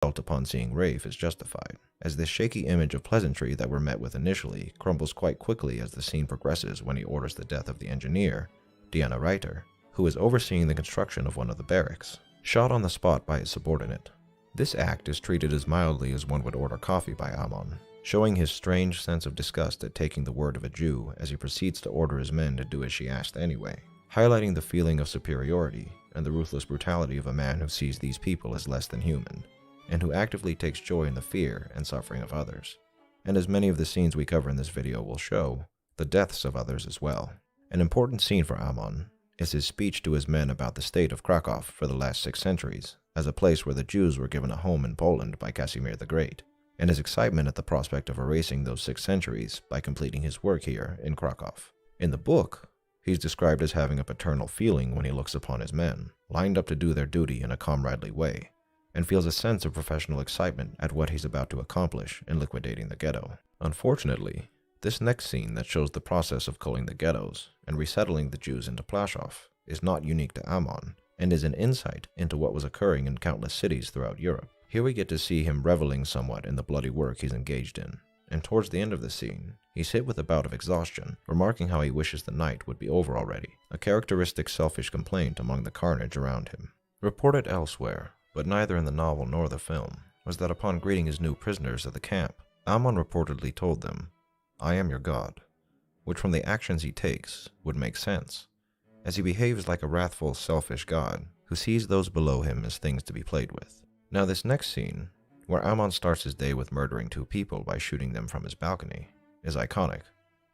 felt upon seeing Rafe is justified, as this shaky image of pleasantry that we're met with initially crumbles quite quickly as the scene progresses when he orders the death of the engineer, Deanna Reiter, who is overseeing the construction of one of the barracks, shot on the spot by his subordinate. This act is treated as mildly as one would order coffee by Amon, showing his strange sense of disgust at taking the word of a Jew as he proceeds to order his men to do as she asked anyway, highlighting the feeling of superiority and the ruthless brutality of a man who sees these people as less than human, and who actively takes joy in the fear and suffering of others. And as many of the scenes we cover in this video will show, the deaths of others as well. An important scene for Amon is his speech to his men about the state of Krakow for the last 6 centuries, as a place where the Jews were given a home in Poland by Casimir the Great, and his excitement at the prospect of erasing those 6 centuries by completing his work here in Krakow. In the book, he's described as having a paternal feeling when he looks upon his men, lined up to do their duty in a comradely way, and feels a sense of professional excitement at what he's about to accomplish in liquidating the ghetto. Unfortunately, this next scene that shows the process of culling the ghettos and resettling the Jews into Plaszow is not unique to Amon, and is an insight into what was occurring in countless cities throughout Europe. Here we get to see him reveling somewhat in the bloody work he's engaged in, and towards the end of the scene, he's hit with a bout of exhaustion, remarking how he wishes the night would be over already, a characteristic selfish complaint among the carnage around him. Reported elsewhere, but neither in the novel nor the film, was that upon greeting his new prisoners at the camp, Amon reportedly told them, "I am your God," which from the actions he takes would make sense, as he behaves like a wrathful, selfish God who sees those below him as things to be played with. Now this next scene, where Amon starts his day with murdering 2 people by shooting them from his balcony, is iconic,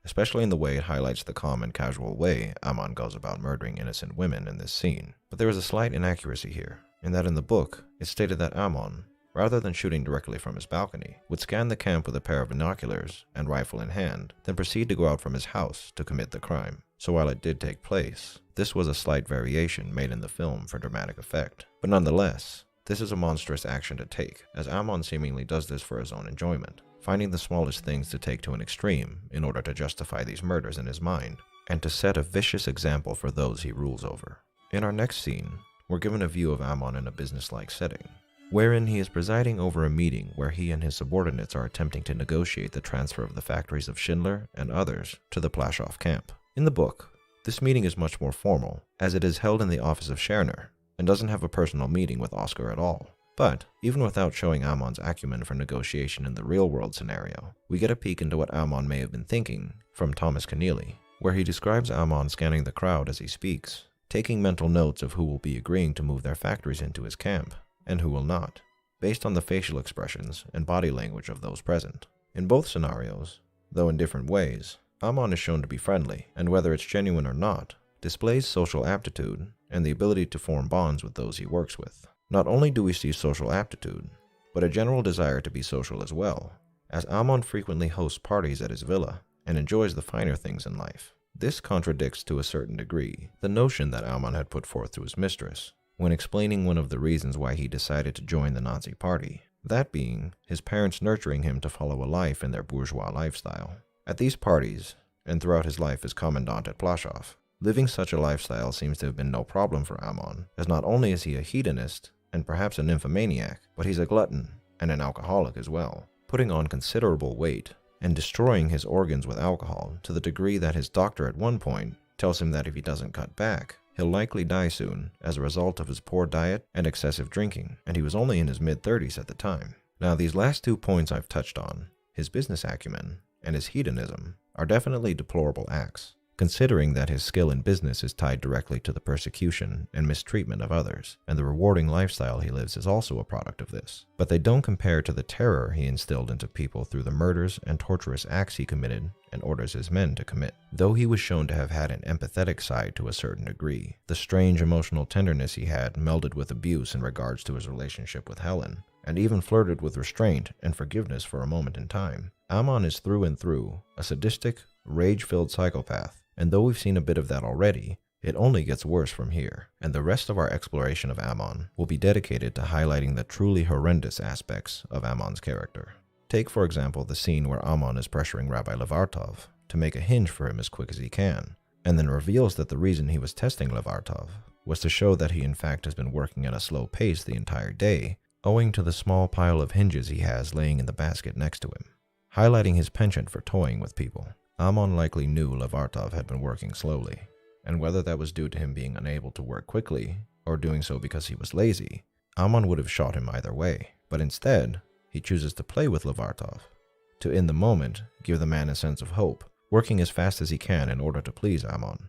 especially in the way it highlights the calm and casual way Amon goes about murdering innocent women in this scene. But there is a slight inaccuracy here, in that in the book, it's stated that Amon, rather than shooting directly from his balcony, would scan the camp with a pair of binoculars and rifle in hand, then proceed to go out from his house to commit the crime. So while it did take place, this was a slight variation made in the film for dramatic effect. But nonetheless, this is a monstrous action to take, as Amon seemingly does this for his own enjoyment, finding the smallest things to take to an extreme in order to justify these murders in his mind, and to set a vicious example for those he rules over. In our next scene, we're given a view of Amon in a business-like setting, wherein he is presiding over a meeting where he and his subordinates are attempting to negotiate the transfer of the factories of Schindler and others to the Plaszow camp. In the book, this meeting is much more formal, as it is held in the office of Scherner, and doesn't have a personal meeting with Oscar at all. But, even without showing Amon's acumen for negotiation in the real-world scenario, we get a peek into what Amon may have been thinking from Thomas Keneally, where he describes Amon scanning the crowd as he speaks, taking mental notes of who will be agreeing to move their factories into his camp, and who will not, based on the facial expressions and body language of those present. In both scenarios, though in different ways, Amon is shown to be friendly, and whether it's genuine or not, displays social aptitude and the ability to form bonds with those he works with. Not only do we see social aptitude, but a general desire to be social as well, as Amon frequently hosts parties at his villa and enjoys the finer things in life. This contradicts to a certain degree the notion that Amon had put forth to his mistress when explaining one of the reasons why he decided to join the Nazi party, that being his parents nurturing him to follow a life in their bourgeois lifestyle. At these parties, and throughout his life as commandant at Plaszow, living such a lifestyle seems to have been no problem for Amon, as not only is he a hedonist and perhaps a nymphomaniac, but he's a glutton and an alcoholic as well, putting on considerable weight and destroying his organs with alcohol to the degree that his doctor at one point tells him that if he doesn't cut back, he'll likely die soon as a result of his poor diet and excessive drinking, and he was only in his mid-30s at the time. Now these last 2 points I've touched on, his business acumen and his hedonism, are definitely deplorable acts, considering that his skill in business is tied directly to the persecution and mistreatment of others, and the rewarding lifestyle he lives is also a product of this. But they don't compare to the terror he instilled into people through the murders and torturous acts he committed and orders his men to commit. Though he was shown to have had an empathetic side to a certain degree, the strange emotional tenderness he had melded with abuse in regards to his relationship with Helen, and even flirted with restraint and forgiveness for a moment in time. Amon is through and through a sadistic, rage-filled psychopath, and though we've seen a bit of that already, it only gets worse from here, and the rest of our exploration of Amon will be dedicated to highlighting the truly horrendous aspects of Amon's character. Take, for example, the scene where Amon is pressuring Rabbi Levartov to make a hinge for him as quick as he can, and then reveals that the reason he was testing Levartov was to show that he in fact has been working at a slow pace the entire day, owing to the small pile of hinges he has laying in the basket next to him, highlighting his penchant for toying with people. Amon likely knew Levartov had been working slowly, and whether that was due to him being unable to work quickly, or doing so because he was lazy, Amon would have shot him either way. But instead, he chooses to play with Levartov, to in the moment give the man a sense of hope, working as fast as he can in order to please Amon,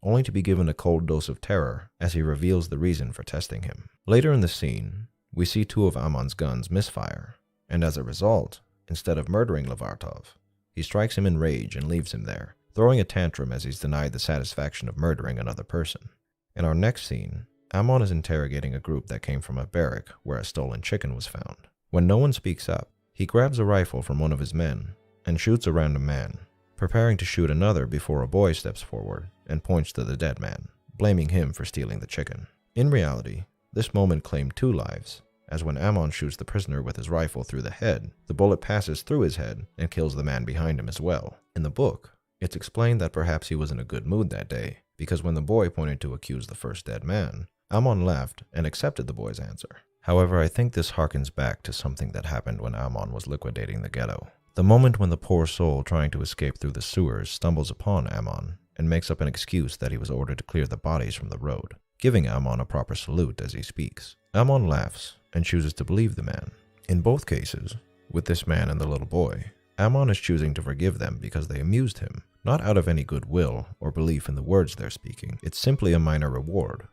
only to be given a cold dose of terror as he reveals the reason for testing him. Later in the scene, we see two of Amon's guns misfire, and as a result, instead of murdering Levartov, he strikes him in rage and leaves him there, throwing a tantrum as he's denied the satisfaction of murdering another person. In our next scene, Amon is interrogating a group that came from a barrack where a stolen chicken was found. When no one speaks up, he grabs a rifle from one of his men and shoots a random man, preparing to shoot another before a boy steps forward and points to the dead man, blaming him for stealing the chicken. In reality, this moment claimed 2 lives, as when Amon shoots the prisoner with his rifle through the head, the bullet passes through his head and kills the man behind him as well. In the book, it's explained that perhaps he was in a good mood that day, because when the boy pointed to accuse the first dead man, Amon laughed and accepted the boy's answer. However, I think this harkens back to something that happened when Amon was liquidating the ghetto. The moment when the poor soul trying to escape through the sewers stumbles upon Amon and makes up an excuse that he was ordered to clear the bodies from the road, giving Amon a proper salute as he speaks. Amon laughs and chooses to believe the man. In both cases, with this man and the little boy, Amon is choosing to forgive them because they amused him, not out of any goodwill or belief in the words they're speaking. It's simply a minor reward,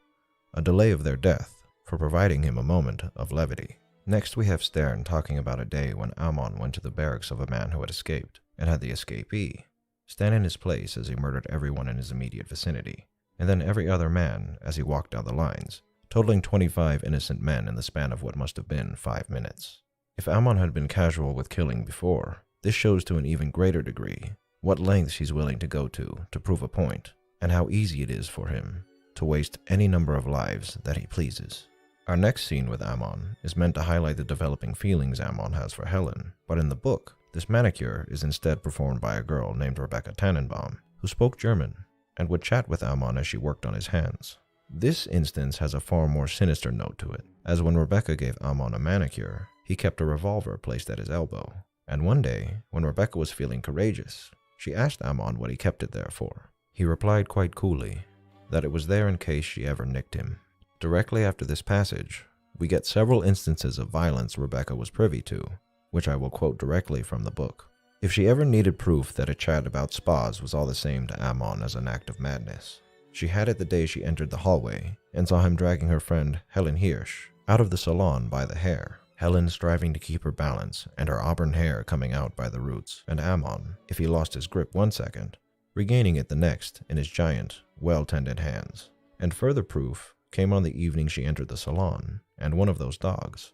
a delay of their death, for providing him a moment of levity. Next we have Stern talking about a day when Amon went to the barracks of a man who had escaped, and had the escapee stand in his place as he murdered everyone in his immediate vicinity, and then every other man as he walked down the lines, totaling 25 innocent men in the span of what must have been 5 minutes. If Amon had been casual with killing before, this shows to an even greater degree what lengths he's willing to go to prove a point, and how easy it is for him to waste any number of lives that he pleases. Our next scene with Amon is meant to highlight the developing feelings Amon has for Helen, but in the book, this manicure is instead performed by a girl named Rebecca Tannenbaum, who spoke German and would chat with Amon as she worked on his hands. This instance has a far more sinister note to it, as when Rebecca gave Amon a manicure, he kept a revolver placed at his elbow, and one day, when Rebecca was feeling courageous, she asked Amon what he kept it there for. He replied quite coolly that it was there in case she ever nicked him. Directly after this passage, we get several instances of violence Rebecca was privy to, which I will quote directly from the book. If she ever needed proof that a chat about spas was all the same to Amon as an act of madness, she had it the day she entered the hallway and saw him dragging her friend Helen Hirsch out of the salon by the hair, Helen striving to keep her balance and her auburn hair coming out by the roots, and Amon, if he lost his grip 1 second, regaining it the next in his giant, well-tended hands. And further proof came on the evening she entered the salon, and one of those dogs,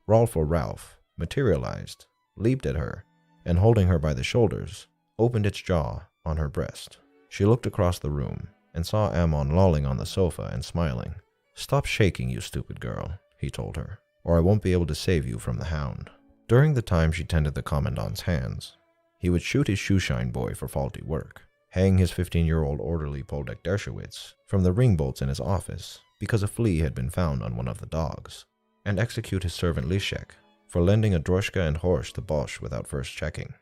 Rolf or Ralph, materialized, leaped at her, and holding her by the shoulders, opened its jaw on her breast. She looked across the room and saw Amon lolling on the sofa and smiling. "Stop shaking, you stupid girl," he told her, "or I won't be able to save you from the hound." During the time she tended the commandant's hands, he would shoot his shoeshine boy for faulty work, hang his 15-year-old orderly Poldek Dershowitz from the ring bolts in his office because a flea had been found on one of the dogs, and execute his servant Lishek for lending a droshka and horse to Bosch without first checking.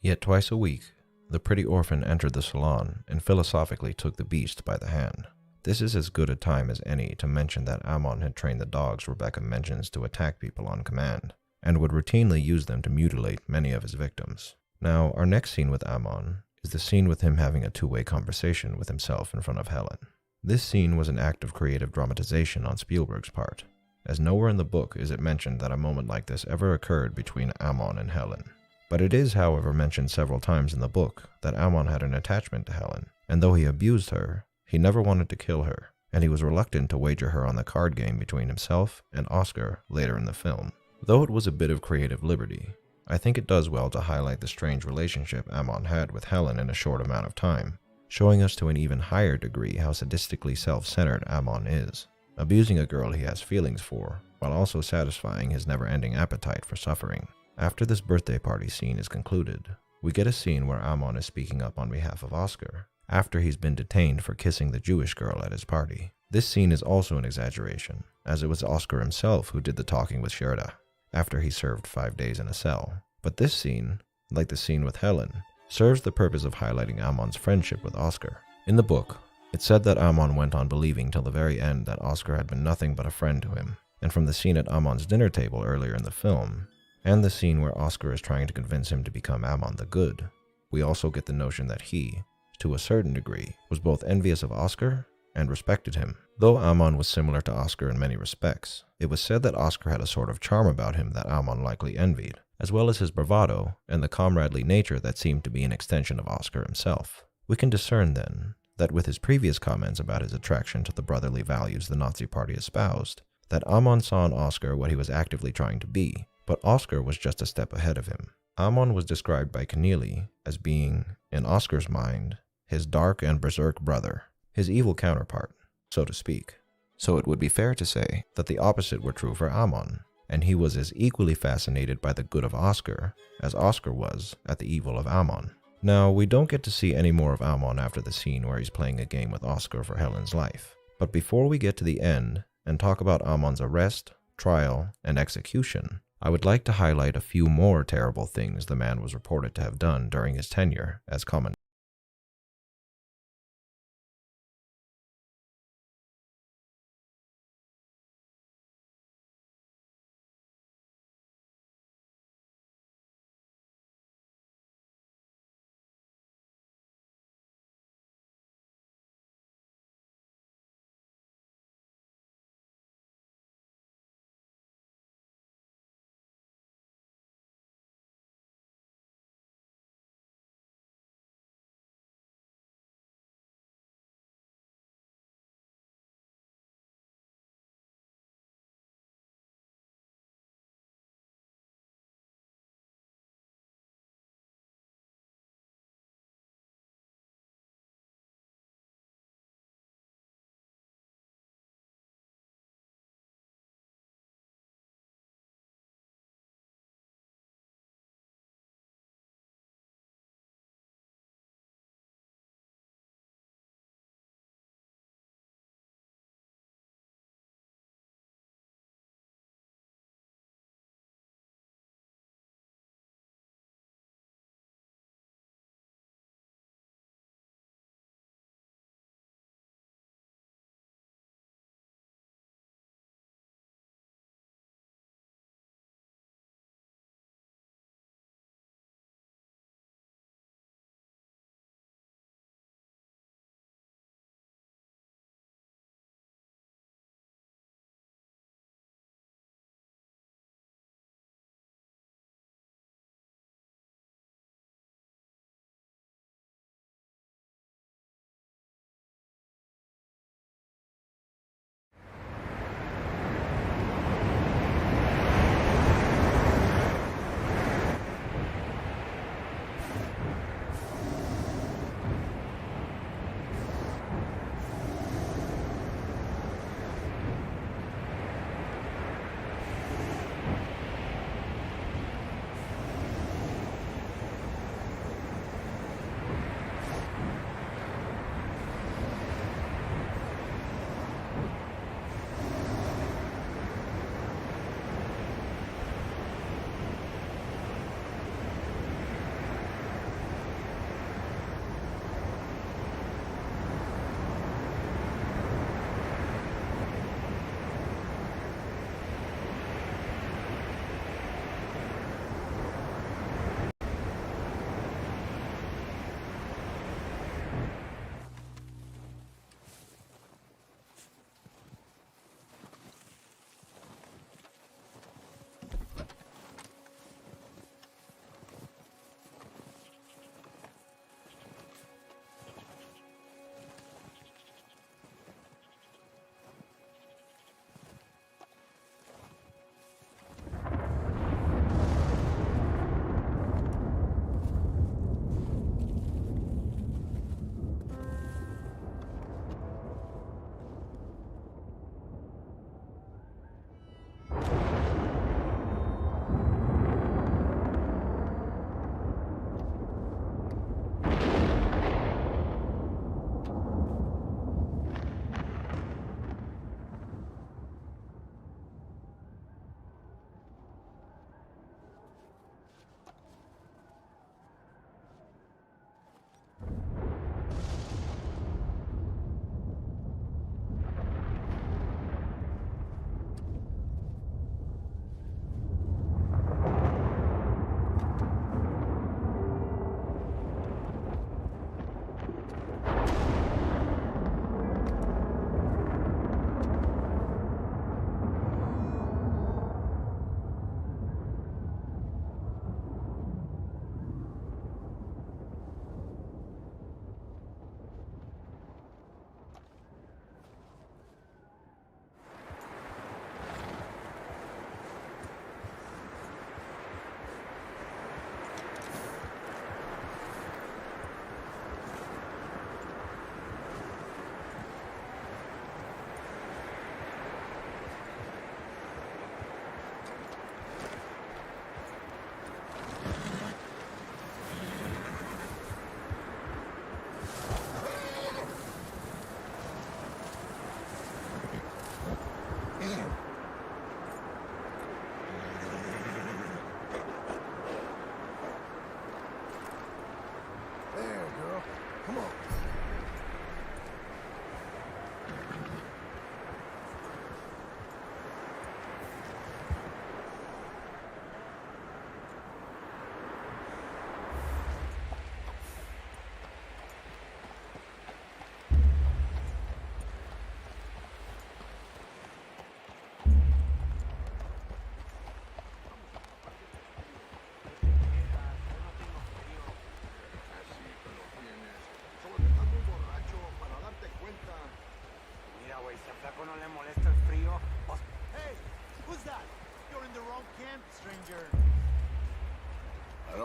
Yet twice a week, the pretty orphan entered the salon and philosophically took the beast by the hand. This is as good a time as any to mention that Amon had trained the dogs Rebecca mentions to attack people on command, and would routinely use them to mutilate many of his victims. Now, our next scene with Amon is the scene with him having a two-way conversation with himself in front of Helen. This scene was an act of creative dramatization on Spielberg's part, as nowhere in the book is it mentioned that a moment like this ever occurred between Amon and Helen. But it is, however, mentioned several times in the book that Amon had an attachment to Helen, and though he abused her, he never wanted to kill her, and he was reluctant to wager her on the card game between himself and Oscar later in the film. Though it was a bit of creative liberty, I think it does well to highlight the strange relationship Amon had with Helen in a short amount of time, showing us to an even higher degree how sadistically self-centered Amon is, abusing a girl he has feelings for, while also satisfying his never-ending appetite for suffering. After this birthday party scene is concluded, we get a scene where Amon is speaking up on behalf of Oscar, after he's been detained for kissing the Jewish girl at his party. This scene is also an exaggeration, as it was Oscar himself who did the talking with Sherda. after he served 5 days in a cell. But this scene, like the scene with Helen, serves the purpose of highlighting Amon's friendship with Oscar. In the book, it said that Amon went on believing till the very end that Oscar had been nothing but a friend to him. And from the scene at Amon's dinner table earlier in the film, and the scene where Oscar is trying to convince him to become Amon the Good, we also get the notion that he, to a certain degree, was both envious of Oscar and respected him. Though Amon was similar to Oscar in many respects, it was said that Oscar had a sort of charm about him that Amon likely envied, as well as his bravado and the comradely nature that seemed to be an extension of Oscar himself. We can discern, then, that with his previous comments about his attraction to the brotherly values the Nazi Party espoused, that Amon saw in Oscar what he was actively trying to be, but Oscar was just a step ahead of him. Amon was described by Keneally as being, in Oscar's mind, his dark and berserk brother, his evil counterpart, so to speak. So it would be fair to say that the opposite were true for Amon, and he was as equally fascinated by the good of Oscar as Oscar was at the evil of Amon. Now, we don't get to see any more of Amon after the scene where he's playing a game with Oscar for Helen's life. But before we get to the end and talk about Amon's arrest, trial, and execution, I would like to highlight a few more terrible things the man was reported to have done during his tenure as commandant.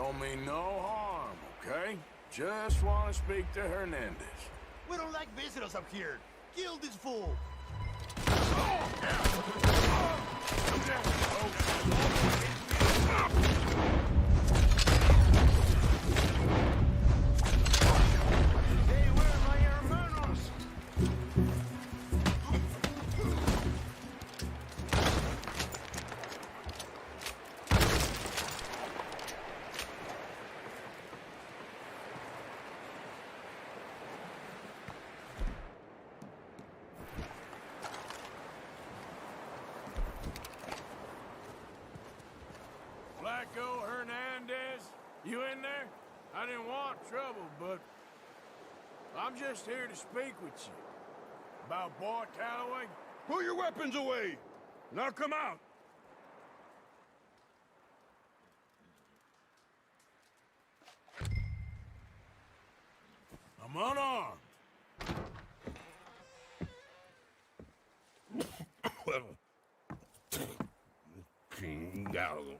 Don't mean no harm, okay? Just want to speak to Hernandez. We don't like visitors up here. Kill this fool. Hey, where are my hermanos? Flacco Hernandez, you in there? I didn't want trouble, but I'm just here to speak with you. About Boy Calloway. Put your weapons away! Now come out! I'm unarmed. King Gallo.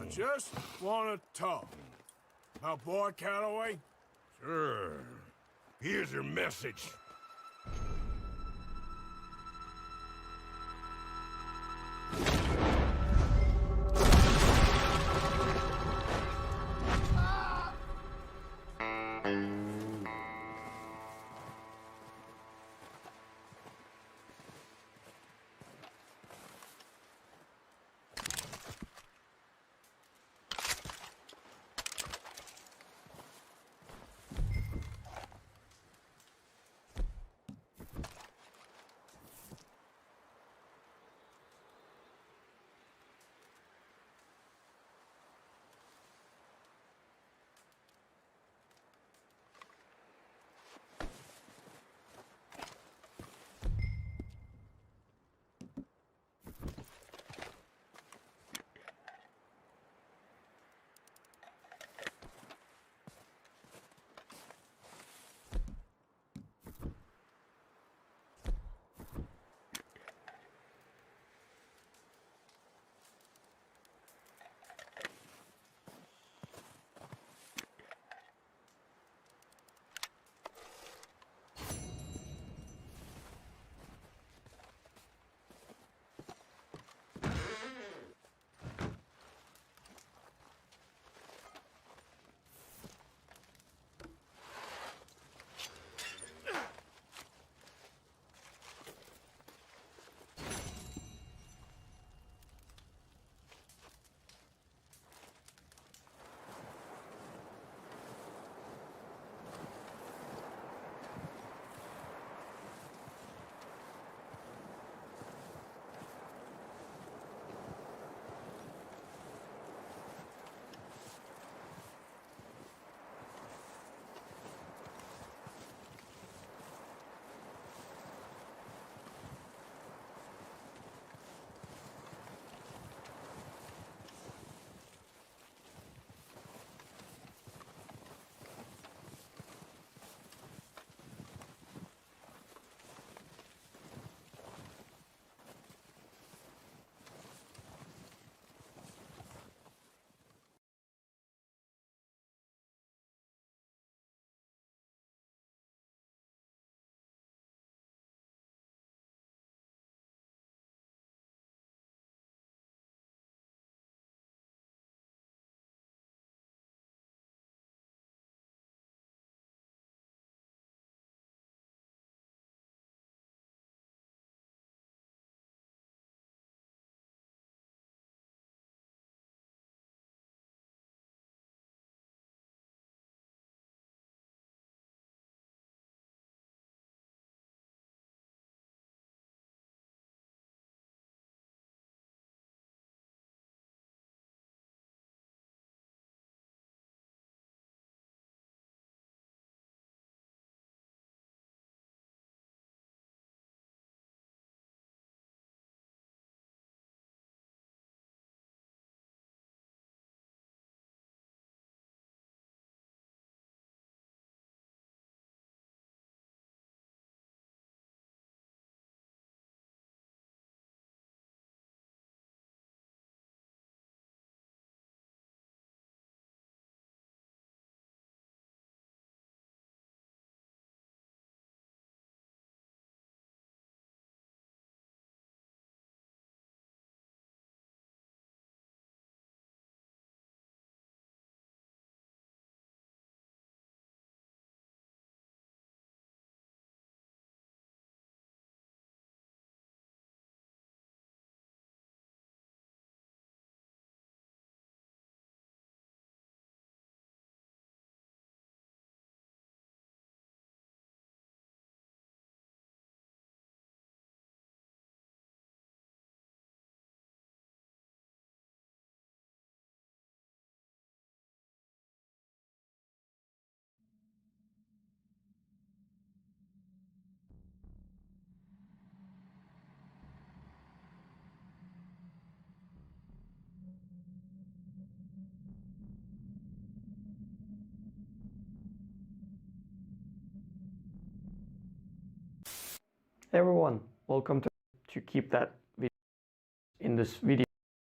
I just want to talk. About Boy Calloway. Sure. Here's your message. Hey everyone, welcome to keep that video in this video.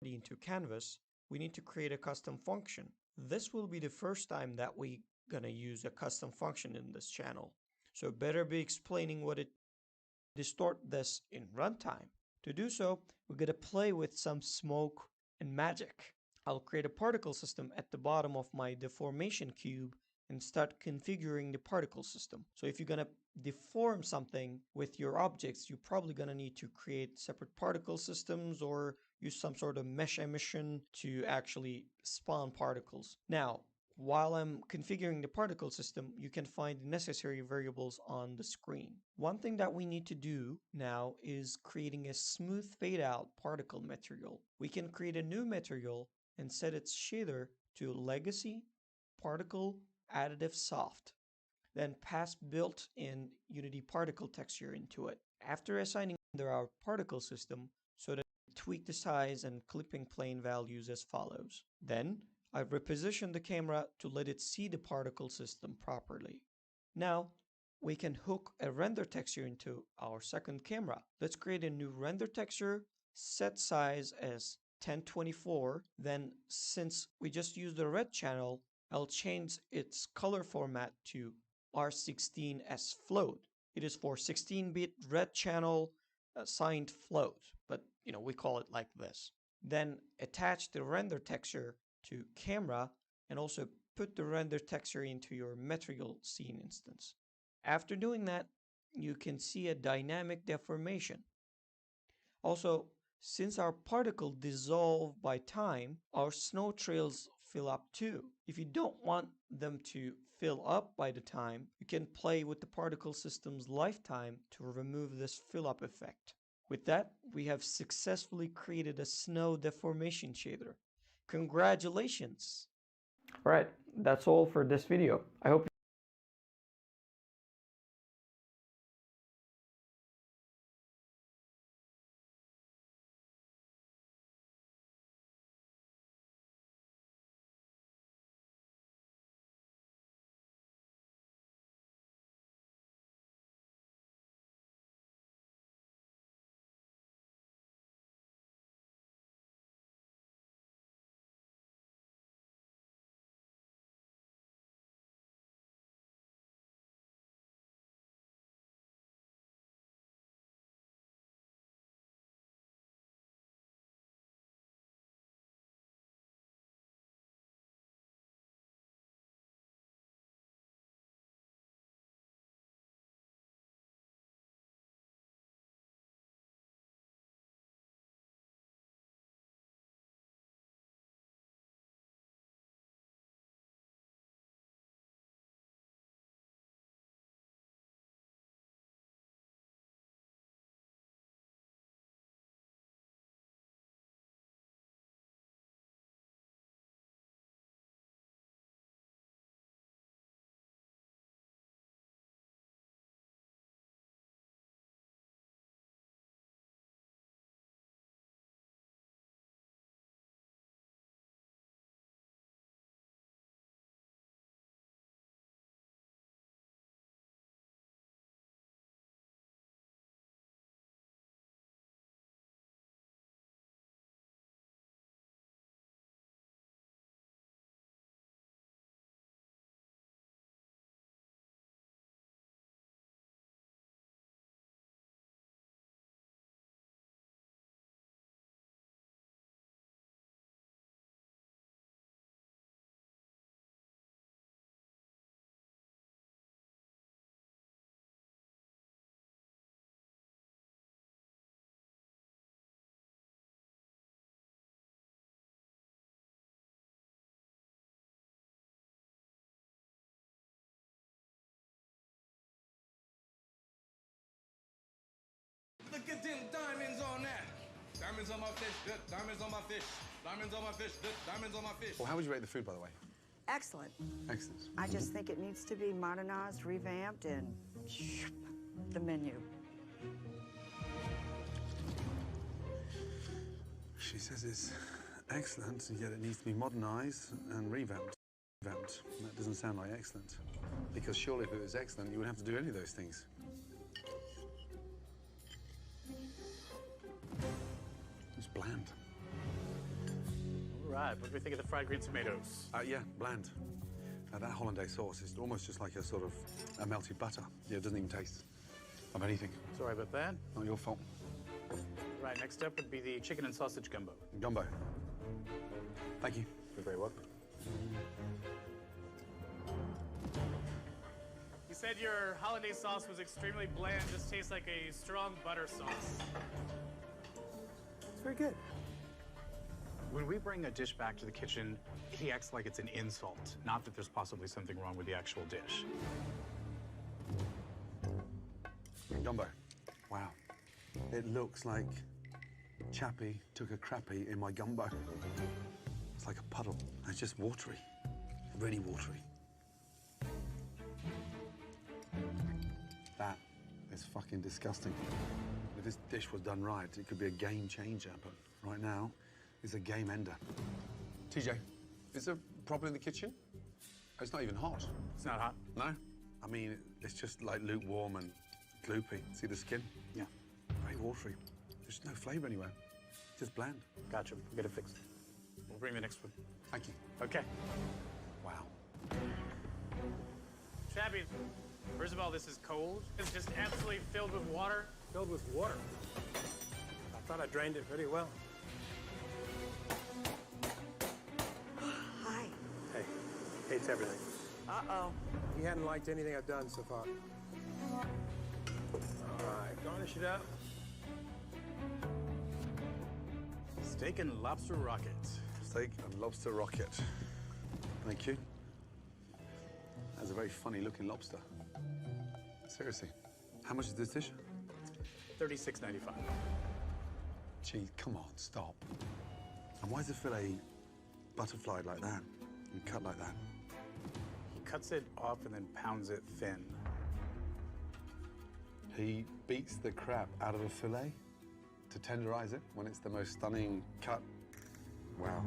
Into Canvas, we need to create a custom function. This will be the first time that we gonna use a custom function in this channel. So better be explaining what it distort this in runtime. To do so, we're gonna play with some smoke and magic. I'll create a particle system at the bottom of my deformation cube and start configuring the particle system. So if you're gonna deform something with your objects, you're probably gonna need to create separate particle systems or use some sort of mesh emission to actually spawn particles. Now, while I'm configuring the particle system, you can find the necessary variables on the screen. One thing that we need to do now is creating a smooth fade out particle material. We can create a new material and set its shader to legacy particle additive soft, then pass built-in Unity particle texture into it. After assigning under our particle system, so that we tweak the size and clipping plane values as follows. Then I've repositioned the camera to let it see the particle system properly. Now we can hook a render texture into our second camera. Let's create a new render texture, set size as 1024. Then since we just used the red channel, I'll change its color format to R16 as float. It is for 16-bit red channel signed float, but we call it like this. Then attach the render texture to camera and also put the render texture into your material scene instance. After doing that, you can see a dynamic deformation. Also, since our particle dissolve by time, our snow trails fill up too. If you don't want them to fill up by the time, you can play with the particle system's lifetime to remove this fill up effect. With that, we have successfully created a snow deformation shader. Congratulations! Alright, that's all for this video. I hope Look at them diamonds on that. Diamonds on my fish, good. Diamonds on my fish. Diamonds on my fish, good. Diamonds on my fish. Well, how would you rate the food, by the way? Excellent. Excellent. I just think it needs to be modernized, revamped, and the menu. She says it's excellent, and yet it needs to be modernized and revamped. That doesn't sound like excellent. Because surely if it was excellent, you wouldn't have to do any of those things. just bland. All right, what do we think of the fried green tomatoes? Yeah, bland. That hollandaise sauce is almost just like a sort of a melted butter. Yeah, it doesn't even taste of anything. Sorry about that. Not your fault. Right, next up would be the chicken and sausage gumbo. Gumbo. Thank you. You're very welcome. You said your hollandaise sauce was extremely bland, just tastes like a strong butter sauce. It's very good. When we bring a dish back to the kitchen, he acts like it's an insult, not that there's possibly something wrong with the actual dish. Gumbo. Wow. It looks like Chappie took a crappie in my gumbo. It's like a puddle. It's just watery. Really watery. That is fucking disgusting. If this dish was done right, it could be a game changer, but right now, it's a game ender. TJ, is there a problem in the kitchen? It's not even hot. It's not hot? No? I mean, it's just like lukewarm and gloopy. See the skin? Yeah. Very watery. There's no flavor anywhere. Just bland. Gotcha. We'll get it fixed. We'll bring the next one. Thank you. Okay. Wow. Chappie, first of all, this is cold. It's just absolutely filled with water. Filled with water. I thought I drained it pretty well. Hi. Hey, hates everything. Uh-oh. He hadn't liked anything I've done so far. All right, garnish it up. Steak and lobster rocket. Steak and lobster rocket. Thank you. That's a very funny looking lobster. Seriously. How much is this dish? $36.95. Gee, come on, stop. And why is the fillet butterflied like that and cut like that? He cuts it off and then pounds it thin. He beats the crap out of a fillet to tenderize it when it's the most stunning cut. Wow.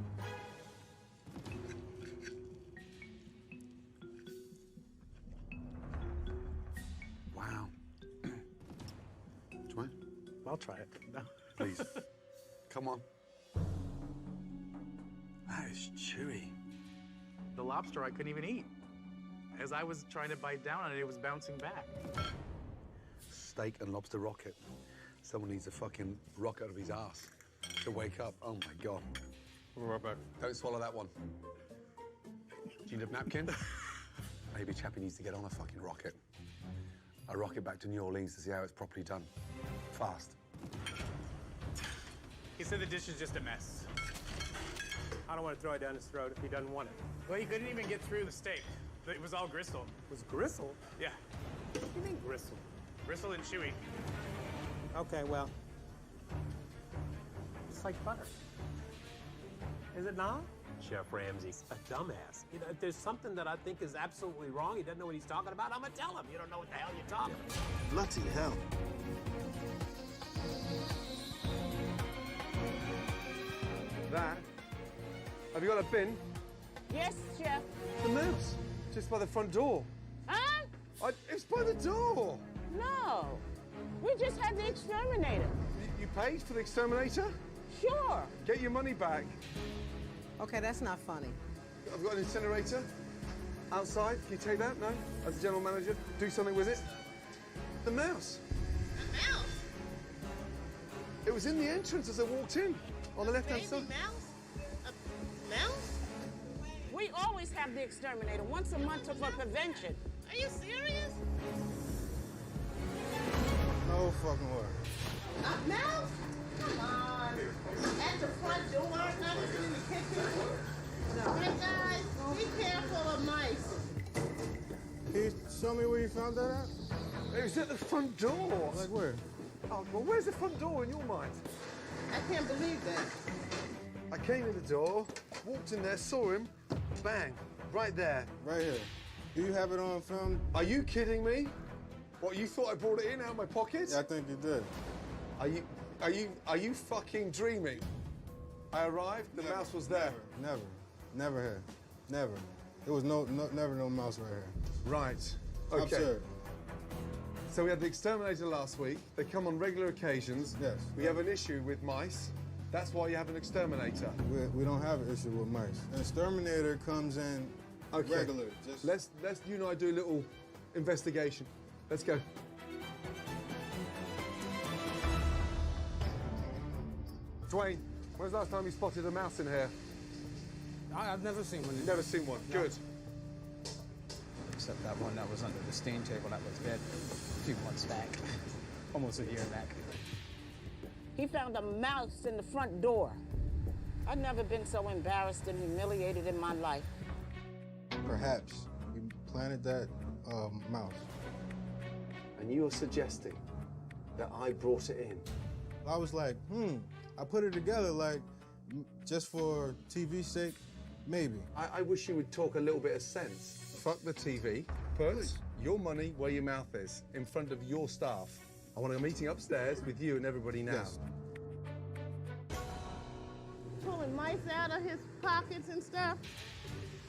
Wow. Do you mind? I'll try it. No. Please. Come on. That is chewy. The lobster I couldn't even eat. As I was trying to bite down on it, it was bouncing back. Steak and lobster rocket. Someone needs a fucking rocket out of his ass to wake up. Oh my God. Don't swallow that one. Do you need a napkin? Maybe Chappie needs to get on a fucking rocket. A rocket back to New Orleans to see how it's properly done. Fast. He said the dish is just a mess. I don't want to throw it down his throat if he doesn't want it. Well, he couldn't even get through the steak. It was all gristle. It was gristle? Yeah, What do you mean gristle? gristle and chewy. Okay, well, it's like butter. Is it not? Chef Ramsay's a dumbass. You know, if there's something that I think is absolutely wrong, he doesn't know what he's talking about, I'm gonna tell him. You don't know what the hell you're talking about. Bloody hell. That. Have you got a bin? Yes, Chef. The mouse. Just by the front door. Huh? It's by the door. No. We just had the exterminator. You paid for the exterminator? Sure. Get your money back. Okay, that's not funny. I've got an incinerator outside. Can you take that? No? As a general manager, do something with it. The mouse. A mouse? It was in the entrance as I walked in, on the left-hand side. Mouse? A mouse? We always have the exterminator once a month for prevention. Are you serious? No fucking way. A mouse? Come on. At the front door, not in the kitchen. No. Hey guys, be careful of mice. Can you show me where you found that at? It was at the front door. Like where? Oh, well, where's the front door in your mind? I can't believe that. I came in the door, walked in there, saw him, bang, right there. Right here. Do you have it on film? Are you kidding me? What, you thought I brought it in out of my pocket? Yeah, I think you did. Are you fucking dreaming? I arrived, the mouse was there. Never here. Never. There was never no mouse right here. Right. Okay. Absurd. So we had the exterminator last week. They come on regular occasions. Yes. We have an issue with mice. That's why you have an exterminator. We don't have an issue with mice. An exterminator comes in regular. Just... Let's you and I do a little investigation. Let's go. Dwayne, when's the last time you spotted a mouse in here? I've never seen one. You've never seen one? No. Good. Except that one that was under the steam table that was dead a few months back. Almost a year back. He found a mouse in the front door. I've never been so embarrassed and humiliated in my life. Perhaps we planted that mouse. And you're suggesting that I brought it in? I was like, I put it together like, just for TV's sake, maybe. I wish you would talk a little bit of sense. Fuck the TV. Put your money where your mouth is, in front of your staff. I want a meeting upstairs with you and everybody now. Yes. Pulling mice out of his pockets and stuff.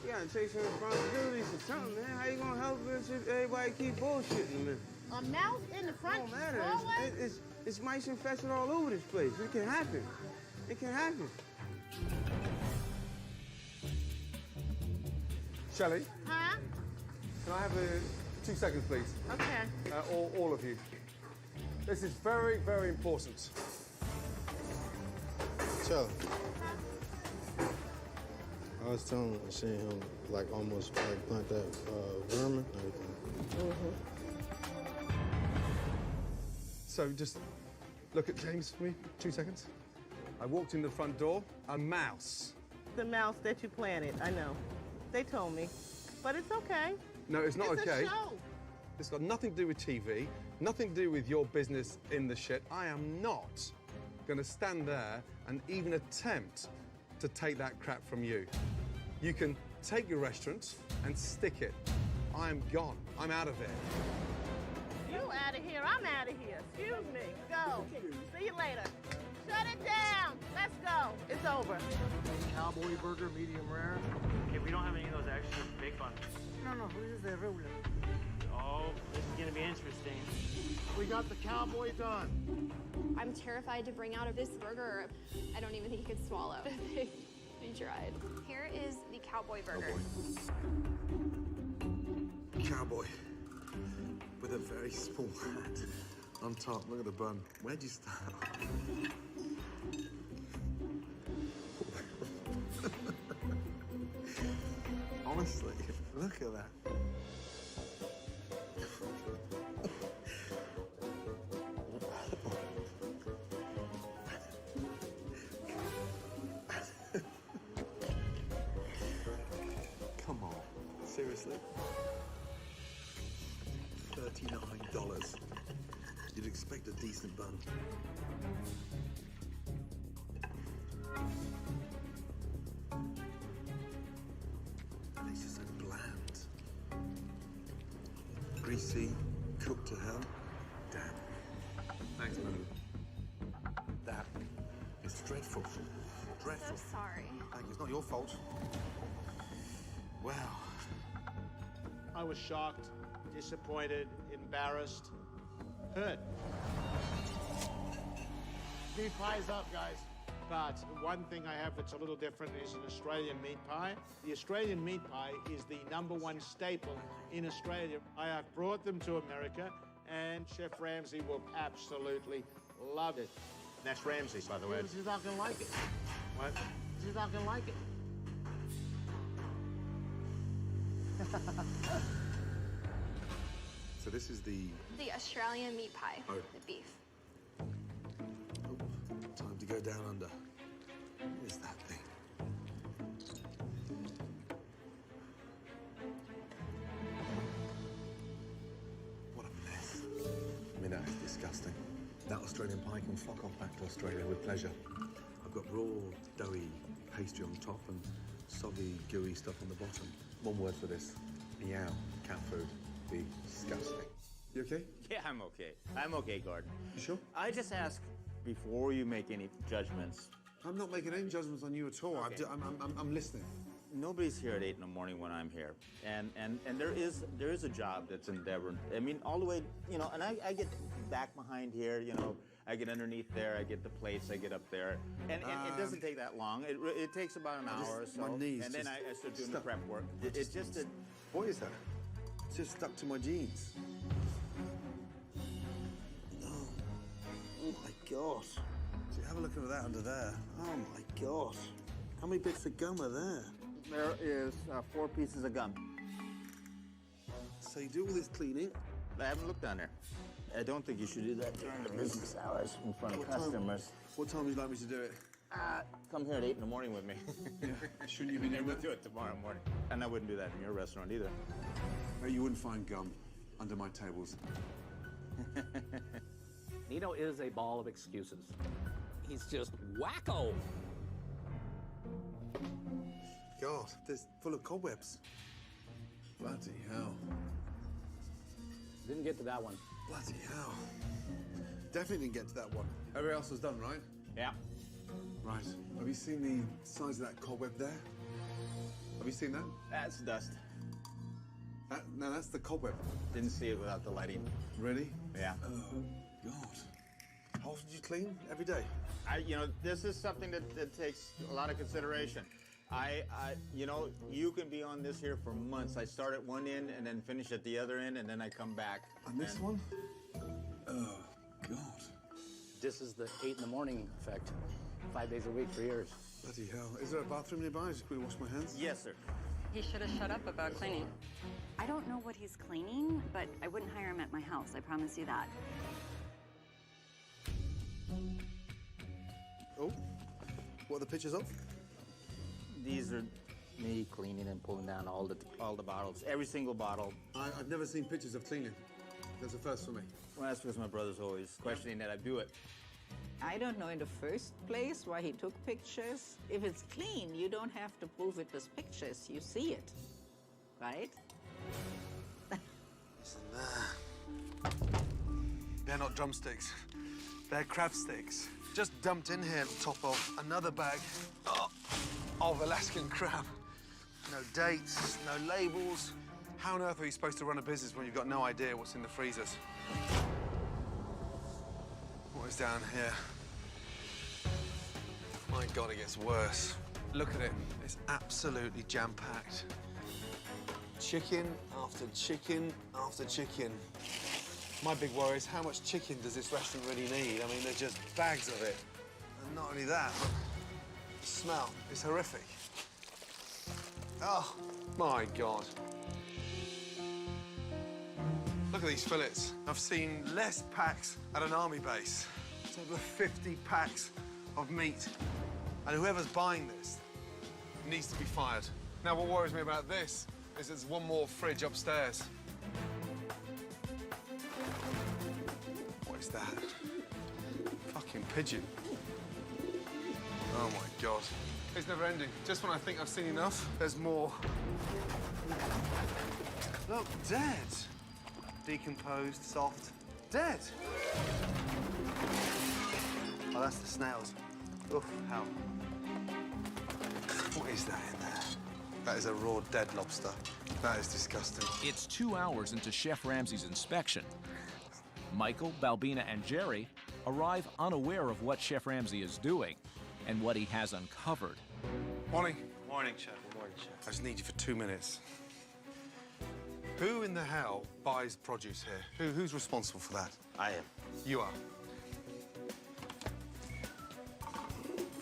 You gotta take some responsibility for something, man. How you gonna help us if everybody keep bullshitting, man? A mouse in the front Don't matter. hallway? It's mice infested all over this place. It can happen. It can happen. Shelley? Huh? Can I have 2 seconds, please? Okay. All of you. This is very, very important. Charlie. I was seeing him like almost like plant that vermin and everything. So just look at James for me, 2 seconds. I walked in the front door, a mouse. The mouse that you planted, I know. They told me. But it's okay. No, it's not okay. It's a show. It's got nothing to do with TV, nothing to do with your business in the shit. I am not going to stand there and even attempt to take that crap from you. You can take your restaurant and stick it. I am gone. I'm out of it. You out of here, I'm out of here. Excuse me. Go. See you later. Shut it down. Let's go. It's over. Cowboy burger, medium rare. Okay, we don't have any of those extra big buns. No, this is the ruler. Oh, this is gonna be interesting. We got the cowboy done. I'm terrified to bring out of this burger. I don't even think he could swallow. He tried. Here is the cowboy burger. Cowboy. With a very small hat on top. Look at the bun. Where'd you start? Honestly, look at that. Come on, seriously? $39. You'd expect a decent bun. It's just so bland. Greasy, cooked to hell. Damn. Thanks, man. That is dreadful. Dreadful. So sorry. Thank you. It's not your fault. Wow. I was shocked, disappointed, embarrassed, hurt. Beef pie's up, guys. But one thing I have that's a little different is an Australian meat pie. The Australian meat pie is the #1 staple in Australia. I have brought them to America, and Chef Ramsay will absolutely love it. That's Ramsay, by the way. She's not gonna like it. What? She's not gonna like it. So this is the Australian meat pie, Oh. the beef. time to go down under. What is that thing? What a mess. I mean, that is disgusting. That Australian pie can fuck off back to Australia with pleasure. I've got raw, doughy pastry on top and soggy, gooey stuff on the bottom. One word for this. Meow. Cat food. Disgusting. You okay? Yeah, I'm okay. I'm okay, Gordon. You sure? I just ask before you make any judgments. I'm not making any judgments on you at all. Okay. I'm listening. Nobody's here at 8 in the morning when I'm here, and there is a job that's endeavored. I mean, all the way, you know. And I get back behind here, you know. I get underneath there, I get the plates, I get up there. And it doesn't take that long. It takes about an hour or so. My knees and then I start doing the prep work. It's just a... What is that? It's just stuck to my jeans. Oh my God. See, have a look at that under there. Oh my God. How many bits of gum are there? There is 4 pieces of gum. So you do all this cleaning? I haven't looked down there. I don't think you should do that during the business hours in front of customers. What time would you like me to do it? Come here at 8 in the morning with me. Yeah. Shouldn't you be doing We'll that? do it tomorrow morning. And I wouldn't do that in your restaurant either. No, you wouldn't find gum under my tables. Nino is a ball of excuses. He's just wacko. God, this full of cobwebs. Bloody hell. Didn't get to that one. Bloody hell. Definitely didn't get to that one. Everything else was done, right? Yeah. Right. Have you seen the size of that cobweb there? Have you seen that? That's dust. No, that's the cobweb. Didn't see it without the lighting. Really? Yeah. Oh, God. How often do you clean? Every day? This is something that takes a lot of consideration. You can be on this here for months. I start at one end and then finish at the other end, and then I come back. And this one? Oh, God. This is the 8 in the morning effect. 5 days a week for years. Bloody hell. Is there a bathroom nearby? Just quickly wash my hands? Yes, sir. He should have shut up about cleaning. I don't know what he's cleaning, but I wouldn't hire him at my house. I promise you that. Oh, what are the pictures of? These are me cleaning and pulling down all the bottles, every single bottle. I've never seen pictures of cleaning. That's a first for me. Well, that's because my brother's always questioning that I do it. I don't know in the first place why he took pictures. If it's clean, you don't have to prove it with pictures. You see it, right? Listen there. They're not drumsticks. They're crab sticks. Just dumped in here on top of another bag of Alaskan crab. No dates, no labels. How on earth are you supposed to run a business when you've got no idea what's in the freezers? What is down here? My God, it gets worse. Look at it. It's absolutely jam-packed. Chicken after chicken after chicken. My big worry is how much chicken does this restaurant really need? I mean, there's just bags of it. And not only that, but the smell is horrific. Oh, my God. Look at these fillets. I've seen less packs at an army base. It's over 50 packs of meat. And whoever's buying this needs to be fired. Now, what worries me about this is there's one more fridge upstairs. What is that? Fucking pigeon. Oh, my God. It's never ending. Just when I think I've seen enough, there's more. Look, dead. Decomposed, soft, dead. Oh, that's the snails. Oof, hell. What is that in there? That is a raw dead lobster. That is disgusting. It's 2 hours into Chef Ramsay's inspection. Michael, Balbina, and Jerry arrive unaware of what Chef Ramsay is doing and what he has uncovered. Morning. Morning, Chef. Good morning, Chef. I just need you for 2 minutes. Who in the hell buys produce here? Who's responsible for that? I am. You are.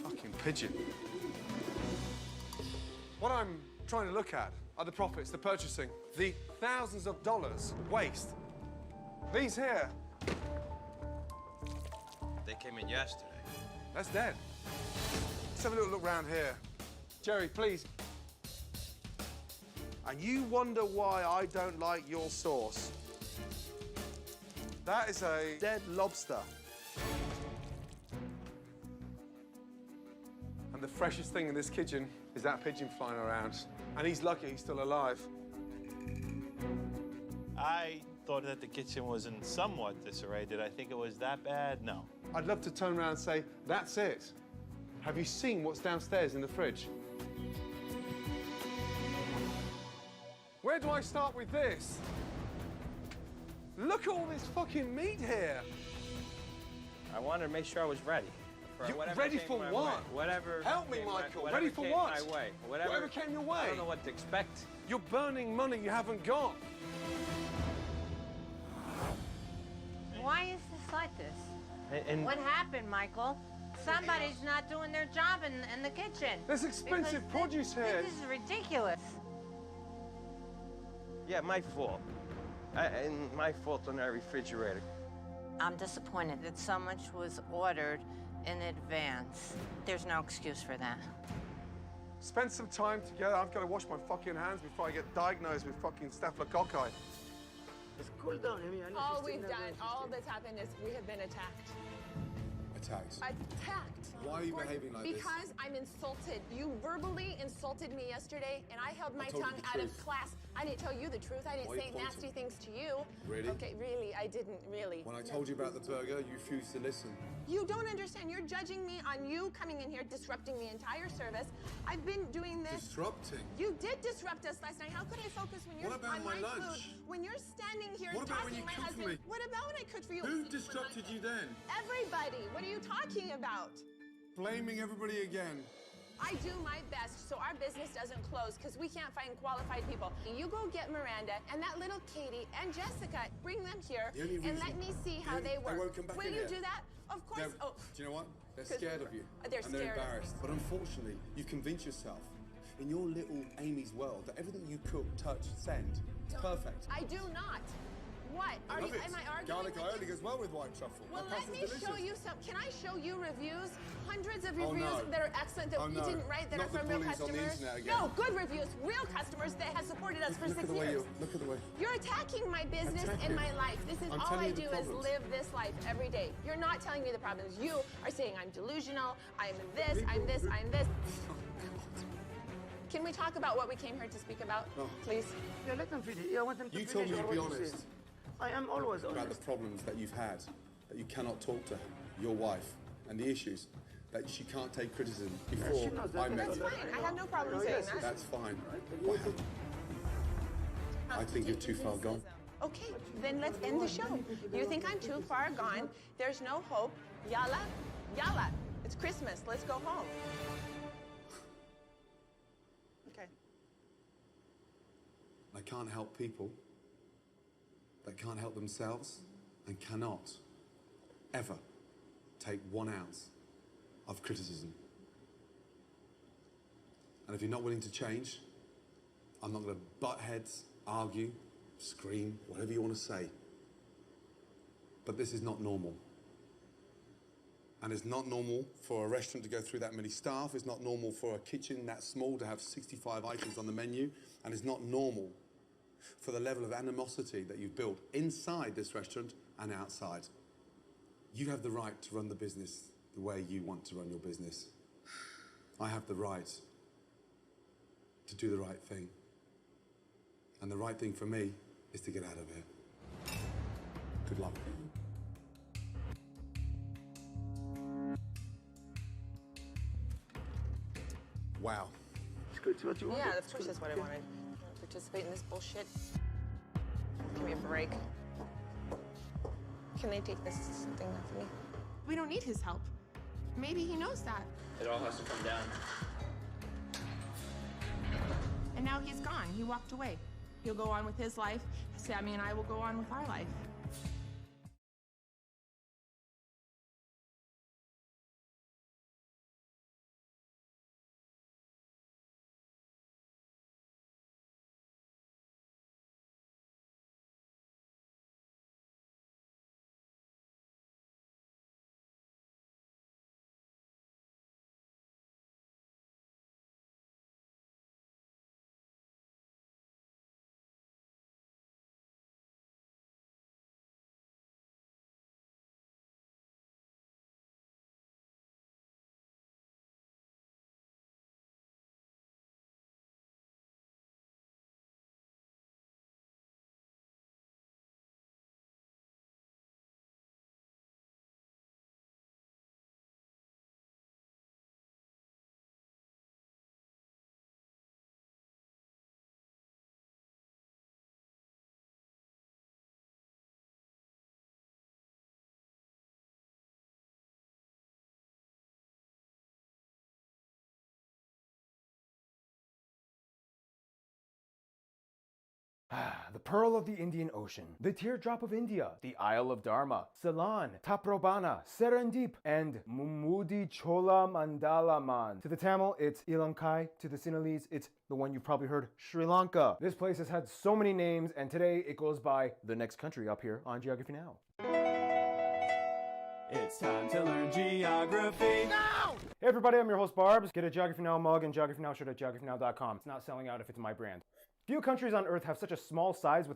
Fucking pigeon. What I'm trying to look at are the profits, the purchasing, the thousands of dollars waste. These here. They came in yesterday. That's dead. Let's have a little look around here. Jerry, please. And you wonder why I don't like your sauce. That is a dead lobster. And the freshest thing in this kitchen is that pigeon flying around. And he's lucky he's still alive. I thought that the kitchen was in somewhat disarray. Did I think it was that bad? No. I'd love to turn around and say, that's it. Have you seen what's downstairs in the fridge? Where do I start with this? Look at all this fucking meat here. I wanted to make sure I was ready. You whatever ready came for my what? way. Whatever. Help me, came Michael. whatever Ready for came what? My way. Whatever came your way. I don't know what to expect. You're burning money you haven't got. Why is this like this? And What happened, Michael? Somebody's not doing their job in the kitchen. There's expensive Because produce here. This is ridiculous. yeah, my fault. And my fault on that refrigerator. I'm disappointed that so much was ordered in advance. There's no excuse for that. Spend some time together. I've got to wash my fucking hands before I get diagnosed with fucking staphylococci. Just cool down, Amy. I know All she's we've still done, nervous. all that's happened is we have been attacked. Attacked. Attacked. Why are you Gordon, behaving like this? Because I'm insulted. You verbally insulted me yesterday, and I held my told you tongue the out of truth. class. I didn't tell you the truth. I didn't Why are you say pointing? nasty things to you. Really? Okay, really, I didn't really. When I told you about the burger, you refused to listen. You don't understand. You're judging me on you coming in here, disrupting the entire service. I've been doing this. Disrupting? You did disrupt us last night. How could I focus when you're What about on my my lunch? food? When you're standing here What about when talking you to my cooked for husband. me? What about when I cooked for you? Who disrupted you then? Everybody. What are you talking about? Blaming everybody again. I do my best so our business doesn't close because we can't find qualified people. You go get Miranda and that little Katie and Jessica. Bring them here The only and reason- let me see how they work. They won't come back Will in you here. do that? Of course. They're- Oh, Do you know what? They're 'Cause scared of you. they're and scared they're of me. embarrassed. But unfortunately, you've convinced yourself in your little Amy's world that everything you cook, touch, send is perfect. I do not. What? I love it. Am I arguing? Garlic with aioli you? goes well with white truffle. Well, That let me pasta's show delicious. you some. Can I show you reviews? Hundreds of Oh, reviews no. that are excellent that Oh, you no. didn't write that Not are the from real bullies on the customers. internet again. No, good reviews, real customers that have supported us for Look 6 at the way years. look at the way. You're attacking my business Attacking? and my life. This is I'm all telling I you the do is problems. live this life every day. You're not telling me the problems. You are saying I'm delusional, I'm this, I'm this, I'm this. Can we talk about what we came here to speak about, No. please? Yeah, let them finish. Yeah, I want them to You finish told me to what be you honest said. I am always about the honest. problems that you've had, that you cannot talk to your wife, and the issues that she can't take criticism before she knows that. I met That's her. fine. I have no problem No, saying yes, that. That's fine. Wow. I think you're too far gone. Okay, then let's end the show. You think I'm too far gone? There's no hope. Yalla, yalla. It's Christmas. Let's go home. Okay. I can't help people that can't help themselves and cannot ever take 1 ounce of criticism. And if you're not willing to change, I'm not going to butt heads, argue, scream, whatever you want to say. But this is not normal. And it's not normal for a restaurant to go through that many staff. It's not normal for a kitchen that small to have 65 items on the menu. And it's not normal for the level of animosity that you've built inside this restaurant and outside. You have the right to run the business the way you want to run your business. I have the right to do the right thing. And the right thing for me is to get out of here. Good luck. Wow. It's good. What you want? Yeah, of course that's what I wanted. Participate in this bullshit. Give me a break. Can they take this thing off of me? We don't need his help. Maybe he knows that. It all has to come down. And now he's gone. He walked away. He'll go on with his life. Sammy and I will go on with our life. The pearl of the Indian Ocean, the teardrop of India, the Isle of Dharma, Ceylon, Taprobana, Serendip, and Mumudi Chola Mandalaman. To the Tamil, it's Ilankai. To the Sinhalese, it's the one you've probably heard, Sri Lanka. This place has had so many names, and today it goes by the next country up here on Geography Now. It's time to learn geography. No! Hey everybody, I'm your host Barbs. Get a Geography Now mug and Geography Now shirt at geographynow.com. It's not selling out if it's my brand. Few countries on Earth have such a small size with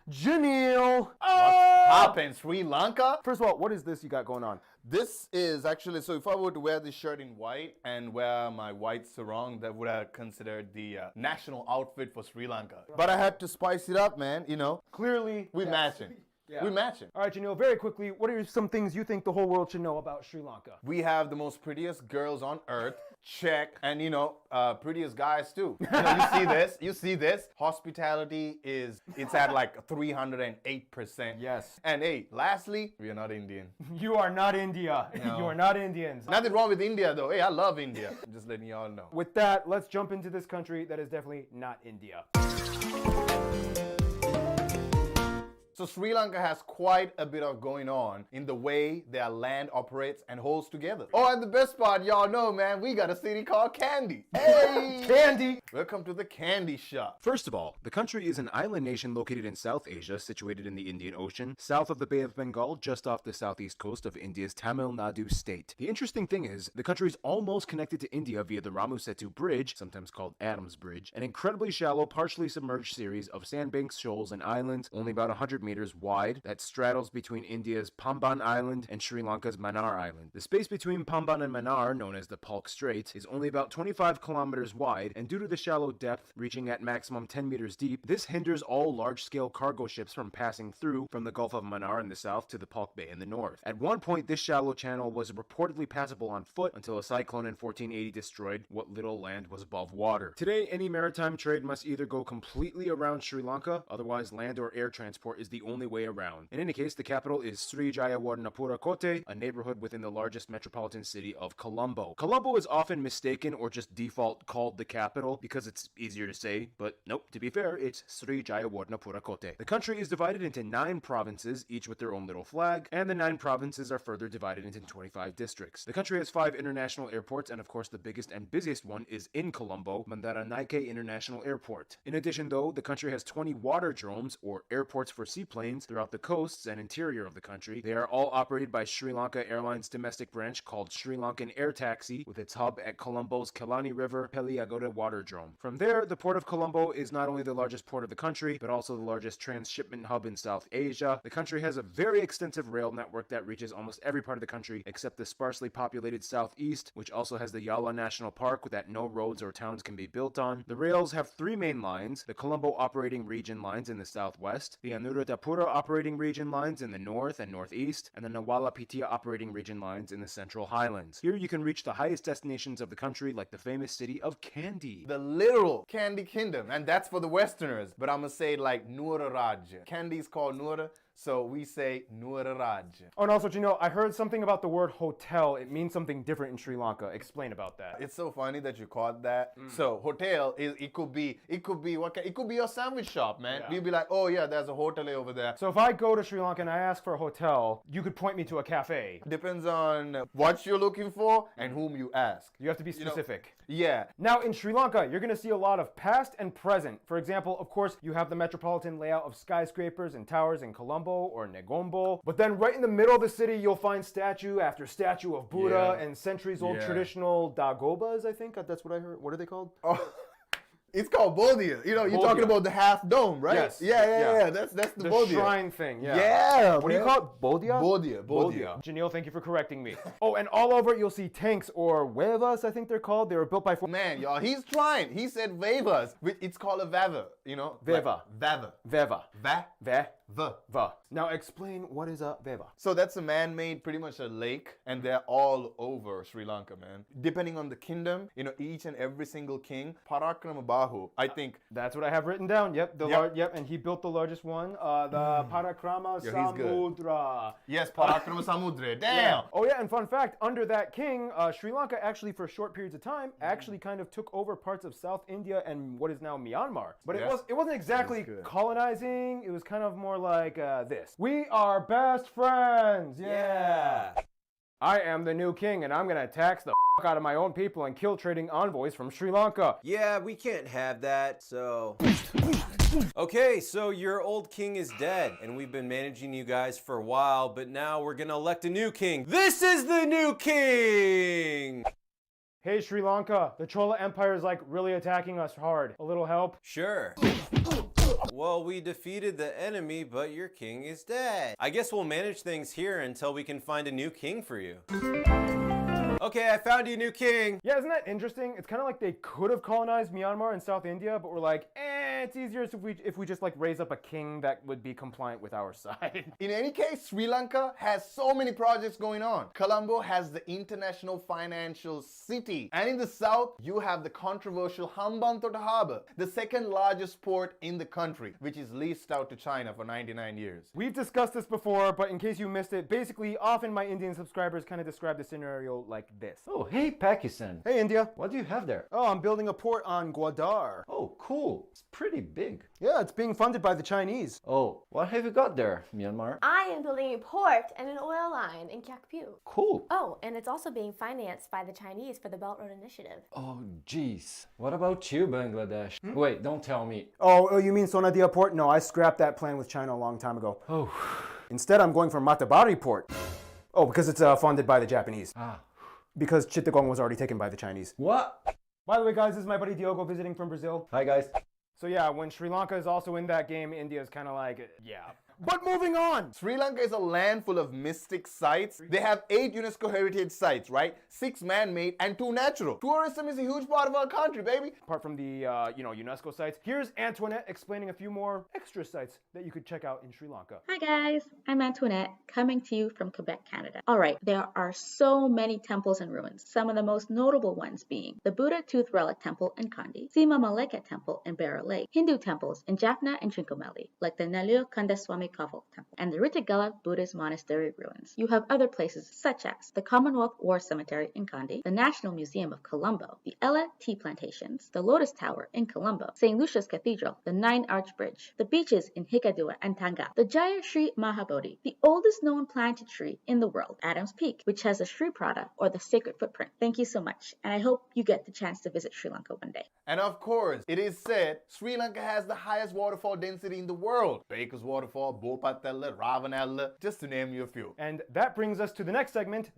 Janelle! What's happened? Sri Lanka? First of all, what is this you got going on? This is actually, so if I were to wear this shirt in white and wear my white sarong, that would have considered the national outfit for Sri Lanka. But I had to spice it up, man, you know. Clearly, we're matching. Yeah. We're matching. All right, Janelle, very quickly, what are some things you think the whole world should know about Sri Lanka? We have the most prettiest girls on earth. Check. And, you know, prettiest guys too. You know, you see this? You see this? Hospitality it's at like 308%. Yes. And hey, lastly, we are not Indian. You are not India. No. You are not Indians. Nothing wrong with India though. Hey, I love India. Just letting y'all know. With that, let's jump into this country that is definitely not India. So Sri Lanka has quite a bit of going on in the way their land operates and holds together. Oh, and the best part, y'all know, man, we got a city called Kandy. Hey! Kandy! Welcome to the Candy Shop. First of all, the country is an island nation located in South Asia, situated in the Indian Ocean, south of the Bay of Bengal, just off the southeast coast of India's Tamil Nadu state. The interesting thing is, the country is almost connected to India via the Ramu Setu Bridge, sometimes called Adams Bridge, an incredibly shallow, partially submerged series of sandbanks, shoals, and islands, only about 100 meters wide, that straddles between India's Pamban Island and Sri Lanka's Mannar Island. The space between Pamban and Mannar, known as the Palk Strait, is only about 25 kilometers wide, and due to the shallow depth reaching at maximum 10 meters deep, this hinders all large-scale cargo ships from passing through from the Gulf of Mannar in the south to the Palk Bay in the north. At one point, this shallow channel was reportedly passable on foot until a cyclone in 1480 destroyed what little land was above water. Today, any maritime trade must either go completely around Sri Lanka, otherwise land or air transport is the only way around. In any case, the capital is Sri Jayawardenepura Kotte, a neighborhood within the largest metropolitan city of Colombo. Colombo is often mistaken or just default called the capital because it's easier to say, but nope, to be fair, it's Sri Jayawardenepura Kotte. The country is divided into 9 provinces, each with their own little flag, and the 9 provinces are further divided into 25 districts. The country has 5 international airports, and of course the biggest and busiest one is in Colombo, Bandaranaike International Airport. In addition though, the country has 20 waterdromes, or airports for seaplanes, throughout the coasts and interior of the country. They are all operated by Sri Lanka Airlines domestic branch called Sri Lankan Air Taxi, with its hub at Colombo's Kelani River Peliagoda Waterdrome. From there, the port of Colombo is not only the largest port of the country, but also the largest transshipment hub in South Asia. The country has a very extensive rail network that reaches almost every part of the country except the sparsely populated southeast, which also has the Yala National Park that no roads or towns can be built on. The rails have 3 main lines: the Colombo Operating Region lines in the southwest, the Anuradhapura Operating Region lines in the north and northeast, and the Nawala Pitia Operating Region lines in the central highlands. Here you can reach the highest destinations of the country, like the famous city of Kandy. The literal Candy Kingdom, and that's for the Westerners, but I'm gonna say it like Noora Rajya. Kandy is called Noora, so we say Noora Rajya. Oh, and also, you know, I heard something about the word hotel. It means something different in Sri Lanka. Explain about that. It's so funny that you caught that. So hotel is it could be your sandwich shop, man. Yeah. You'd be like, oh yeah, there's a hotel over there. So if I go to Sri Lanka and I ask for a hotel, you could point me to a cafe. Depends on what you're looking for and whom you ask. You have to be specific. Yeah. Now in Sri Lanka, you're gonna see a lot of past and present. For example, of course, you have the metropolitan layout of skyscrapers and towers in Colombo or Negombo. But then right in the middle of the city, you'll find statue after statue of Buddha and centuries-old traditional dagobas, I think. That's what I heard. What are they called? Oh. It's called Bodhya. You know, you're talking about the half dome, right? Yes. Yeah. That's the Bodhya. Shrine thing, yeah. Yeah. What do you call it? Bodhya? Bodhya. Janelle, thank you for correcting me. Oh, and all over you'll see tanks or wevas, I think they're called. They were built by... Man, y'all, he's trying. He said vevas. It's called a veva, you know? Veva. Like, veva. Veva. Va. Now explain what is a Veva. So that's a man-made, pretty much a lake, and they're all over Sri Lanka, man. Depending on the kingdom, you know, each and every single king, Parakrama Bahu, I think. That's what I have written down. Yep, and he built the largest one, the Parakrama Samudra. Yes, Parakrama Samudra. Damn. Yeah. Oh yeah, and fun fact, under that king, Sri Lanka actually for short periods of time actually kind of took over parts of South India and what is now Myanmar. But it wasn't exactly colonizing. It was kind of more like this. We are best friends. Yeah. I am the new king, and I'm gonna tax the out of my own people and kill trading envoys from Sri Lanka. Yeah, we can't have that, so... Okay, so your old king is dead, and we've been managing you guys for a while, but now we're gonna elect a new king. This is the new king! Hey Sri Lanka, the Chola Empire is like really attacking us hard. A little help? Sure. Well, we defeated the enemy, but your king is dead. I guess we'll manage things here until we can find a new king for you. Okay, I found you a new king. Yeah, isn't that interesting? It's kind of like they could have colonized Myanmar and South India, but we're like, it's easier if we just like raise up a king that would be compliant with our side. In any case, Sri Lanka has so many projects going on. Colombo has the international financial city. And in the south, you have the controversial Hambantota Harbor, the second largest port in the country, which is leased out to China for 99 years. We've discussed this before, but in case you missed it, basically often my Indian subscribers kind of describe the scenario like this. Oh, hey Pakistan. Hey India. What do you have there? Oh, I'm building a port on Gwadar. Oh, cool. It's pretty big. Yeah, it's being funded by the Chinese. Oh, what have you got there, Myanmar? I am building a port and an oil line in Kyakpu. Cool. Oh, and it's also being financed by the Chinese for the Belt Road Initiative. Oh, jeez. What about you, Bangladesh? Wait, don't tell me. Oh, you mean Sonadia Port? No, I scrapped that plan with China a long time ago. Oh. Instead, I'm going for Matabari Port. Oh, because it's funded by the Japanese. Ah. Because Chittagong was already taken by the Chinese. What? By the way, guys, this is my buddy Diogo visiting from Brazil. Hi, guys. So yeah, when Sri Lanka is also in that game, India is kind of like, yeah. But moving on! Sri Lanka is a land full of mystic sites. They have 8 UNESCO heritage sites, right? 6 man-made and 2 natural. Tourism is a huge part of our country, baby. Apart from the, UNESCO sites, here's Antoinette explaining a few more extra sites that you could check out in Sri Lanka. Hi guys, I'm Antoinette, coming to you from Quebec, Canada. Alright, there are so many temples and ruins, some of the most notable ones being the Buddha Tooth Relic Temple in Kandy, Sima Maleka Temple in Barra Lake, Hindu temples in Jaffna and Trincomalee, like the Nalur Kandaswamy Kaval Temple, and the Ritagala Buddhist Monastery ruins. You have other places such as the Commonwealth War Cemetery in Kandy, the National Museum of Colombo, the Ella Tea Plantations, the Lotus Tower in Colombo, St. Lucia's Cathedral, the Nine Arch Bridge, the beaches in Hikkaduwa and Tanga, the Jaya Shri Mahabodhi, the oldest known planted tree in the world, Adam's Peak, which has the Sri Prada or the Sacred Footprint. Thank you so much, and I hope you get the chance to visit Sri Lanka one day. And of course, it is said Sri Lanka has the highest waterfall density in the world. Baker's Waterfall, Bopatella, Ravanella, just to name you a few. And that brings us to the next segment,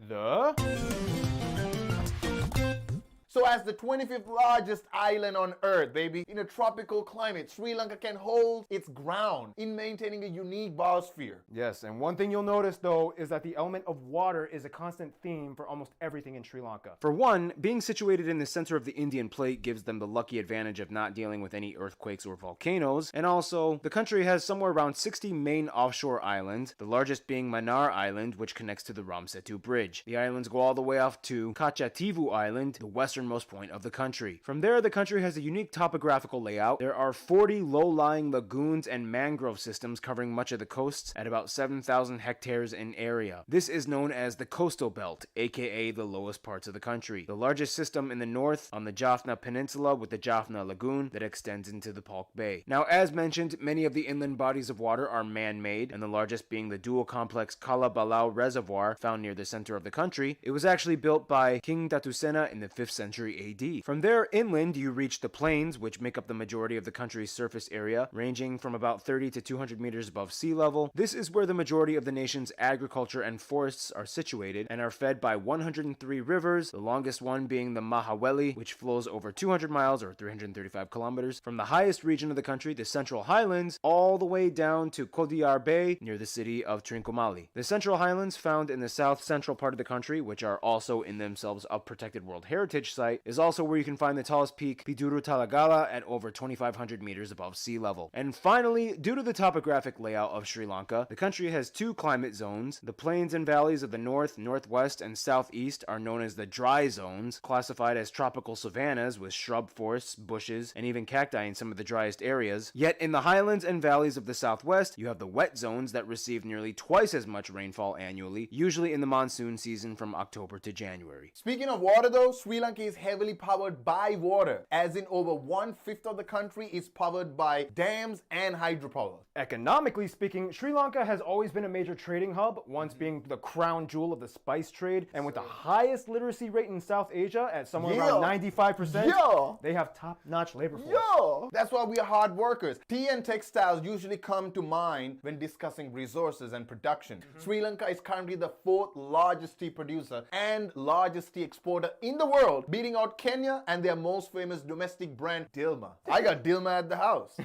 So as the 25th largest island on Earth, baby, in a tropical climate, Sri Lanka can hold its ground in maintaining a unique biosphere. Yes, and one thing you'll notice though is that the element of water is a constant theme for almost everything in Sri Lanka. For one, being situated in the center of the Indian plate gives them the lucky advantage of not dealing with any earthquakes or volcanoes, and also, the country has somewhere around 60 main offshore islands, the largest being Mannar Island, which connects to the Ramsetu Bridge. The islands go all the way off to Kachativu Island, the westernmost point of the country. From there, the country has a unique topographical layout. There are 40 low-lying lagoons and mangrove systems covering much of the coasts at about 7,000 hectares in area. This is known as the coastal belt, aka the lowest parts of the country. The largest system in the north on the Jaffna Peninsula with the Jaffna Lagoon that extends into the Palk Bay. Now, as mentioned, many of the inland bodies of water are man-made, and the largest being the dual complex Kalabalau Reservoir found near the center of the country. It was actually built by King Tatusena in the 5th century AD. From there inland, you reach the plains, which make up the majority of the country's surface area, ranging from about 30 to 200 meters above sea level. This is where the majority of the nation's agriculture and forests are situated and are fed by 103 rivers, the longest one being the Mahaweli, which flows over 200 miles or 335 kilometers from the highest region of the country, the Central Highlands, all the way down to Kodiyar Bay near the city of Trincomalee. The Central Highlands, found in the south central part of the country, which are also in themselves a protected World Heritage Site, site, is also where you can find the tallest peak, Piduru Talagala, at over 2,500 meters above sea level. And finally, due to the topographic layout of Sri Lanka, the country has two climate zones. The plains and valleys of the north, northwest, and southeast are known as the dry zones, classified as tropical savannas with shrub forests, bushes, and even cacti in some of the driest areas. Yet in the highlands and valleys of the southwest, you have the wet zones that receive nearly twice as much rainfall annually, usually in the monsoon season from October to January. Speaking of water though, Sri Lanka is heavily powered by water, as in over 1/5 of the country is powered by dams and hydropower. Economically speaking, Sri Lanka has always been a major trading hub, once being the crown jewel of the spice trade, and with the highest literacy rate in South Asia at somewhere around 95%, they have top-notch labor force. That's why we are hard workers. Tea and textiles usually come to mind when discussing resources and production. Sri Lanka is currently the 4th largest tea producer and largest tea exporter in the world, beating out Kenya and their most famous domestic brand, Dilma. I got Dilma at the house.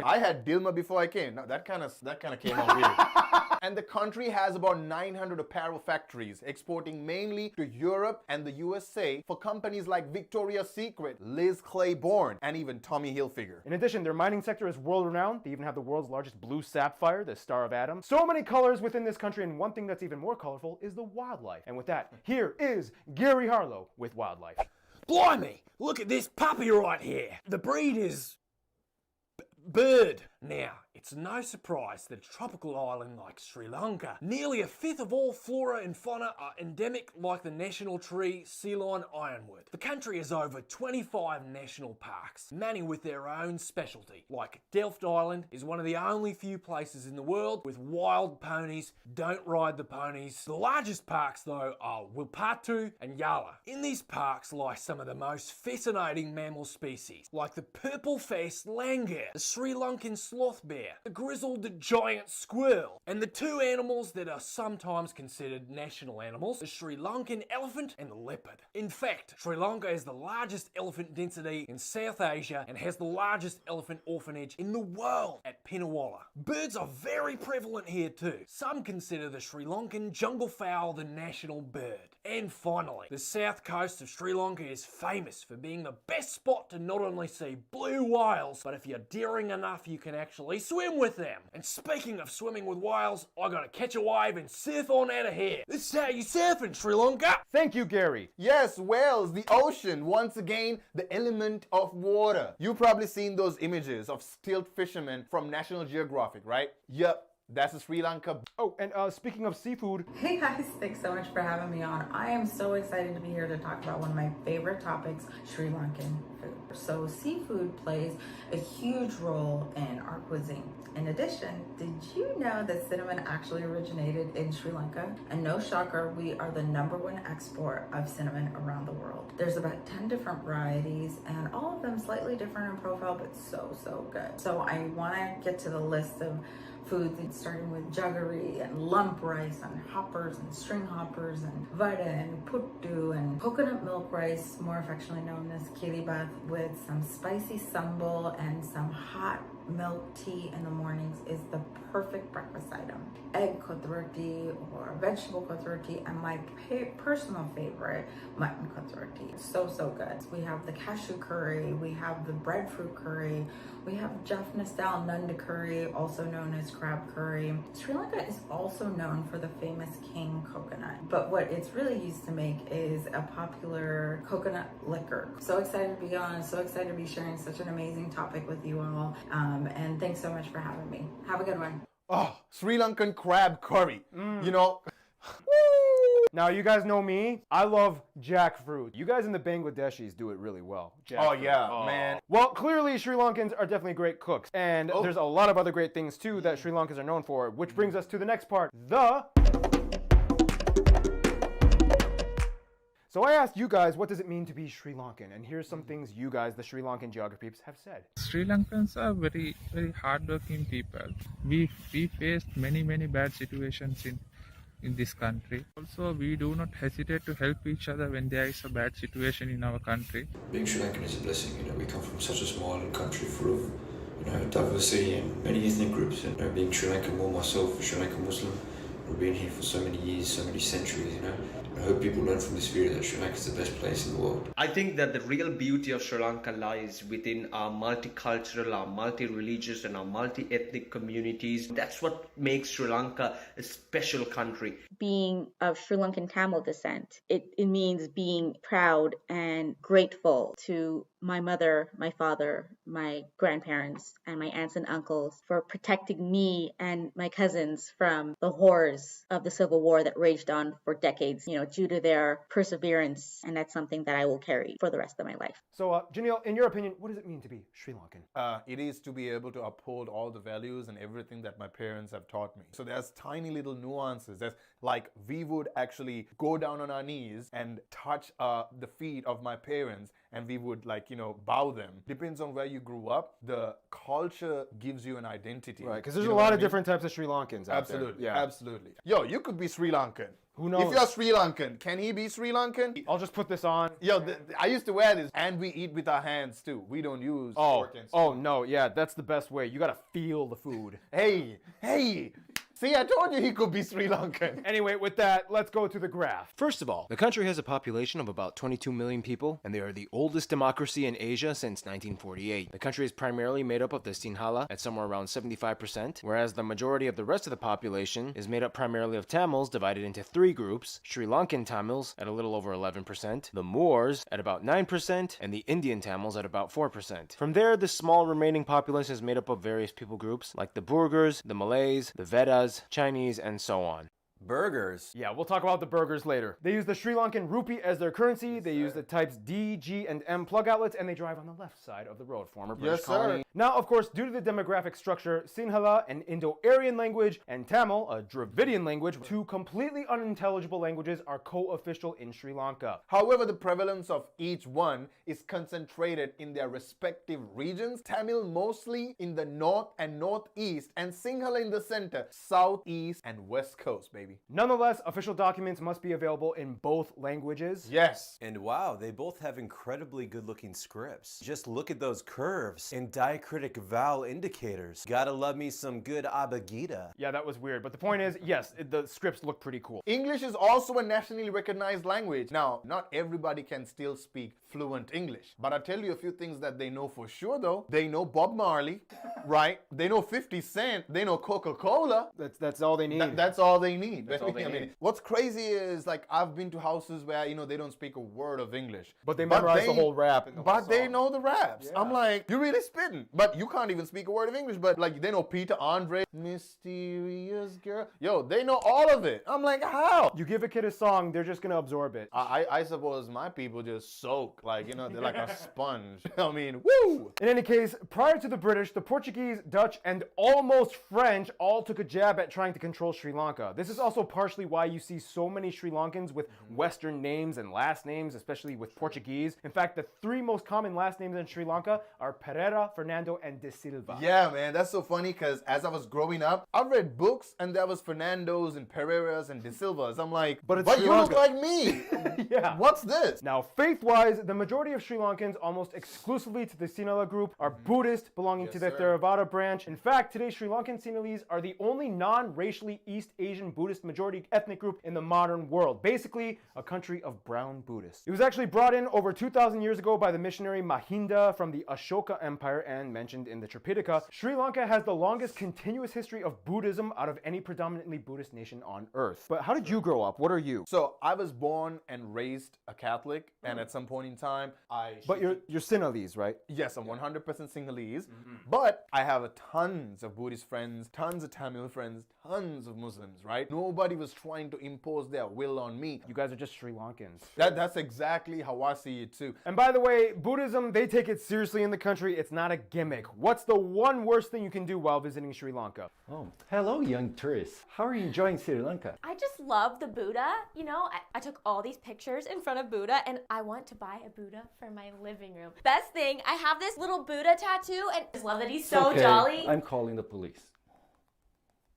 I had Dilma before I came. Now that kind of came out weird. And the country has about 900 apparel factories, exporting mainly to Europe and the USA for companies like Victoria's Secret, Liz Claiborne, and even Tommy Hilfiger. In addition, their mining sector is world-renowned. They even have the world's largest blue sapphire, the Star of Adam. So many colors within this country, and one thing that's even more colorful is the wildlife. And with that, here is Gary Harlow with wildlife. Blimey, look at this puppy right here. The breed is bird. Now, it's no surprise that a tropical island like Sri Lanka, nearly 1/5 of all flora and fauna are endemic, like the national tree Ceylon ironwood. The country has over 25 national parks, many with their own specialty, like Delft Island is one of the only few places in the world with wild ponies. Don't ride the ponies. The largest parks though are Wilpatu and Yala. In these parks lie some of the most fascinating mammal species, like the purple-faced langur, the Sri Lankan sloth bear, the grizzled giant squirrel, and the two animals that are sometimes considered national animals, the Sri Lankan elephant and the leopard. In fact, Sri Lanka has the largest elephant density in South Asia and has the largest elephant orphanage in the world at Pinnawala. Birds are very prevalent here too. Some consider the Sri Lankan jungle fowl the national bird. And finally, the south coast of Sri Lanka is famous for being the best spot to not only see blue whales, but if you're daring enough, you can actually swim with them. And speaking of swimming with whales, I gotta catch a wave and surf on out of here. This is how you surf in Sri Lanka. Thank you, Gary. Yes, whales, the ocean, once again, the element of water. You've probably seen those images of stilt fishermen from National Geographic, right? Yep. That's a Sri Lanka. Oh, and speaking of seafood. Hey guys, thanks so much for having me on. I am so excited to be here to talk about one of my favorite topics, Sri Lankan food. So seafood plays a huge role in our cuisine. In addition, did you know that cinnamon actually originated in Sri Lanka? And no shocker, we are the #1 export of cinnamon around the world. There's about 10 different varieties and all of them slightly different in profile, but so good. So I wanna get to the list of foods starting with jaggery and lump rice and hoppers and string hoppers and vada and puttu and coconut milk rice, more affectionately known as kili bath, with some spicy sambal and some hot milk tea in the mornings is the perfect breakfast item. Egg kothurati or vegetable kothurati, and my personal favorite, mutton kothurati. So good. We have the cashew curry, we have the breadfruit curry, we have Jaffna style nanda curry, also known as crab curry. Sri Lanka is also known for the famous king coconut, but what it's really used to make is a popular coconut liquor. So excited to be on, so excited to be sharing such an amazing topic with you all, and thanks so much for having me. Have a good one. Oh, Sri Lankan crab curry. You know, Now, you guys know me. I love jackfruit. You guys in the Bangladeshis do it really well. Oh, yeah, man. Well, clearly, Sri Lankans are definitely great cooks. And there's a lot of other great things, too, that Sri Lankans are known for, which brings us to the next part, So I asked you guys, what does it mean to be Sri Lankan? And here's some things you guys, the Sri Lankan geography peeps, have said. Sri Lankans are very hardworking people. We faced many bad situations in this country. Also, we do not hesitate to help each other when there is a bad situation in our country. Being Sri Lankan is a blessing. We come from such a small island country full of diversity and many ethnic groups. And being Sri Lankan, more myself, a Sri Lankan Muslim, We've been here for so many years, so many centuries, you know. I hope people learn from this video that Sri Lanka is the best place in the world. I think that the real beauty of Sri Lanka lies within our multicultural, our multi-religious and our multi-ethnic communities. That's what makes Sri Lanka a special country. Being of Sri Lankan Tamil descent, it means being proud and grateful to my mother, my father, my grandparents, and my aunts and uncles for protecting me and my cousins from the horrors of the Civil War that raged on for decades, due to their perseverance. And that's something that I will carry for the rest of my life. So, Janil, in your opinion, what does it mean to be Sri Lankan? It is to be able to uphold all the values and everything that my parents have taught me. So there's tiny little nuances. There's like we would actually go down on our knees and touch the feet of my parents, and we would bow them. Depends on where you grew up. The culture gives you an identity. Right, because there's a lot of different types of Sri Lankans out Absolutely, there. absolutely. Yo, you could be Sri Lankan. Who knows? If you're Sri Lankan, can he be Sri Lankan? I'll just put this on. Yo, I used to wear this, and we eat with our hands too. We don't use fork and spoon. Oh no, yeah, that's the best way. You gotta feel the food. Hey. See, I told you he could be Sri Lankan. Anyway, with that, let's go to the graph. First of all, the country has a population of about 22 million people, and they are the oldest democracy in Asia since 1948. The country is primarily made up of the Sinhala at somewhere around 75%, whereas the majority of the rest of the population is made up primarily of Tamils divided into three groups: Sri Lankan Tamils at a little over 11%, the Moors at about 9%, and the Indian Tamils at about 4%. From there, the small remaining populace is made up of various people groups like the Burghers, the Malays, the Vedas, Chinese, and so on. Burgers? Yeah, we'll talk about the burgers later. They use the Sri Lankan rupee as their currency. They use the types D, G, and M plug outlets, and they drive on the left side of the road, former British colony. Now, of course, due to the demographic structure, Sinhala, an Indo-Aryan language, and Tamil, a Dravidian language, two completely unintelligible languages, are co-official in Sri Lanka. However, the prevalence of each one is concentrated in their respective regions. Tamil mostly in the north and northeast, and Sinhala in the center, southeast, and west coast, baby. Nonetheless, official documents must be available in both languages. Yes. And wow, they both have incredibly good-looking scripts. Just look at those curves and diacritic vowel indicators. Gotta love me some good abagida. Yeah, that was weird. But the point is, yes, the scripts look pretty cool. English is also a nationally recognized language. Now, not everybody can still speak fluent English, but I'll tell you a few things that they know for sure though. They know Bob Marley, right? They know 50 Cent. They know Coca-Cola. That's all they need. That's all they need. That's all they need. What's crazy is like I've been to houses where they don't speak a word of English, but they memorize the whole rap. But they know the raps. Yeah. I'm like, you're really spitting, but you can't even speak a word of English. But like they know Peter Andre, Mysterious Girl. Yo, they know all of it. I'm like, how? You give a kid a song, they're just gonna absorb it. I suppose my people just soak, like they're like a sponge. I mean, woo! In any case, prior to the British, the Portuguese, Dutch, and almost French all took a jab at trying to control Sri Lanka. This is also partially why you see so many Sri Lankans with Western names and last names, especially with Portuguese. In fact, the three most common last names in Sri Lanka are Pereira, Fernando, and De Silva. Yeah, man, that's so funny because as I was growing up, I read books and there was Fernandos and Pereiras and De Silvas. I'm like, but you look like me. Yeah. What's this? Now, faith-wise, the majority of Sri Lankans, almost exclusively to the Sinhala group, are Buddhist, belonging to the Theravada branch. In fact, today Sri Lankan Sinhalese are the only non-racially East Asian Buddhist majority ethnic group in the modern world. Basically, a country of brown Buddhists. It was actually brought in over 2,000 years ago by the missionary Mahinda from the Ashoka Empire and mentioned in the Tripitaka. Sri Lanka has the longest continuous history of Buddhism out of any predominantly Buddhist nation on earth. But how did you grow up? What are you? So I was born and raised a Catholic, and at some point in time, But you're Sinhalese, right? Yes, I'm 100% Sinhalese, but I have tons of Buddhist friends, tons of Tamil friends, tons of Muslims, right? Nobody was trying to impose their will on me. You guys are just Sri Lankans. That's exactly how I see it too. And by the way, Buddhism, they take it seriously in the country. It's not a gimmick. What's the one worst thing you can do while visiting Sri Lanka? Oh, hello, young tourists. How are you enjoying Sri Lanka? I just love the Buddha. I took all these pictures in front of Buddha, and I want to buy a Buddha for my living room. Best thing, I have this little Buddha tattoo, and I just love that he's so okay. jolly. I'm calling the police.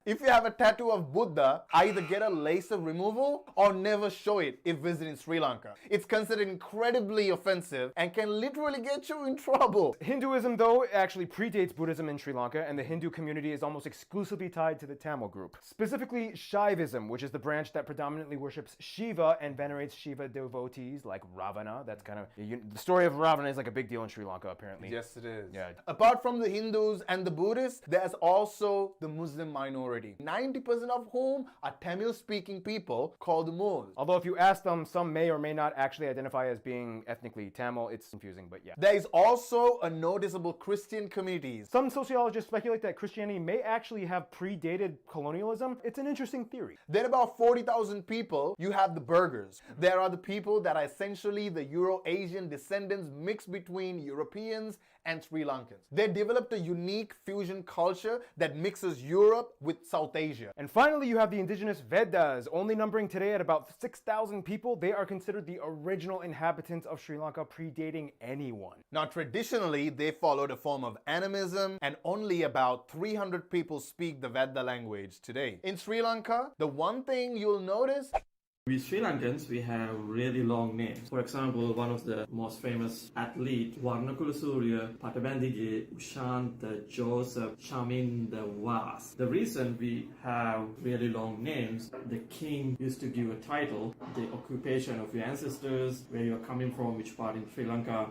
If you have a tattoo of Buddha, either get a laser removal or never show it if visiting Sri Lanka. It's considered incredibly offensive and can literally get you in trouble. Hinduism, though, actually predates Buddhism in Sri Lanka, and the Hindu community is almost exclusively tied to the Tamil group. Specifically, Shaivism, which is the branch that predominantly worships Shiva and venerates Shiva devotees like Ravana. That's kind of the story of Ravana is like a big deal in Sri Lanka, apparently. Yes, it is. Yeah. Apart from the Hindus and the Buddhists, there's also the Muslim minority, 90% of whom are Tamil-speaking people called the Moors. Although if you ask them, some may or may not actually identify as being ethnically Tamil. It's confusing, but yeah. There is also a noticeable Christian communities. Some sociologists speculate that Christianity may actually have predated colonialism. It's an interesting theory. Then about 40,000 people, you have the Burghers. There are the people that are essentially the Euro-Asian descendants mixed between Europeans and Sri Lankans. They developed a unique fusion culture that mixes Europe with South Asia. And finally, you have the indigenous Vedas, only numbering today at about 6,000 people. They are considered the original inhabitants of Sri Lanka, predating anyone. Now, traditionally, they followed a form of animism, and only about 300 people speak the Veda language today. In Sri Lanka, the one thing you'll notice, we Sri Lankans, we have really long names. For example, one of the most famous athlete, Warnakula Surya, Patabandige, Ushanta, Joseph, Chaminda Was. The reason we have really long names, the king used to give a title, the occupation of your ancestors, where you're coming from, which part in Sri Lanka.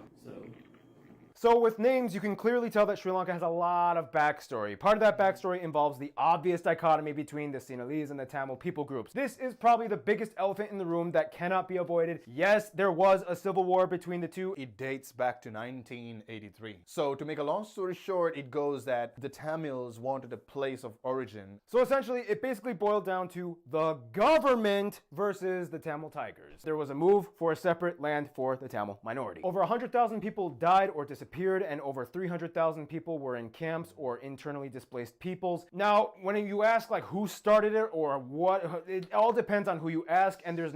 So with names, you can clearly tell that Sri Lanka has a lot of backstory. Part of that backstory involves the obvious dichotomy between the Sinhalese and the Tamil people groups. This is probably the biggest elephant in the room that cannot be avoided. Yes, there was a civil war between the two. It dates back to 1983. So to make a long story short, it goes that the Tamils wanted a place of origin. So essentially, it basically boiled down to the government versus the Tamil Tigers. There was a move for a separate land for the Tamil minority. Over 100,000 people died or disappeared, and over 300,000 people were in camps or internally displaced peoples. Now, when you ask like who started it or what, it all depends on who you ask, and there's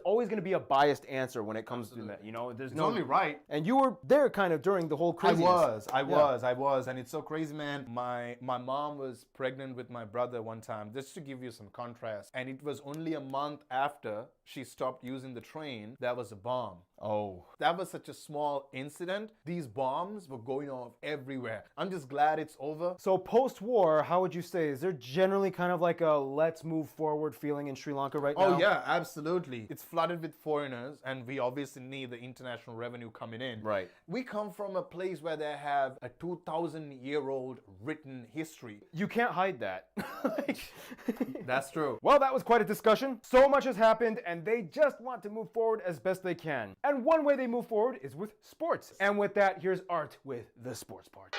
always going to be a biased answer when it comes to that. You know, there's It's only right. And you were there kind of during the whole craziness. I was, and it's so crazy, man. My mom was pregnant with my brother one time, just to give you some contrast, and it was only a month after she stopped using the train, there was a bomb. Oh. That was such a small incident. These bombs were going off everywhere. I'm just glad it's over. So post-war, how would you say, is there generally kind of like a let's move forward feeling in Sri Lanka right now? Oh yeah, absolutely. It's flooded with foreigners, and we obviously need the international revenue coming in. Right. We come from a place where they have a 2,000-year-old written history. You can't hide that. That's true. Well, that was quite a discussion. So much has happened, and they just want to move forward as best they can. And one way they move forward is with sports. And with that, here's Art with the sports part.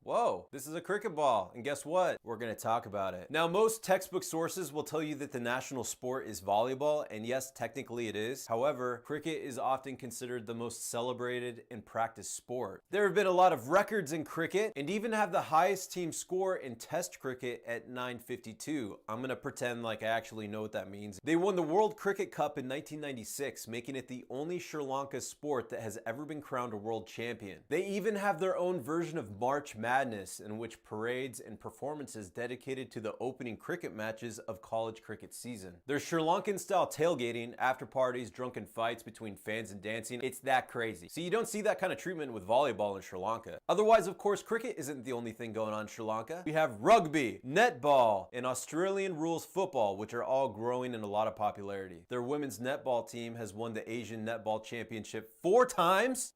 Whoa, this is a cricket ball, and guess what? We're gonna talk about it. Now, most textbook sources will tell you that the national sport is volleyball, and yes, technically it is. However, cricket is often considered the most celebrated and practiced sport. There have been a lot of records in cricket, and even have the highest team score in test cricket at 952. I'm gonna pretend like I actually know what that means. They won the World Cricket Cup in 1996, making it the only Sri Lanka sport that has ever been crowned a world champion. They even have their own version of March Madness, in which parades and performances dedicated to the opening cricket matches of college cricket season. There's Sri Lankan style tailgating, after parties, drunken fights between fans and dancing. It's that crazy. So you don't see that kind of treatment with volleyball in Sri Lanka. Otherwise, of course, cricket isn't the only thing going on in Sri Lanka. We have rugby, netball, and Australian rules football, which are all growing in a lot of popularity. Their women's netball team has won the Asian Netball Championship 4 times.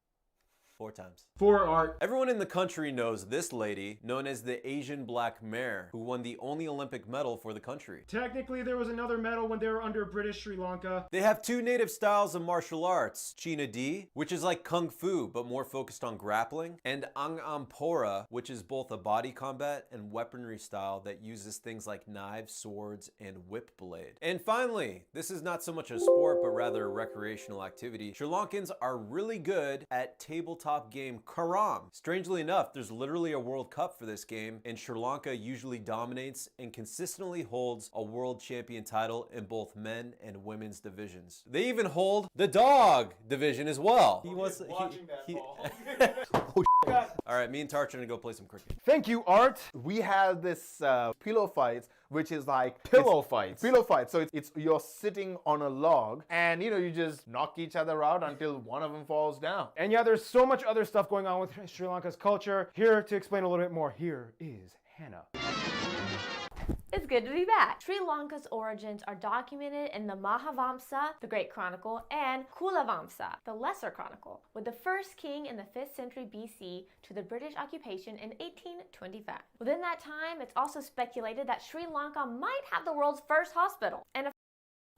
4 times. For Art. Everyone in the country knows this lady, known as the Asian Black Mare, who won the only Olympic medal for the country. Technically, there was another medal when they were under British Sri Lanka. They have 2 native styles of martial arts, China D, which is like Kung Fu, but more focused on grappling, and Ang Ampora, which is both a body combat and weaponry style that uses things like knives, swords, and whip blade. And finally, this is not so much a sport, but rather a recreational activity. Sri Lankans are really good at tabletop tabletop game Karam. Strangely enough, there's literally a World Cup for this game, and Sri Lanka usually dominates and consistently holds a world champion title in both men and women's divisions. They even hold the dog division as well. He was watching that ball. All right, me and Tarch are gonna go play some cricket. Thank you, Art. We have this pillow fights, which is like Pillow fights. Pillow fights. So it's you're sitting on a log, and you just knock each other out until one of them falls down. And yeah, there's so much other stuff going on with Sri Lanka's culture. Here to explain a little bit more, here is Hannah. It's good to be back. Sri Lanka's origins are documented in the Mahavamsa, the Great Chronicle, and Kulavamsa, the Lesser Chronicle, with the first king in the 5th century BC to the British occupation in 1825. Within that time, it's also speculated that Sri Lanka might have the world's first hospital.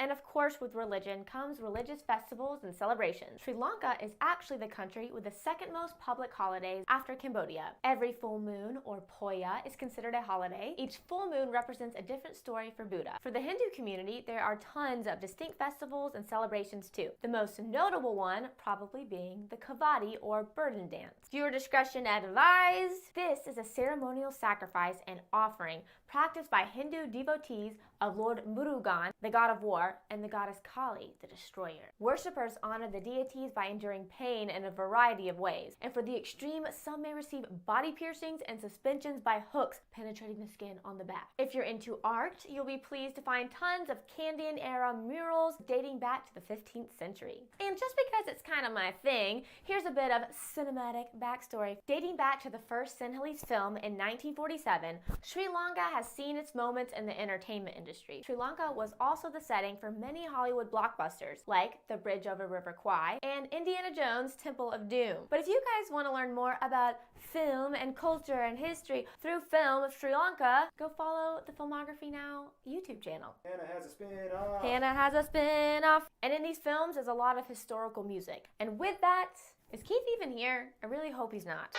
And of course, with religion comes religious festivals and celebrations. Sri Lanka is actually the country with the second most public holidays after Cambodia. Every full moon, or Poya, is considered a holiday. Each full moon represents a different story for Buddha. For the Hindu community, there are tons of distinct festivals and celebrations too. The most notable one probably being the Kavadi, or burden dance. Viewer discretion advised. This is a ceremonial sacrifice and offering practiced by Hindu devotees of Lord Murugan, the god of war, and the goddess Kali, the destroyer. Worshippers honor the deities by enduring pain in a variety of ways, and for the extreme, some may receive body piercings and suspensions by hooks penetrating the skin on the back. If you're into art, you'll be pleased to find tons of Kandyan-era murals dating back to the 15th century. And just because it's kind of my thing, here's a bit of cinematic backstory. Dating back to the first Sinhalese film in 1947, Sri Lanka has seen its moments in the entertainment industry. Sri Lanka was also the setting for many Hollywood blockbusters, like The Bridge Over River Kwai and Indiana Jones' Temple of Doom. But if you guys want to learn more about film and culture and history through film of Sri Lanka, go follow the Filmography Now YouTube channel. Hannah has a spin-off. Hannah has a spin-off. And in these films, there's a lot of historical music. And with that, is Keith even here? I really hope he's not.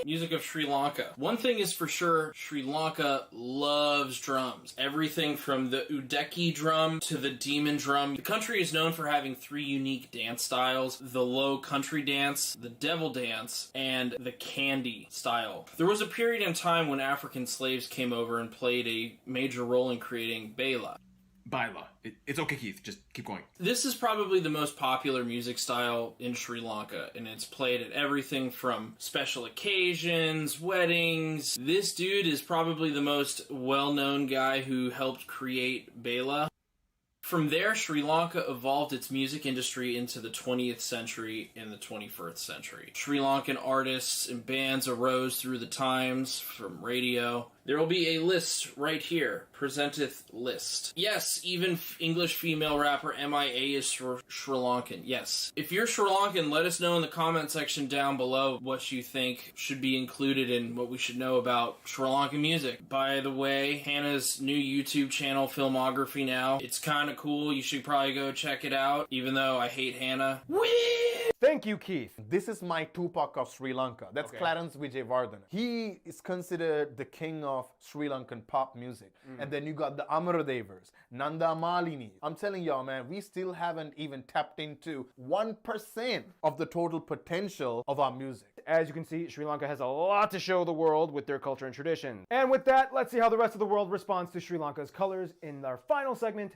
Music of Sri Lanka. One thing is for sure, Sri Lanka loves drums. Everything from the Udeki drum to the demon drum. The country is known for having 3 unique dance styles: the low country dance, the devil dance, and the candy style. There was a period in time when African slaves came over and played a major role in creating Bela. Baila. It's okay, Keith. Just keep going. This is probably the most popular music style in Sri Lanka, and it's played at everything from special occasions, weddings. This dude is probably the most well-known guy who helped create Bela. From there, Sri Lanka evolved its music industry into the 20th century and the 21st century. Sri Lankan artists and bands arose through the times from radio. There will be a list right here. Presenteth list. Yes, even English female rapper MIA is Sri Lankan. Yes. If you're Sri Lankan, let us know in the comment section down below what you think should be included in what we should know about Sri Lankan music. By the way, Hannah's new YouTube channel, Filmography Now, it's kind of cool. You should probably go check it out, even though I hate Hannah. Thank you, Keith. This is my Tupac of Sri Lanka. That's Okay. Clarence Vijayawardena. He is considered the king of Sri Lankan pop music. And then you got the Amaradevas, Nanda Malini. I'm telling y'all, man, we still haven't even tapped into 1% of the total potential of our music. As you can see, Sri Lanka has a lot to show the world with their culture and tradition. And with that, let's see how the rest of the world responds to Sri Lanka's colors in our final segment,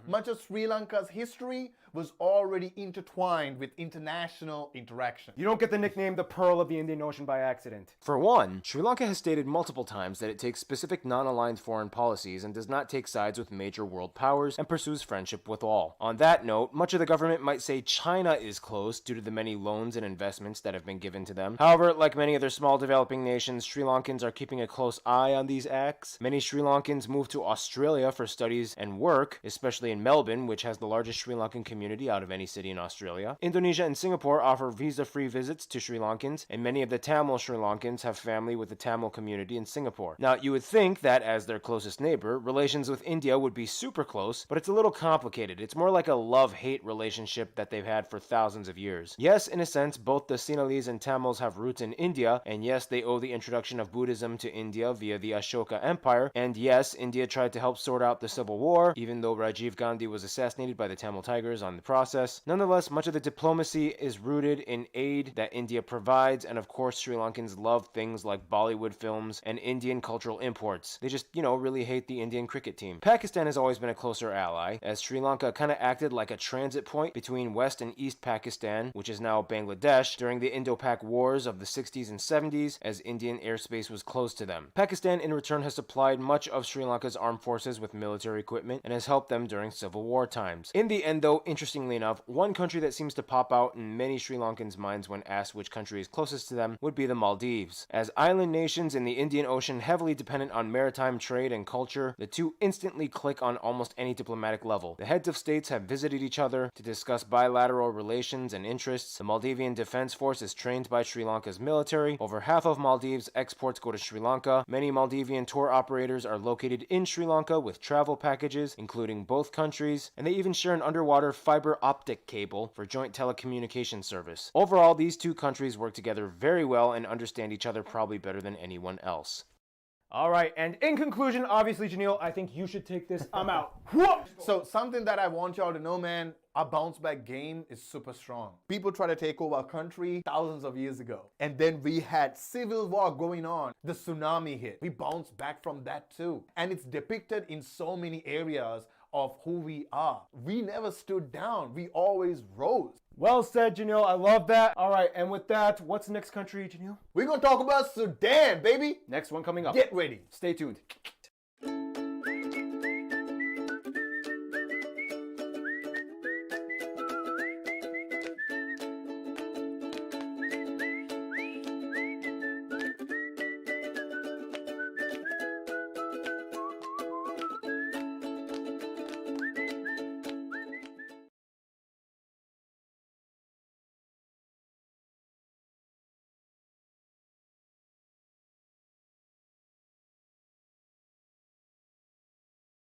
Much of Sri Lanka's history was already intertwined with international interaction. You don't get the nickname the Pearl of the Indian Ocean by accident. For one, Sri Lanka has stated multiple times that it takes specific non-aligned foreign policies and does not take sides with major world powers and pursues friendship with all. On that note, much of the government might say China is close due to the many loans and investments that have been given to them. However, like many other small developing nations, Sri Lankans are keeping a close eye on these acts. Many Sri Lankans move to Australia for studies and work, especially in Melbourne, which has the largest Sri Lankan community out of any city in Australia. Indonesia and Singapore offer visa-free visits to Sri Lankans, and many of the Tamil Sri Lankans have family with the Tamil community in Singapore. Now, you would think that as their closest neighbor, relations with India would be super close, but it's a little complicated. It's more like a love-hate relationship that they've had for thousands of years. Yes, in a sense, both the Sinhalese and Tamils have roots in India, and yes, they owe the introduction of Buddhism to India via the Ashoka Empire, and yes, India tried to help sort out the civil war, even though Rajiv Gandhi was assassinated by the Tamil Tigers on the process. Nonetheless, much of the diplomacy is rooted in aid that India provides, and of course, Sri Lankans love things like Bollywood films and Indian cultural imports. They just, really hate the Indian cricket team. Pakistan has always been a closer ally, as Sri Lanka kind of acted like a transit point between West and East Pakistan, which is now Bangladesh, during the Indo-Pak wars of the 60s and 70s, as Indian airspace was closed to them. Pakistan, in return, has supplied much of Sri Lanka's armed forces with military equipment and has helped them during civil war times. In the end, though, interestingly enough, one country that seems to pop out in many Sri Lankans' minds when asked which country is closest to them would be the Maldives. As island nations in the Indian Ocean heavily dependent on maritime trade and culture, the two instantly click on almost any diplomatic level. The heads of states have visited each other to discuss bilateral relations and interests. The Maldivian Defense Force is trained by Sri Lanka's military. Over half of Maldives' exports go to Sri Lanka. Many Maldivian tour operators are located in Sri Lanka with travel packages, including both countries, and they even share an underwater fiber optic cable for joint telecommunication service. Overall, these two countries work together very well and understand each other probably better than anyone else. All right, and in conclusion, obviously, Janil, I think you should take this. I'm out. So something that I want y'all to know, man, our bounce back game is super strong. People try to take over our country thousands of years ago. And then we had civil war going on. The tsunami hit. We bounced back from that too. And it's depicted in so many areas of who we are. We never stood down. We always rose. Well said, Janil. I love that. All right, and with that, what's the next country, Janil? We're going to talk about Sudan, baby. Next one coming up. Get ready. Stay tuned.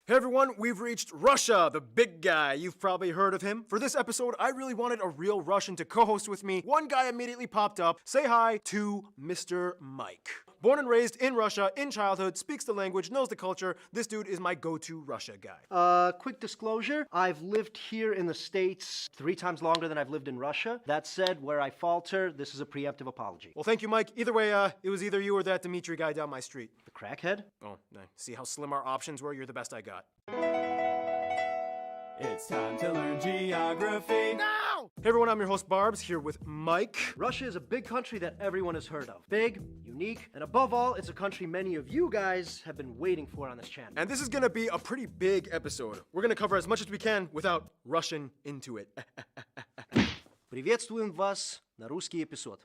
Hey everyone, we've reached Russia, the big guy. You've probably heard of him. For this episode, I really wanted a real Russian to co-host with me. One guy immediately popped up. Say hi to Mr. Mike. Born and raised in Russia, in childhood, speaks the language, knows the culture. This dude is my go-to Russia guy. Quick disclosure, I've lived here in the States 3 times longer than I've lived in Russia. That said, where I falter, this is a preemptive apology. Well, thank you, Mike. Either way, it was either you or that Dimitri guy down my street. The crackhead? Oh, no. See how slim our options were? You're the best I got. It's time to learn geography now! Hey everyone, I'm your host Barbs, here with Mike. Russia is a big country that everyone has heard of. Big, unique, and above all, it's a country many of you guys have been waiting for on this channel. And this is gonna be a pretty big episode. We're gonna cover as much as we can without rushing into it. Приветствуем вас на русский эпизод.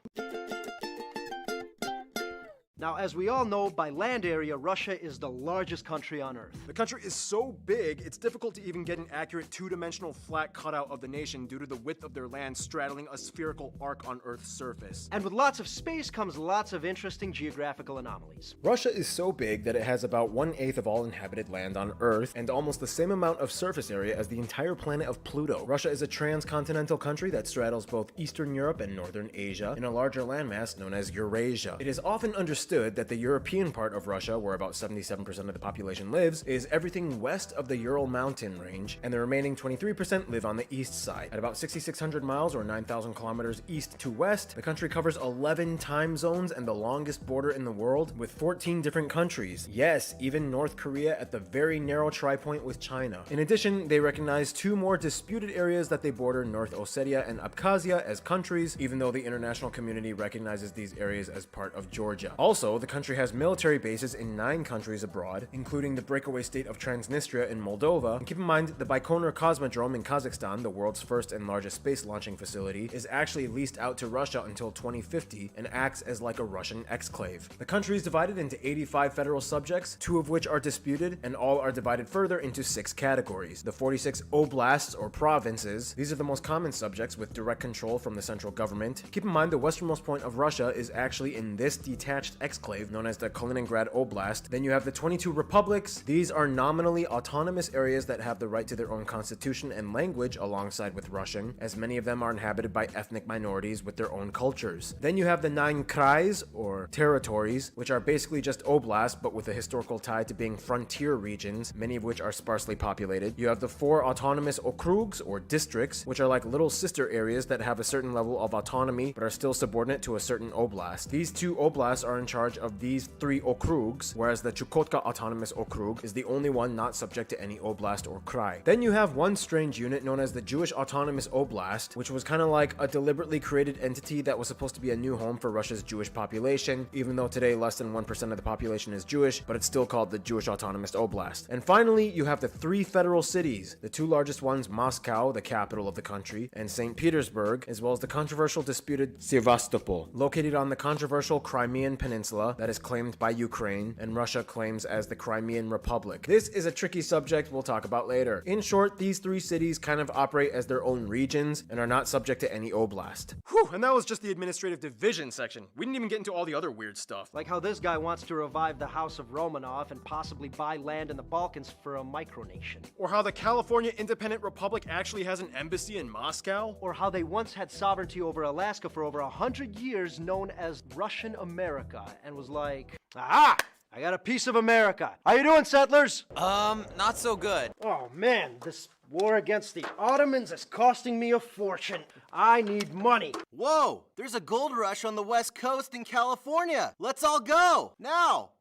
Now, as we all know, by land area, Russia is the largest country on Earth. The country is so big, it's difficult to even get an accurate two-dimensional flat cutout of the nation due to the width of their land straddling a spherical arc on Earth's surface. And with lots of space comes lots of interesting geographical anomalies. Russia is so big that it has about 1/8 of all inhabited land on Earth and almost the same amount of surface area as the entire planet of Pluto. Russia is a transcontinental country that straddles both Eastern Europe and Northern Asia in a larger landmass known as Eurasia. It is often understood that the European part of Russia, where about 77% of the population lives, is everything west of the Ural mountain range, and the remaining 23% live on the east side. At about 6,600 miles or 9,000 kilometers east to west, the country covers 11 time zones and the longest border in the world with 14 different countries. Yes, even North Korea at the very narrow tri-point with China. In addition, they recognize 2 more disputed areas that they border, North Ossetia and Abkhazia, as countries, even though the international community recognizes these areas as part of Georgia. Also, Also, the country has military bases in 9 countries abroad, including the breakaway state of Transnistria in Moldova. And keep in mind, the Baikonur Cosmodrome in Kazakhstan, the world's first and largest space launching facility, is actually leased out to Russia until 2050 and acts as like a Russian exclave. The country is divided into 85 federal subjects, 2 of which are disputed, and all are divided further into 6 categories. The 46 oblasts or provinces, these are the most common subjects with direct control from the central government. Keep in mind, the westernmost point of Russia is actually in this detached exclave known as the Kaliningrad Oblast. Then you have the 22 republics. These are nominally autonomous areas that have the right to their own constitution and language alongside with Russian, as many of them are inhabited by ethnic minorities with their own cultures. Then you have the 9 krais or territories, which are basically just oblasts but with a historical tie to being frontier regions, many of which are sparsely populated. You have the 4 autonomous okrugs or districts, which are like little sister areas that have a certain level of autonomy but are still subordinate to a certain oblast. These 2 oblasts are in charge of these 3 okrugs, whereas the Chukotka Autonomous Okrug is the only one not subject to any oblast or krai. Then you have one strange unit known as the Jewish Autonomous Oblast, which was kind of like a deliberately created entity that was supposed to be a new home for Russia's Jewish population, even though today less than 1% of the population is Jewish, but it's still called the Jewish Autonomous Oblast. And finally, you have the 3 federal cities, the 2 largest ones, Moscow, the capital of the country, and St. Petersburg, as well as the controversial disputed Sevastopol, located on the controversial Crimean Peninsula that is claimed by Ukraine and Russia claims as the Crimean Republic. This is a tricky subject we'll talk about later. In short, these 3 cities kind of operate as their own regions and are not subject to any oblast. Whew, and that was just the administrative division section. We didn't even get into all the other weird stuff. Like how this guy wants to revive the House of Romanov and possibly buy land in the Balkans for a micronation. Or how the California Independent Republic actually has an embassy in Moscow. Or how they once had sovereignty over Alaska for over 100 years, known as Russian America, and was like, aha! I got a piece of America. How you doing, settlers? Not so good. Oh man, this war against the Ottomans is costing me a fortune. I need money. Whoa, there's a gold rush on the West Coast in California. Let's all go, now.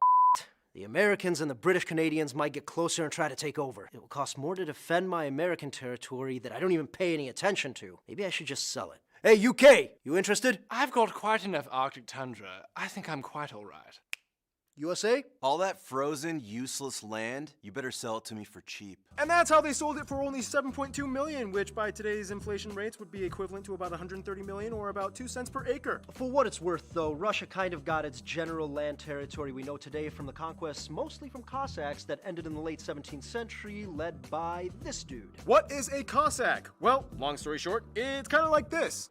The Americans and the British Canadians might get closer and try to take over. It will cost more to defend my American territory that I don't even pay any attention to. Maybe I should just sell it. Hey, UK, you interested? I've got quite enough Arctic tundra. I think I'm quite all right. USA? All that frozen, useless land, you better sell it to me for cheap. And that's how they sold it for only $7.2 million, which by today's inflation rates would be equivalent to about $130 million or about 2 cents per acre. For what it's worth, though, Russia kind of got its general land territory we know today from the conquests, mostly from Cossacks that ended in the late 17th century, led by this dude. What is a Cossack? Well, long story short, it's kind of like this.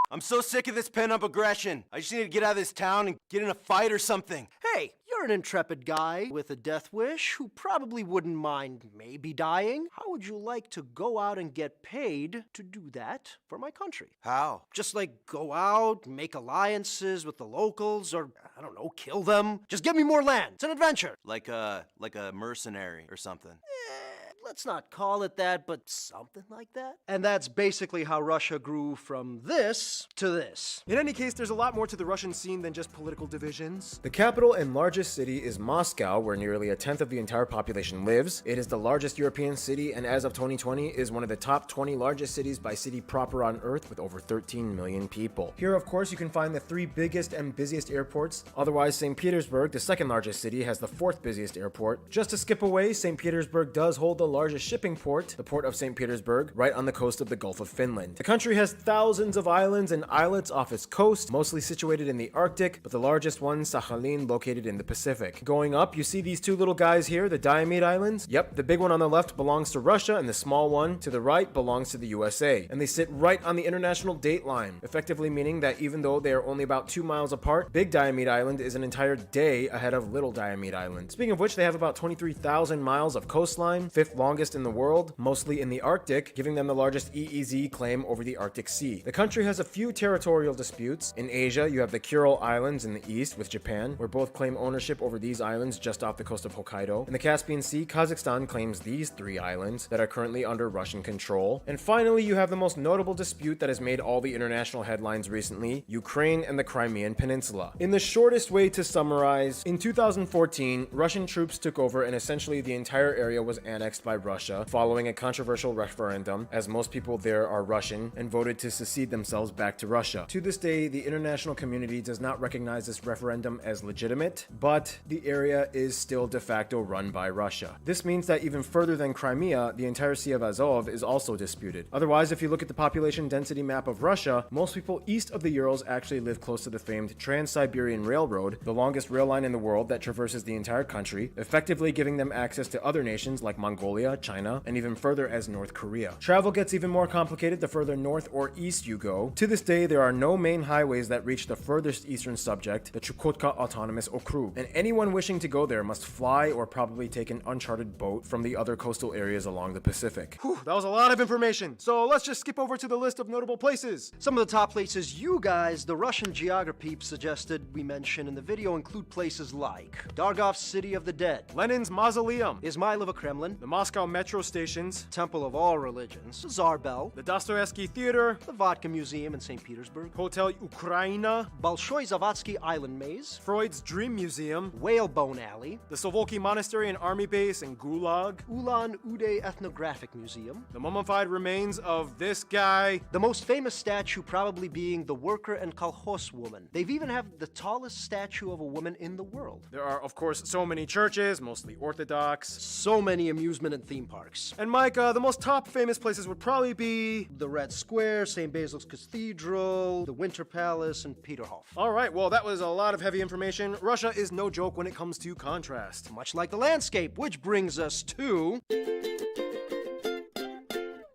I'm so sick of this pent-up aggression. I just need to get out of this town and get in a fight or something. Hey, you're an intrepid guy with a death wish who probably wouldn't mind maybe dying. How would you like to go out and get paid to do that for my country? How? Just like go out, make alliances with the locals, or I don't know, kill them. Just give me more land. It's an adventure. Like a mercenary or something. Let's not call it that, but something like that. And that's basically how Russia grew from this to this. In any case, there's a lot more to the Russian scene than just political divisions. The capital and largest city is Moscow, where nearly 1/10 of the entire population lives. It is the largest European city, and as of 2020, is one of the top 20 largest cities by city proper on Earth, with over 13 million people. Here, of course, you can find the 3 biggest and busiest airports. Otherwise, St. Petersburg, the 2nd largest city, has the 4th busiest airport. Just to skip away, St. Petersburg does hold the largest shipping port, the port of St. Petersburg, right on the coast of the Gulf of Finland. The country has thousands of islands and islets off its coast, mostly situated in the Arctic, but the largest one, Sakhalin, located in the Pacific. Going up, you see these 2 little guys here, the Diomede Islands? Yep, the big one on the left belongs to Russia, and the small one to the right belongs to the USA. And they sit right on the international date line, effectively meaning that even though they are only about 2 miles apart, Big Diomede Island is an entire day ahead of Little Diomede Island. Speaking of which, they have about 23,000 miles of coastline, 5th longest in the world, mostly in the Arctic, giving them the largest EEZ claim over the Arctic Sea. The country has a few territorial disputes. In Asia, you have the Kuril Islands in the east with Japan, where both claim ownership over these islands just off the coast of Hokkaido. In the Caspian Sea, Kazakhstan claims these 3 islands that are currently under Russian control. And finally, you have the most notable dispute that has made all the international headlines recently, Ukraine and the Crimean Peninsula. In the shortest way to summarize, in 2014, Russian troops took over and essentially the entire area was annexed by Russia following a controversial referendum, as most people there are Russian and voted to secede themselves back to Russia. To this day, the international community does not recognize this referendum as legitimate, but the area is still de facto run by Russia. This means that even further than Crimea, the entire Sea of Azov is also disputed. Otherwise, if you look at the population density map of Russia, most people east of the Urals actually live close to the famed Trans-Siberian Railroad, the longest rail line in the world that traverses the entire country, effectively giving them access to other nations like Mongolia, China, and even further as North Korea. Travel gets even more complicated the further north or east you go. To this day, there are no main highways that reach the furthest eastern subject, the Chukotka Autonomous Okrug, and anyone wishing to go there must fly or probably take an uncharted boat from the other coastal areas along the Pacific. Whew, that was a lot of information, so let's just skip over to the list of notable places. Some of the top places you guys, the Russian geography suggested we mention in the video, include places like Dargov's City of the Dead, Lenin's Mausoleum, Izmailova Kremlin, the Moscow metro stations, Temple of All Religions, Tsar Bell, the Dostoevsky Theater, the Vodka Museum in St. Petersburg, Hotel Ukraina, Bolshoi Zavadsky Island Maze, Freud's Dream Museum, Whalebone Alley, the Sovolki Monastery and Army Base in Gulag, Ulan-Ude Ethnographic Museum, the mummified remains of this guy, the most famous statue probably being the worker and kolkhoz woman. They've even have the tallest statue of a woman in the world. There are, of course, so many churches, mostly Orthodox, so many amusement and theme parks. And Mike, the most top famous places would probably be the Red Square, St. Basil's Cathedral, the Winter Palace, and Peterhof. All right, well, that was a lot of heavy information. Russia is no joke when it comes to contrast. Much like the landscape, which brings us to...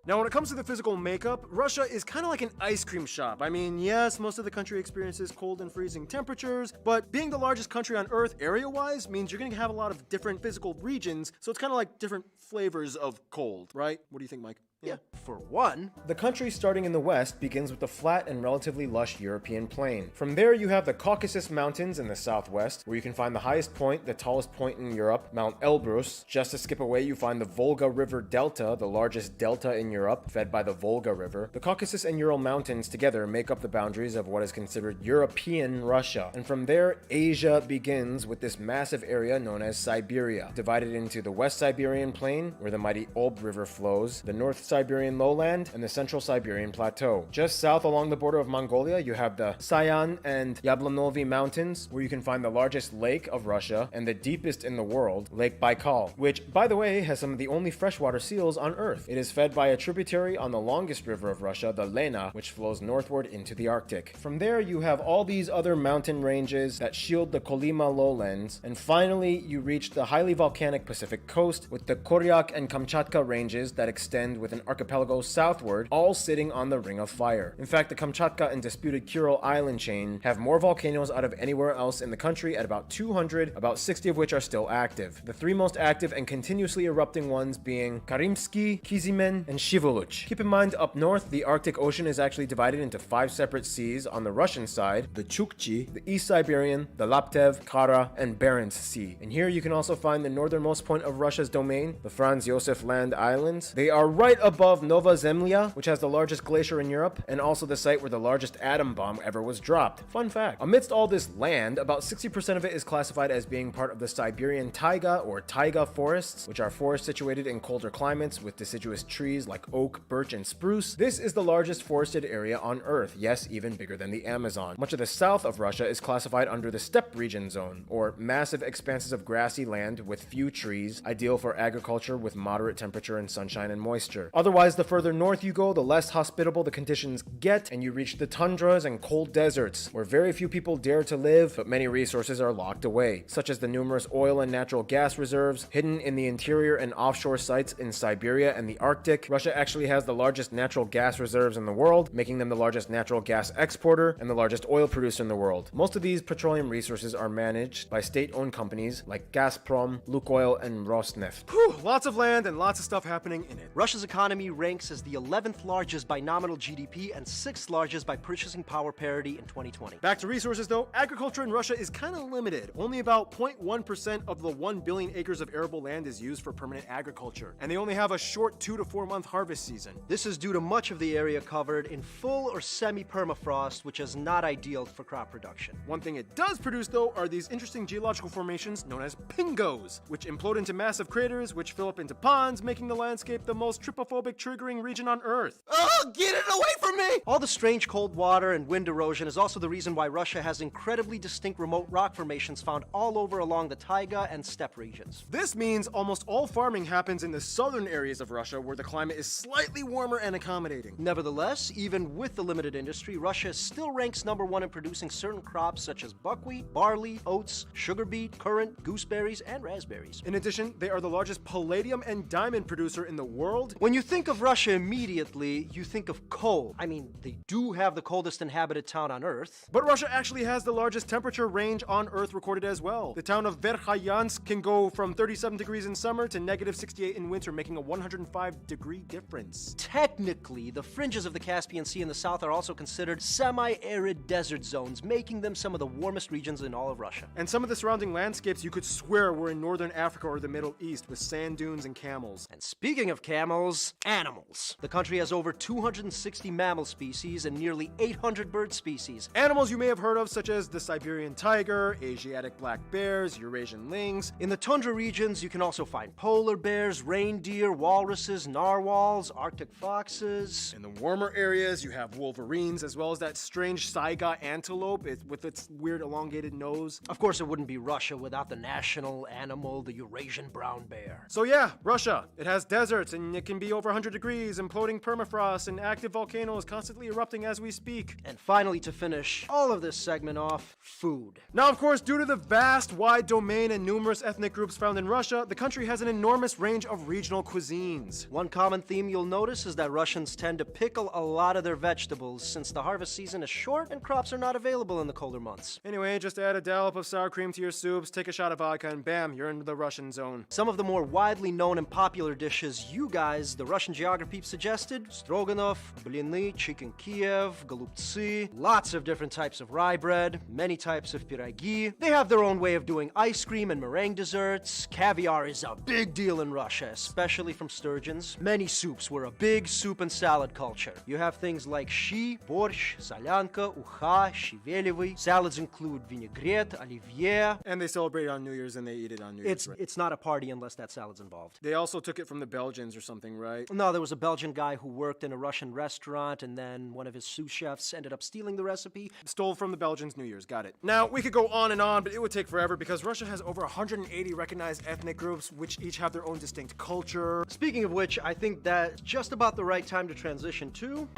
Now, when it comes to the physical makeup, Russia is kind of like an ice cream shop. I mean, yes, most of the country experiences cold and freezing temperatures, but being the largest country on Earth area-wise means you're going to have a lot of different physical regions, so it's kind of like different flavors of cold, right? What do you think, Mike? Yeah. For one, the country starting in the west begins with the flat and relatively lush European plain. From there you have the Caucasus Mountains in the southwest, where you can find the highest point, the tallest point in Europe, Mount Elbrus. Just to skip away, you find the Volga River Delta, the largest delta in Europe, fed by the Volga River. The Caucasus and Ural Mountains together make up the boundaries of what is considered European Russia. And from there, Asia begins with this massive area known as Siberia, divided into the West Siberian Plain, where the mighty Ob River flows, the North Siberian lowland, and the Central Siberian Plateau. Just south along the border of Mongolia, you have the Sayan and Yablanovi Mountains, where you can find the largest lake of Russia and the deepest in the world, Lake Baikal, which, by the way, has some of the only freshwater seals on Earth. It is fed by a tributary on the longest river of Russia, the Lena, which flows northward into the Arctic. From there, you have all these other mountain ranges that shield the Kolyma lowlands, and finally, you reach the highly volcanic Pacific coast with the Koryak and Kamchatka ranges that extend with an archipelago southward, all sitting on the Ring of Fire. In fact, the Kamchatka and disputed Kuril Island chain have more volcanoes out of anywhere else in the country at about 200, about 60 of which are still active. The three most active and continuously erupting ones being Karimsky, Kizimen, and Shivoluch. Keep in mind, up north, the Arctic Ocean is actually divided into 5 separate seas on the Russian side, the Chukchi, the East Siberian, the Laptev, Kara, and Barents Sea. And here you can also find the northernmost point of Russia's domain, the Franz Josef Land Islands. They are right above Nova Zemlya, which has the largest glacier in Europe, and also the site where the largest atom bomb ever was dropped. Fun fact. Amidst all this land, about 60% of it is classified as being part of the Siberian taiga or taiga forests, which are forests situated in colder climates with deciduous trees like oak, birch, and spruce. This is the largest forested area on Earth, yes, even bigger than the Amazon. Much of the south of Russia is classified under the steppe region zone, or massive expanses of grassy land with few trees, ideal for agriculture with moderate temperature and sunshine and moisture. Otherwise, the further north you go, the less hospitable the conditions get, and you reach the tundras and cold deserts, where very few people dare to live, but many resources are locked away, such as the numerous oil and natural gas reserves hidden in the interior and offshore sites in Siberia and the Arctic. Russia actually has the largest natural gas reserves in the world, making them the largest natural gas exporter and the largest oil producer in the world. Most of these petroleum resources are managed by state-owned companies like Gazprom, Lukoil, and Rosneft. Whew, lots of land and lots of stuff happening in it. Russia's economy economy ranks as the 11th largest by nominal GDP and 6th largest by purchasing power parity in 2020. Back to resources though, agriculture in Russia is kind of limited. Only about 0.1% of the 1 billion acres of arable land is used for permanent agriculture, and they only have a short 2 to 4 month harvest season. This is due to much of the area covered in full or semi-permafrost, which is not ideal for crop production. One thing it does produce though are these interesting geological formations known as pingos, which implode into massive craters which fill up into ponds, making the landscape the most trypophobic triggering region on Earth. Oh, get it away from me! All the strange cold water and wind erosion is also the reason why Russia has incredibly distinct remote rock formations found all over along the taiga and steppe regions. This means almost all farming happens in the southern areas of Russia where the climate is slightly warmer and accommodating. Nevertheless, even with the limited industry, Russia still ranks #1 in producing certain crops such as buckwheat, barley, oats, sugar beet, currant, gooseberries, and raspberries. In addition, they are the largest palladium and diamond producer in the world. When you think of Russia immediately, you think of cold. I mean, they do have the coldest inhabited town on Earth. But Russia actually has the largest temperature range on Earth recorded as well. The town of Verkhoyansk can go from 37 degrees in summer to -68 in winter, making a 105-degree difference. Technically, the fringes of the Caspian Sea in the south are also considered semi-arid desert zones, making them some of the warmest regions in all of Russia. And some of the surrounding landscapes you could swear were in northern Africa or the Middle East, with sand dunes and camels. And speaking of camels, animals. The country has over 260 mammal species and nearly 800 bird species. Animals you may have heard of, such as the Siberian tiger, Asiatic black bears, Eurasian lynx. In the tundra regions, you can also find polar bears, reindeer, walruses, narwhals, Arctic foxes. In the warmer areas, you have wolverines, as well as that strange saiga antelope with its weird elongated nose. Of course, it wouldn't be Russia without the national animal, the Eurasian brown bear. So yeah, Russia. It has deserts, and it can be over 100 degrees, imploding permafrost, and active volcanoes constantly erupting as we speak. And finally, to finish all of this segment off, food. Now, of course, due to the vast, wide domain and numerous ethnic groups found in Russia, the country has an enormous range of regional cuisines. One common theme you'll notice is that Russians tend to pickle a lot of their vegetables since the harvest season is short and crops are not available in the colder months. Anyway, just add a dollop of sour cream to your soups, take a shot of vodka, and bam, you're in the Russian zone. Some of the more widely known and popular dishes you guys, the Russian geography suggested: stroganoff, blины, chicken Kiev, golubцы, lots of different types of rye bread, many types of pyrogi. They have their own way of doing ice cream and meringue desserts. Caviar is a big deal in Russia, especially from sturgeons. Many soups were a big soup and salad culture. You have things like shi, борщ, солянка, уха, щавелевый. Salads include vinaigrette, оливье. And they celebrate it on New Year's and they eat it on New Year's. It's not a party unless that salad's involved. They also took it from the Belgians or something, right? No, there was a Belgian guy who worked in a Russian restaurant, and then one of his sous chefs ended up stealing the recipe. Stole from the Belgians New Year's, got it. Now, we could go on and on, but it would take forever because Russia has over 180 recognized ethnic groups, which each have their own distinct culture. Speaking of which, I think that's just about the right time to transition to...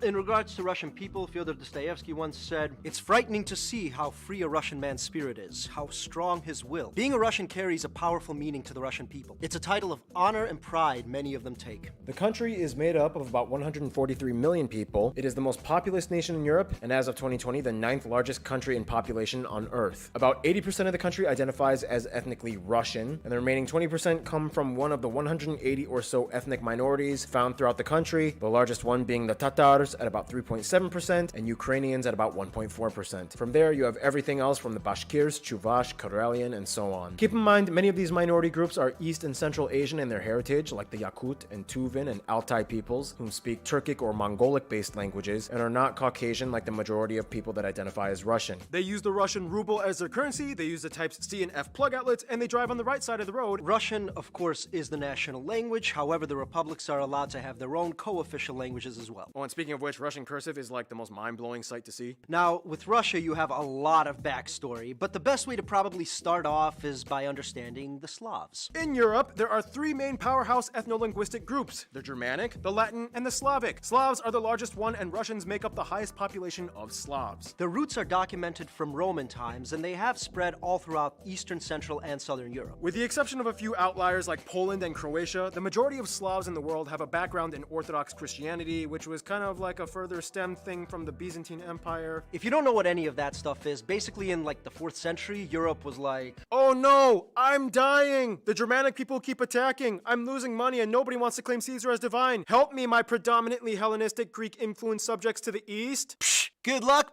In regards to Russian people, Fyodor Dostoevsky once said, "It's frightening to see how free a Russian man's spirit is, how strong his will. Being a Russian carries a powerful meaning to the Russian people. It's a title of honor and pride many of them take." The country is made up of about 143 million people. It is the most populous nation in Europe, and as of 2020, the 9th largest country in population on Earth. About 80% of the country identifies as ethnically Russian, and the remaining 20% come from one of the 180 or so ethnic minorities found throughout the country, the largest one being the Tatars at about 3.7% and Ukrainians at about 1.4%. From there, you have everything else from the Bashkirs, Chuvash, Karelian, and so on. Keep in mind, many of these minority groups are East and Central Asian in their heritage, like the Yakut and Tuvan and Altai peoples, whom speak Turkic or Mongolic-based languages, and are not Caucasian like the majority of people that identify as Russian. They use the Russian ruble as their currency, they use the types C and F plug outlets, and they drive on the right side of the road. Russian, of course, is the national language. However, the republics are allowed to have their own co-official languages as well. Oh, and speaking of which, Russian cursive is like the most mind-blowing sight to see. Now, with Russia, you have a lot of backstory, but the best way to probably start off is by understanding the Slavs. In Europe, there are three main powerhouse ethno-linguistic groups: the Germanic, the Latin, and the Slavic. Slavs are the largest one, and Russians make up the highest population of Slavs. Their roots are documented from Roman times, and they have spread all throughout Eastern, Central, and Southern Europe. With the exception of a few outliers like Poland and Croatia, the majority of Slavs in the world have a background in Orthodox Christianity, which was kind of like a further stem thing from the Byzantine Empire. If you don't know what any of that stuff is, basically in like the 4th century, Europe was like, oh no, I'm dying! The Germanic people keep attacking. I'm losing money and nobody wants to claim Caesar as divine. Help me, my predominantly Hellenistic Greek-influenced subjects to the east. Psh, good luck,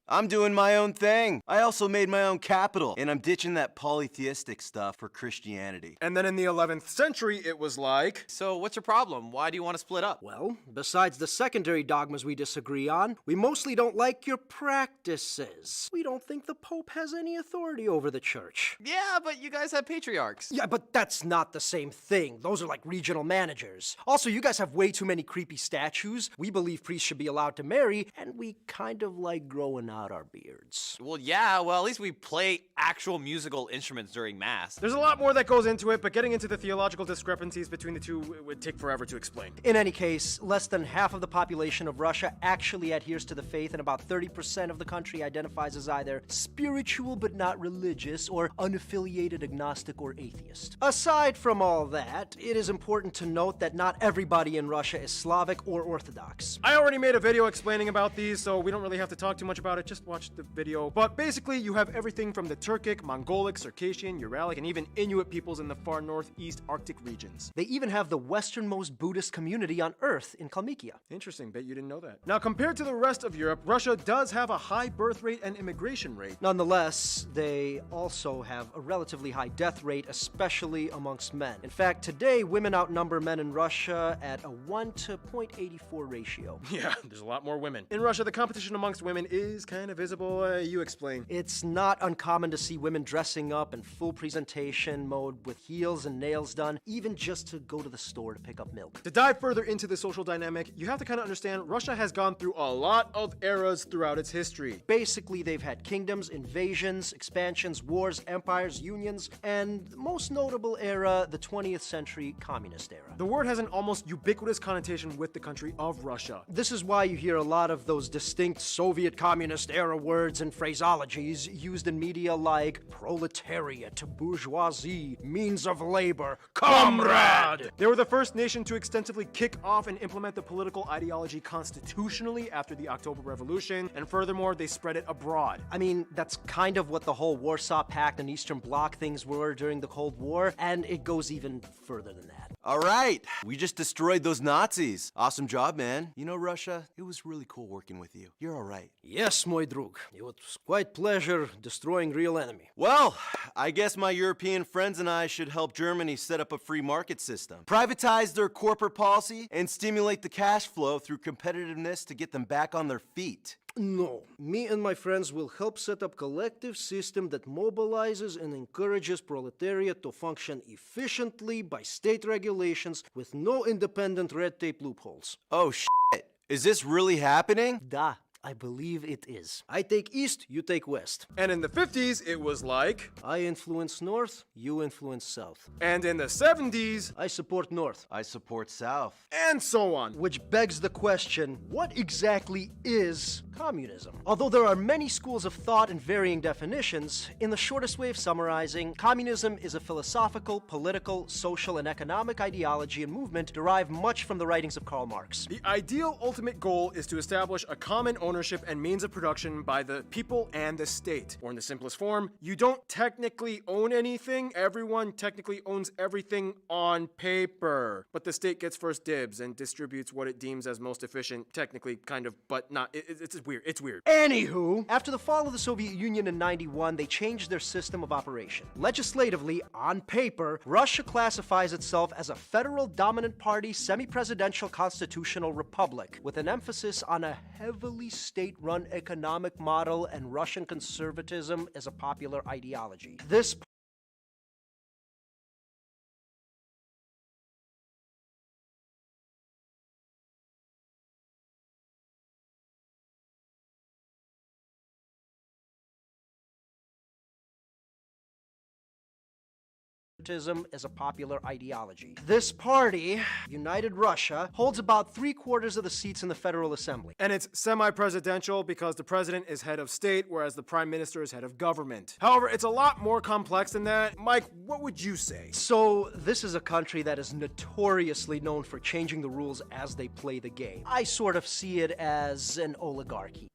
I'm doing my own thing. I also made my own capital, and I'm ditching that polytheistic stuff for Christianity. And then in the 11th century, it was like... So what's your problem? Why do you want to split up? Well, besides the secondary dogmas we disagree on, we mostly don't like your practices. We don't think the Pope has any authority over the church. Yeah, but you guys have patriarchs. Yeah, but that's not the same thing. Those are like regional managers. Also, you guys have way too many creepy statues. We believe priests should be allowed to marry, and we kind of like growing out our beards. Well, yeah, at least we play actual musical instruments during Mass. There's a lot more that goes into it, but getting into the theological discrepancies between the two would take forever to explain. In any case, less than half of the population of Russia actually adheres to the faith, and about 30% of the country identifies as either spiritual but not religious, or unaffiliated agnostic or atheist. Aside from all that, it is important to note that not everybody in Russia is Slavic or Orthodox. I already made a video explaining about these, so we don't really have to talk too much about it, just watch the video. But basically, you have everything from the Turkic, Mongolic, Circassian, Uralic, and even Inuit peoples in the far northeast Arctic regions. They even have the westernmost Buddhist community on Earth in Kalmykia. Interesting, bet you didn't know that. Now, compared to the rest of Europe, Russia does have a high birth rate and immigration rate. Nonetheless, they also have a relatively high death rate, especially amongst men. In fact, today, women outnumber men in Russia at a 1 to 0.84 ratio. Yeah, there's a lot more women. In Russia, the competition amongst women is kind of visible. You explain. It's not uncommon to see women dressing up in full presentation mode with heels and nails done, even just to go to the store to pick up milk. To dive further into the social dynamic, you have to kind of understand Russia has gone through a lot of eras throughout its history. Basically, they've had kingdoms, invasions, expansions, wars, empires, unions, and the most notable era, the 20th century communist era. The word has an almost ubiquitous connotation with the country of Russia. This is why you hear a lot of those distinct Soviet communist era words and phraseologies used in media like proletariat, bourgeoisie, means of labor, comrade! They were the first nation to extensively kick off and implement the political ideology constitutionally after the October Revolution, and furthermore, they spread it abroad. I mean, that's kind of what the whole Warsaw Pact and Eastern Bloc things were during the Cold War, and it goes even further than that. All right, we just destroyed those Nazis. Awesome job, man. You know, Russia, it was really cool working with you. You're all right. Yes, my drug. It was quite pleasure destroying real enemy. Well, I guess my European friends and I should help Germany set up a free market system, privatize their corporate policy, and stimulate the cash flow through competitiveness to get them back on their feet. No. Me and my friends will help set up collective system that mobilizes and encourages proletariat to function efficiently by state regulations with no independent red tape loopholes. Oh, shit. Is this really happening? Da. I believe it is. I take east, you take west. And in the 50s, it was like... I influence north, you influence south. And in the 70s... I support north. I support south. And so on. Which begs the question, what exactly is communism? Although there are many schools of thought and varying definitions, in the shortest way of summarizing, communism is a philosophical, political, social, and economic ideology and movement derived much from the writings of Karl Marx. The ideal ultimate goal is to establish a common ownership and means of production by the people and the state. Or in the simplest form, you don't technically own anything, everyone technically owns everything on paper. But the state gets first dibs and distributes what it deems as most efficient, technically, kind of, but not. It's weird. It's weird. Anywho, after the fall of the Soviet Union in '91, they changed their system of operation. Legislatively, on paper, Russia classifies itself as a federal dominant party semi-presidential constitutional republic, with an emphasis on a heavily state-run economic model and Russian conservatism as a popular ideology. This as a popular ideology. This party, United Russia, holds about 3/4 of the seats in the Federal Assembly. And it's semi-presidential because the president is head of state, whereas the prime minister is head of government. However, it's a lot more complex than that. Mike, what would you say? So, this is a country that is notoriously known for changing the rules as they play the game. I sort of see it as an oligarchy.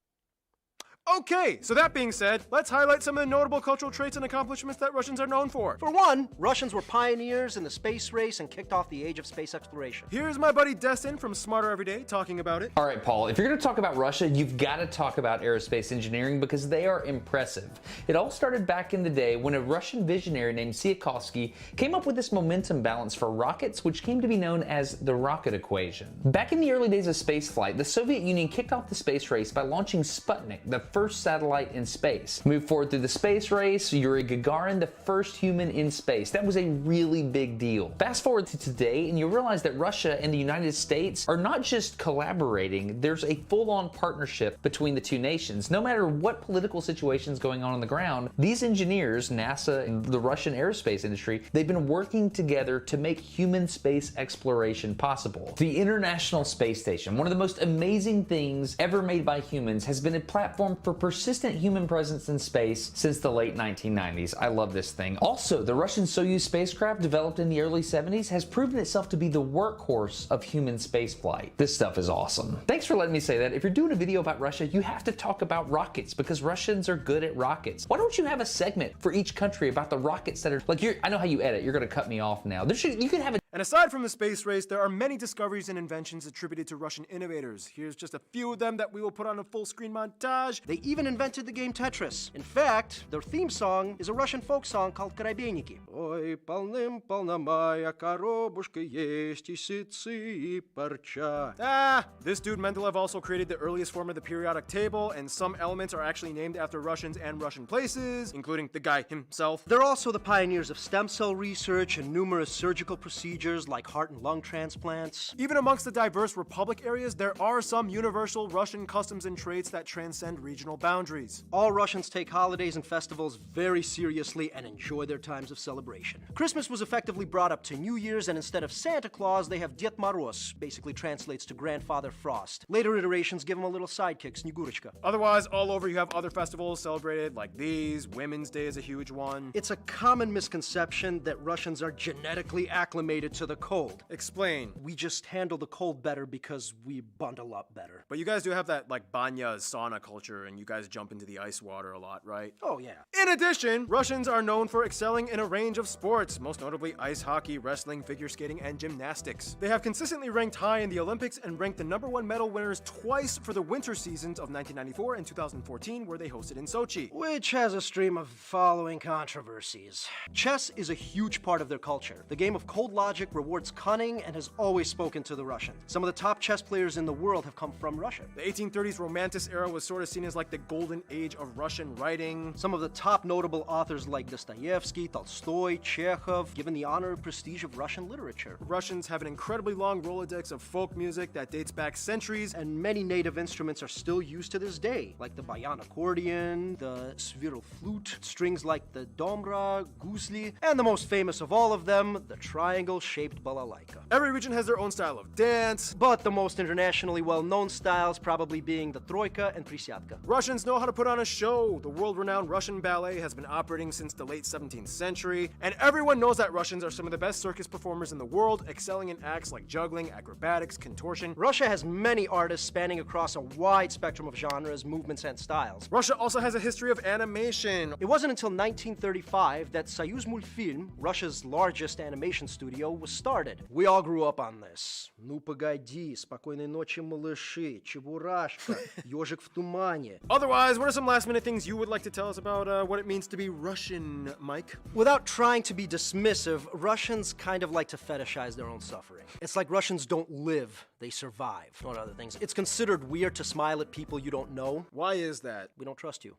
Okay, so that being said, let's highlight some of the notable cultural traits and accomplishments that Russians are known for. For one, Russians were pioneers in the space race and kicked off the age of space exploration. Here's my buddy Destin from Smarter Everyday talking about it. All right, Paul, if you're going to talk about Russia, you've got to talk about aerospace engineering because they are impressive. It all started back in the day when a Russian visionary named Tsiolkovsky came up with this momentum balance for rockets, which came to be known as the rocket equation. Back in the early days of spaceflight, the Soviet Union kicked off the space race by launching Sputnik, the first satellite in space. Moved forward through the space race, Yuri Gagarin, the first human in space. That was a really big deal. Fast forward to today, and you realize that Russia and the United States are not just collaborating, there's a full-on partnership between the two nations. No matter what political situation's going on the ground, these engineers, NASA and the Russian aerospace industry, they've been working together to make human space exploration possible. The International Space Station, one of the most amazing things ever made by humans, has been a platform for persistent human presence in space since the late 1990s. I love this thing. Also, the Russian Soyuz spacecraft developed in the early 70s has proven itself to be the workhorse of human spaceflight. This stuff is awesome. Thanks for letting me say that. If you're doing a video about Russia, you have to talk about rockets because Russians are good at rockets. Why don't you have a segment for each country about the rockets that are, like, I know how you edit. You're going to cut me off now. You could have a And aside from the space race, there are many discoveries and inventions attributed to Russian innovators. Here's just a few of them that we will put on a full screen montage. They even invented the game Tetris. In fact, their theme song is a Russian folk song called Korabeniki. Ой, полным-полна моя коробушка есть и сытцы и парча. This dude Mendeleev also created the earliest form of the periodic table, and some elements are actually named after Russians and Russian places, including the guy himself. They're also the pioneers of stem cell research and numerous surgical procedures like heart and lung transplants. Even amongst the diverse republic areas, there are some universal Russian customs and traits that transcend regional boundaries. All Russians take holidays and festivals very seriously and enjoy their times of celebration. Christmas was effectively brought up to New Year's, and instead of Santa Claus, they have Ded Moroz, basically translates to Grandfather Frost. Later iterations give him a little sidekick, Snegurочка. Otherwise, all over you have other festivals celebrated like these. Women's Day is a huge one. It's a common misconception that Russians are genetically acclimated to the cold. Explain. We just handle the cold better because we bundle up better. But you guys do have that like banya sauna culture, and you guys jump into the ice water a lot, right? Oh yeah. In addition, Russians are known for excelling in a range of sports, most notably ice hockey, wrestling, figure skating, and gymnastics. They have consistently ranked high in the Olympics and ranked the #1 medal winners twice for the winter seasons of 1994 and 2014, where they hosted in Sochi. Which has a stream of following controversies. Chess is a huge part of their culture. The game of cold logic rewards cunning and has always spoken to the Russians. Some of the top chess players in the world have come from Russia. The 1830s Romantic era was sort of seen as like the golden age of Russian writing. Some of the top notable authors like Dostoevsky, Tolstoy, Chekhov, given the honor and prestige of Russian literature. Russians have an incredibly long Rolodex of folk music that dates back centuries, and many native instruments are still used to this day, like the bayan accordion, the sviral flute, strings like the domra, guzli, and the most famous of all of them, the triangle-shaped balalaika. Every region has their own style of dance, but the most internationally well-known styles probably being the troika and prisyatka. Russians know how to put on a show. The world-renowned Russian ballet has been operating since the late 17th century, and everyone knows that Russians are some of the best circus performers in the world, excelling in acts like juggling, acrobatics, contortion. Russia has many artists spanning across a wide spectrum of genres, movements, and styles. Russia also has a history of animation. It wasn't until 1935 that Soyuz Multfilm, Russia's largest animation studio, was started. We all grew up on this. Ну погоди, спокойной ночи, малыши, Чебурашка, Ёжик в тумане. Otherwise, what are some last-minute things you would like to tell us about what it means to be Russian, Mike? Without trying to be dismissive, Russians kind of like to fetishize their own suffering. It's like Russians don't live, they survive, not other things. It's considered weird to smile at people you don't know. Why is that? We don't trust you.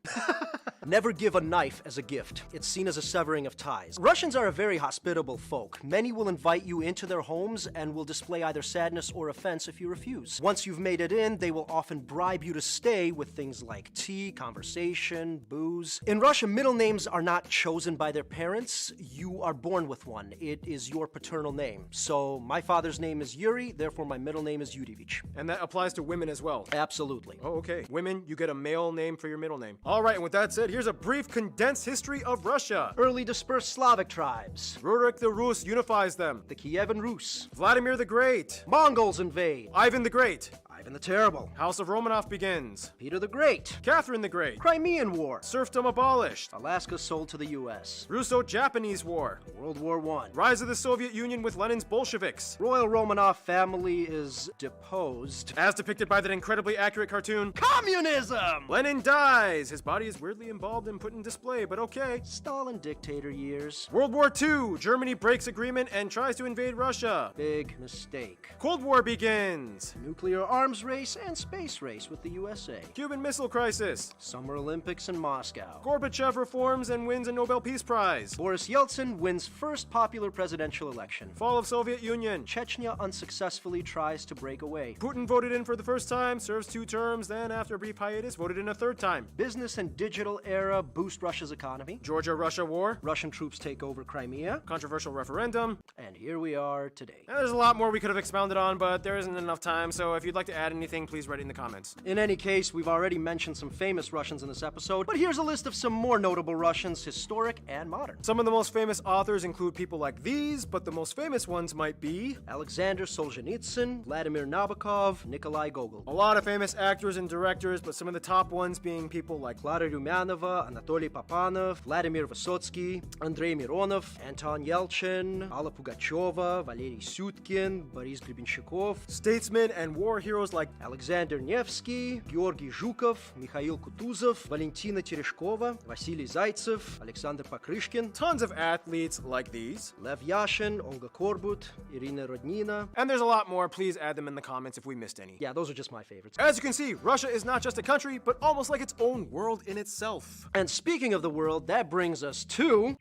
Never give a knife as a gift. It's seen as a severing of ties. Russians are a very hospitable folk. Many will invite you into their homes and will display either sadness or offense if you refuse. Once you've made it in, they will often bribe you to stay with things like tea, conversation, booze. In Russia, middle names are not chosen by their parents. You are born with one. It is your paternal name. So my father's name is Yuri, therefore my middle name is Yurevich. And that applies to women as well? Absolutely. Oh, okay. Women, you get a male name for your middle name. All right, and with that said, here's a brief condensed history of Russia. Early dispersed Slavic tribes. Rurik the Rus unifies them. The Kievan Rus. Vladimir the Great. Mongols invade. Ivan the Great. Ivan the Terrible. House of Romanov begins. Peter the Great. Catherine the Great. Crimean War. Serfdom abolished. Alaska sold to the U.S. Russo-Japanese War. World War I. Rise of the Soviet Union with Lenin's Bolsheviks. Royal Romanov family is deposed. As depicted by that incredibly accurate cartoon. Communism! Lenin dies. His body is weirdly embalmed and put in display, but okay. Stalin dictator years. World War II. Germany breaks agreement and tries to invade Russia. Big mistake. Cold War begins. Nuclear arms race and space race with the USA. Cuban Missile Crisis. Summer Olympics in Moscow. Gorbachev reforms and wins a Nobel Peace Prize. Boris Yeltsin wins first popular presidential election. Fall of Soviet Union. Chechnya unsuccessfully tries to break away. Putin voted in for the first time, serves 2 terms, then after a brief hiatus, voted in a 3rd time. Business and digital era boost Russia's economy. Georgia-Russia war. Russian troops take over Crimea. Controversial referendum. And here we are today. Now, there's a lot more we could have expounded on, but there isn't enough time, so if you'd like to add anything, please write it in the comments. In any case, we've already mentioned some famous Russians in this episode, but here's a list of some more notable Russians, historic and modern. Some of the most famous authors include people like these, but the most famous ones might be Alexander Solzhenitsyn, Vladimir Nabokov, Nikolai Gogol. A lot of famous actors and directors, but some of the top ones being people like Klara Rumianova, Anatoly Papanov, Vladimir Vysotsky, Andrei Mironov, Anton Yelchin, Alla Pugacheva, Valery Syutkin, Boris Grebenshchikov, statesmen and war heroes like Alexander Nevsky, Georgy Zhukov, Mikhail Kutuzov, Valentina Tereshkova, Vasily Zaitsev, Alexander Pakryshkin, tons of athletes like these, Lev Yashin, Olga Korbut, Irina Rodnina, and there's a lot more. Please add them in the comments if we missed any. Yeah, those are just my favorites. As you can see, Russia is not just a country, but almost like its own world in itself. And speaking of the world, that brings us to...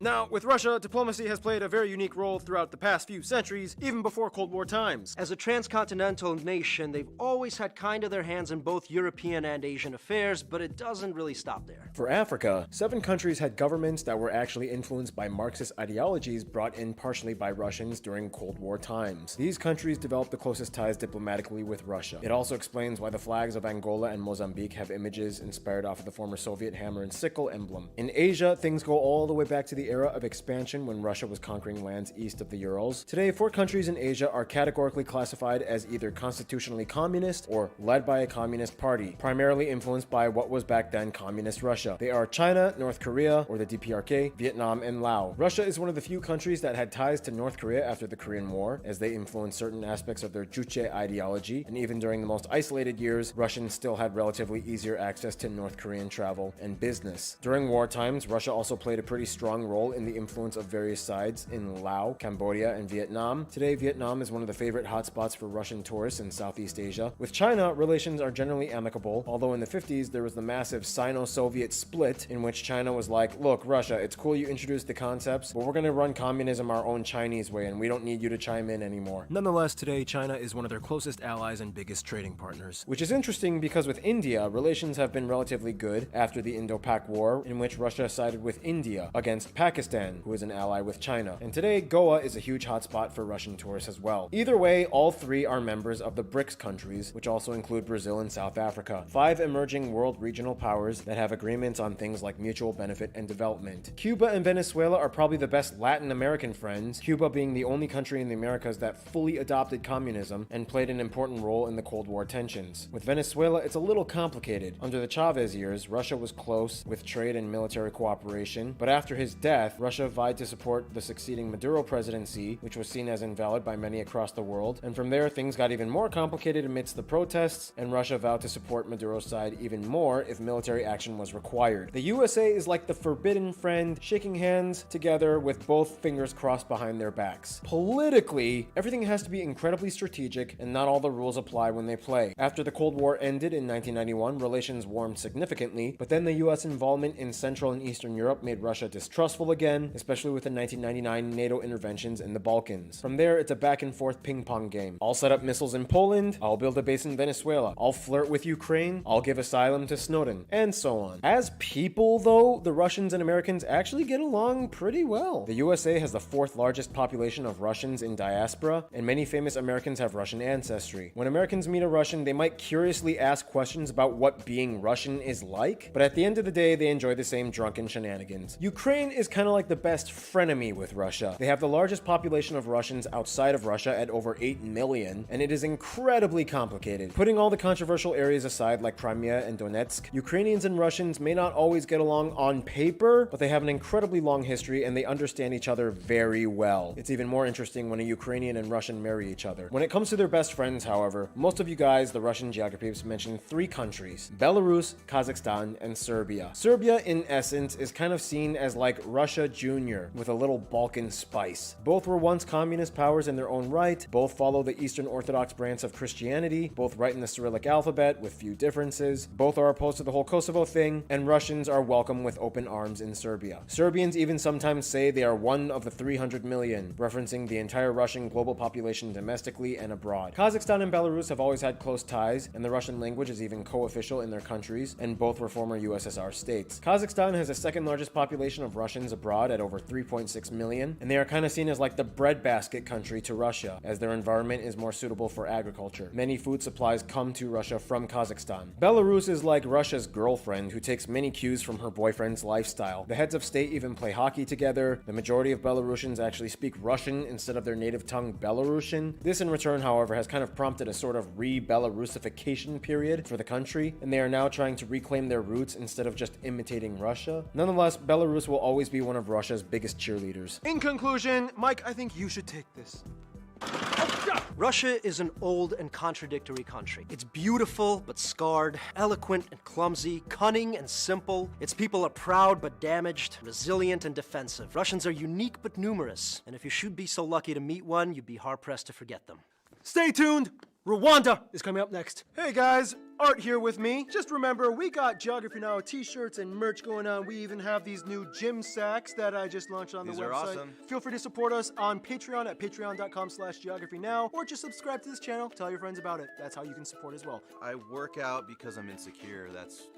Now, with Russia, diplomacy has played a very unique role throughout the past few centuries, even before Cold War times. As a transcontinental nation, they've always had kind of their hands in both European and Asian affairs, but it doesn't really stop there. For Africa, 7 countries had governments that were actually influenced by Marxist ideologies brought in partially by Russians during Cold War times. These countries developed the closest ties diplomatically with Russia. It also explains why the flags of Angola and Mozambique have images inspired off of the former Soviet hammer and sickle emblem. In Asia, things go all the way back to the era of expansion when Russia was conquering lands east of the Urals. Today, 4 countries in Asia are categorically classified as either constitutionally communist or led by a communist party, primarily influenced by what was back then communist Russia. They are China, North Korea, or the DPRK, Vietnam, and Laos. Russia is one of the few countries that had ties to North Korea after the Korean War, as they influenced certain aspects of their Juche ideology, and even during the most isolated years, Russians still had relatively easier access to North Korean travel and business. During war times, Russia also played a pretty strong role in the influence of various sides in Laos, Cambodia, and Vietnam. Today, Vietnam is one of the favorite hotspots for Russian tourists in Southeast Asia. With China, relations are generally amicable, although in the 50s there was the massive Sino-Soviet split in which China was like, look, Russia, it's cool you introduced the concepts, but we're gonna run communism our own Chinese way and we don't need you to chime in anymore. Nonetheless, today China is one of their closest allies and biggest trading partners. Which is interesting because with India, relations have been relatively good after the Indo-Pak War, in which Russia sided with India against Pakistan, who is an ally with China. And today, Goa is a huge hotspot for Russian tourists as well. Either way, all 3 are members of the BRICS countries, which also include Brazil and South Africa. 5 emerging world regional powers that have agreements on things like mutual benefit and development. Cuba and Venezuela are probably the best Latin American friends, Cuba being the only country in the Americas that fully adopted communism and played an important role in the Cold War tensions. With Venezuela, it's a little complicated. Under the Chavez years, Russia was close with trade and military cooperation, but after his death, death, Russia vied to support the succeeding Maduro presidency, which was seen as invalid by many across the world. And from there, things got even more complicated amidst the protests, and Russia vowed to support Maduro's side even more if military action was required. The USA is like the forbidden friend, shaking hands together with both fingers crossed behind their backs. Politically, everything has to be incredibly strategic, and not all the rules apply when they play. After the Cold War ended in 1991, relations warmed significantly, but then the US involvement in Central and Eastern Europe made Russia distrustful again, especially with the 1999 NATO interventions in the Balkans. From there, it's a back and forth ping pong game. I'll set up missiles in Poland, I'll build a base in Venezuela, I'll flirt with Ukraine, I'll give asylum to Snowden, and so on. As people, though, the Russians and Americans actually get along pretty well. The USA has the fourth largest population of Russians in diaspora, and many famous Americans have Russian ancestry. When Americans meet a Russian, they might curiously ask questions about what being Russian is like, but at the end of the day, they enjoy the same drunken shenanigans. Ukraine is kind of like the best frenemy with Russia. They have the largest population of Russians outside of Russia at over 8 million, and it is incredibly complicated. Putting all the controversial areas aside like Crimea and Donetsk, Ukrainians and Russians may not always get along on paper, but they have an incredibly long history and they understand each other very well. It's even more interesting when a Ukrainian and Russian marry each other. When it comes to their best friends, however, most of you guys, the Russian geographers, mention 3 countries: Belarus, Kazakhstan, and Serbia. Serbia, in essence, is kind of seen as like Russia Junior with a little Balkan spice. Both were once communist powers in their own right, both follow the Eastern Orthodox branch of Christianity, both write in the Cyrillic alphabet with few differences, both are opposed to the whole Kosovo thing, and Russians are welcome with open arms in Serbia. Serbians even sometimes say they are one of the 300 million, referencing the entire Russian global population domestically and abroad. Kazakhstan and Belarus have always had close ties, and the Russian language is even co-official in their countries, and both were former USSR states. Kazakhstan has the second largest population of Russians abroad at over 3.6 million, and they are kind of seen as like the breadbasket country to Russia, as their environment is more suitable for agriculture. Many food supplies come to Russia from Kazakhstan. Belarus is like Russia's girlfriend who takes many cues from her boyfriend's lifestyle. The heads of state even play hockey together. The majority of Belarusians actually speak Russian instead of their native tongue Belarusian. This in return, however, has kind of prompted a sort of re-Belarusification period for the country, and they are now trying to reclaim their roots instead of just imitating Russia. Nonetheless, Belarus will always be one of Russia's biggest cheerleaders. In conclusion, Mike, I think you should take this. Russia is an old and contradictory country. It's beautiful but scarred, eloquent and clumsy, cunning and simple. Its people are proud but damaged, resilient and defensive. Russians are unique but numerous, and if you should be so lucky to meet one, you'd be hard-pressed to forget them. Stay tuned! Rwanda is coming up next. Hey guys, Art here with me. Just remember, we got Geography Now t-shirts and merch going on. We even have these new gym sacks that I just launched on the website. These are awesome. Feel free to support us on Patreon at patreon.com/geographynow, or just subscribe to this channel, tell your friends about it. That's how you can support as well. I work out because I'm insecure. That's...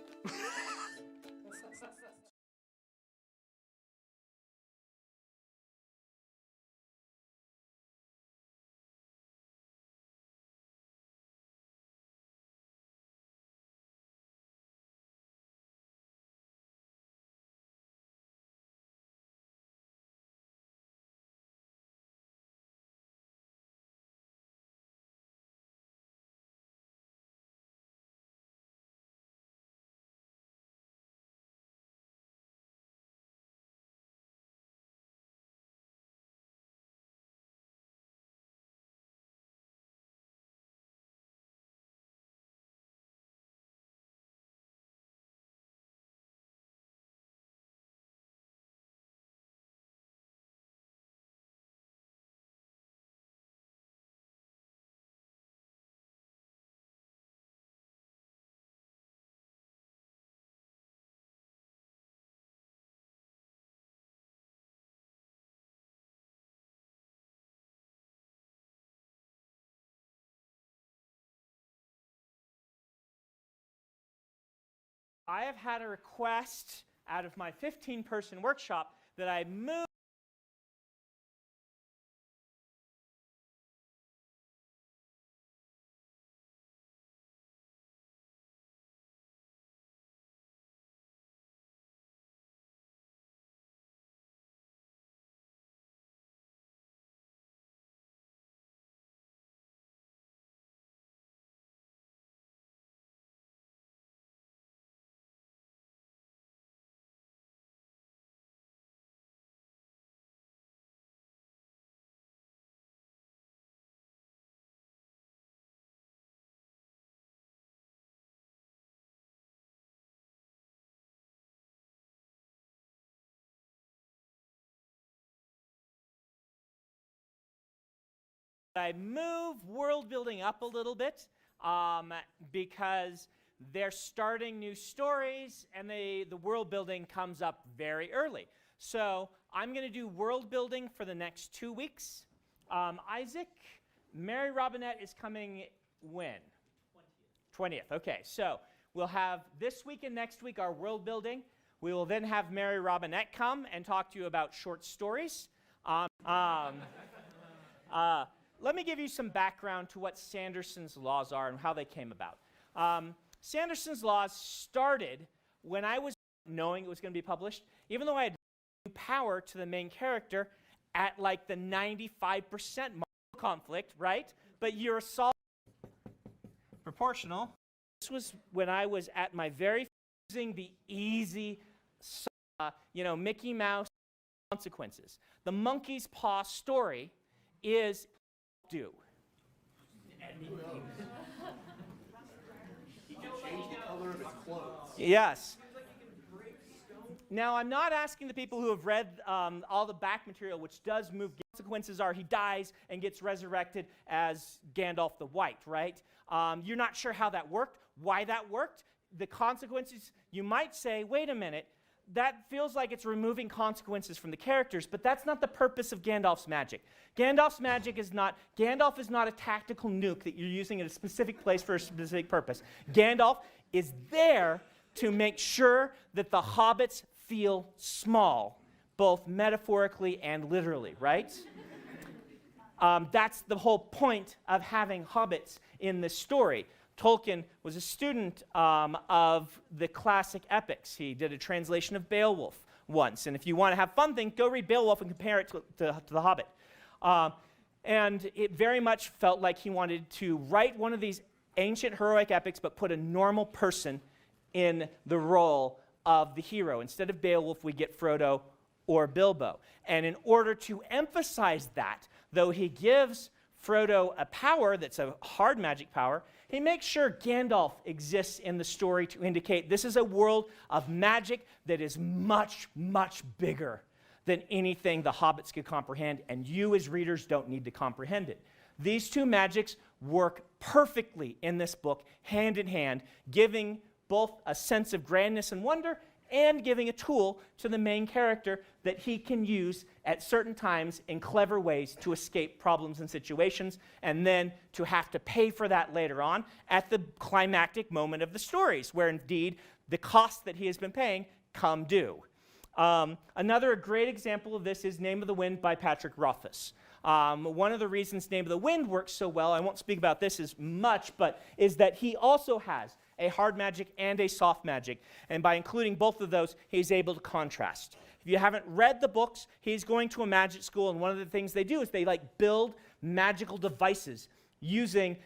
I have had a request out of my 15-person workshop that I move I move world building up a little bit because they're starting new stories and the world building comes up very early. So I'm going to do world building for the next 2 weeks. Isaac, Mary Robinette is coming when? 20th. Okay, so we'll have this week and next week our world building. We will then have Mary Robinette come and talk to you about short stories. Let me give you some background to what Sanderson's laws are and how they came about. Sanderson's laws started when I was knowing it was going to be published, even though I had power to the main character at like the 95% conflict, right? But you're solving proportional. This was when I was at my very using the easy, Mickey Mouse consequences. The monkey's paw story is do. He can change the color of his clothes. Yes. Now, I'm not asking the people who have read all the back material, which does move. Consequences are he dies and gets resurrected as Gandalf the White, right? You're not sure how that worked, why that worked. The consequences, you might say, wait a minute, that feels like it's removing consequences from the characters, but that's not the purpose of Gandalf's magic. Gandalf is not a tactical nuke that you're using in a specific place for a specific purpose. Gandalf is there to make sure that the hobbits feel small, both metaphorically and literally, right? That's the whole point of having hobbits in this story. Tolkien was a student of the classic epics. He did a translation of Beowulf once. And if you want to have fun thing, go read Beowulf and compare it to The Hobbit. And it very much felt like he wanted to write one of these ancient heroic epics, but put a normal person in the role of the hero. Instead of Beowulf, we get Frodo or Bilbo. And in order to emphasize that, though he gives Frodo a power that's a hard magic power, he makes sure Gandalf exists in the story to indicate this is a world of magic that is much, much bigger than anything the hobbits could comprehend, and you as readers don't need to comprehend it. These two magics work perfectly in this book, hand in hand, giving both a sense of grandness and wonder and giving a tool to the main character that he can use at certain times in clever ways to escape problems and situations, and then to have to pay for that later on at the climactic moment of the stories, where indeed the costs that he has been paying come due. Another great example of this is Name of the Wind by Patrick Rothfuss. One of the reasons Name of the Wind works so well, I won't speak about this as much, but is that he also has a hard magic and a soft magic. And by including both of those, he's able to contrast. If you haven't read the books, he's going to a magic school, and one of the things they do is they build magical devices using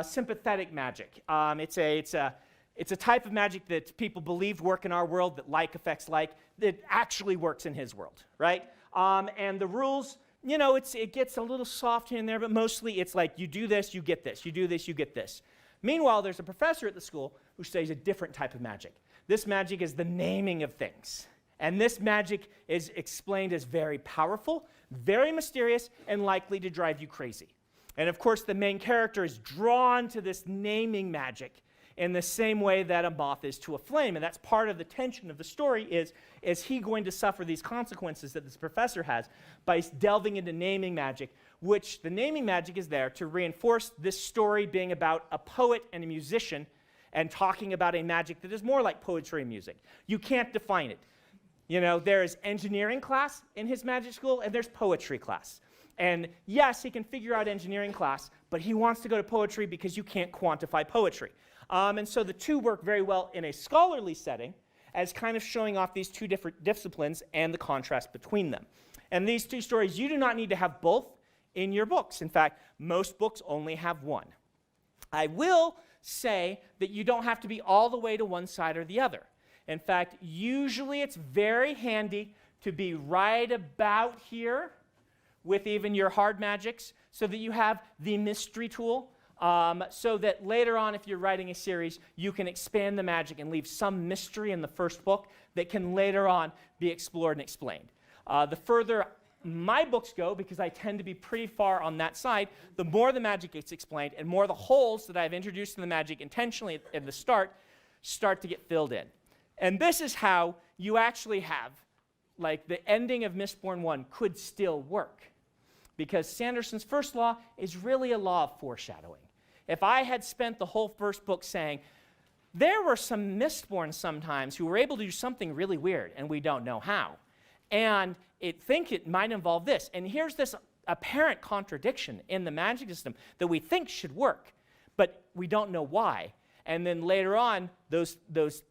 sympathetic magic. It's a type of magic that people believed work in our world, that like affects like, that actually works in his world, right? And the rules, it gets a little soft here and there, but mostly it's like you do this, you get this. You do this, you get this. Meanwhile, there's a professor at the school who studies a different type of magic. This magic is the naming of things. And this magic is explained as very powerful, very mysterious, and likely to drive you crazy. And of course, the main character is drawn to this naming magic in the same way that a moth is to a flame. And that's part of the tension of the story is he going to suffer these consequences that this professor has by delving into naming magic, which the naming magic is there to reinforce this story being about a poet and a musician and talking about a magic that is more like poetry and music. You can't define it. There is engineering class in his magic school, and there's poetry class. And yes, he can figure out engineering class, but he wants to go to poetry because you can't quantify poetry. And so the two work very well in a scholarly setting as kind of showing off these two different disciplines and the contrast between them. And these two stories, you do not need to have both in your books. In fact, most books only have one. I will say that you don't have to be all the way to one side or the other. In fact, usually it's very handy to be right about here with even your hard magics so that you have the mystery tool, so that later on, if you're writing a series, you can expand the magic and leave some mystery in the first book that can later on be explored and explained. The further my books go, because I tend to be pretty far on that side, the more the magic gets explained and more the holes that I've introduced in the magic intentionally at the start to get filled in. And this is how you actually have, like, the ending of Mistborn 1 could still work. Because Sanderson's first law is really a law of foreshadowing. If I had spent the whole first book saying, there were some Mistborn sometimes who were able to do something really weird, and we don't know how. And it might involve this. And here's this apparent contradiction in the magic system that we think should work, but we don't know why. And then later on, those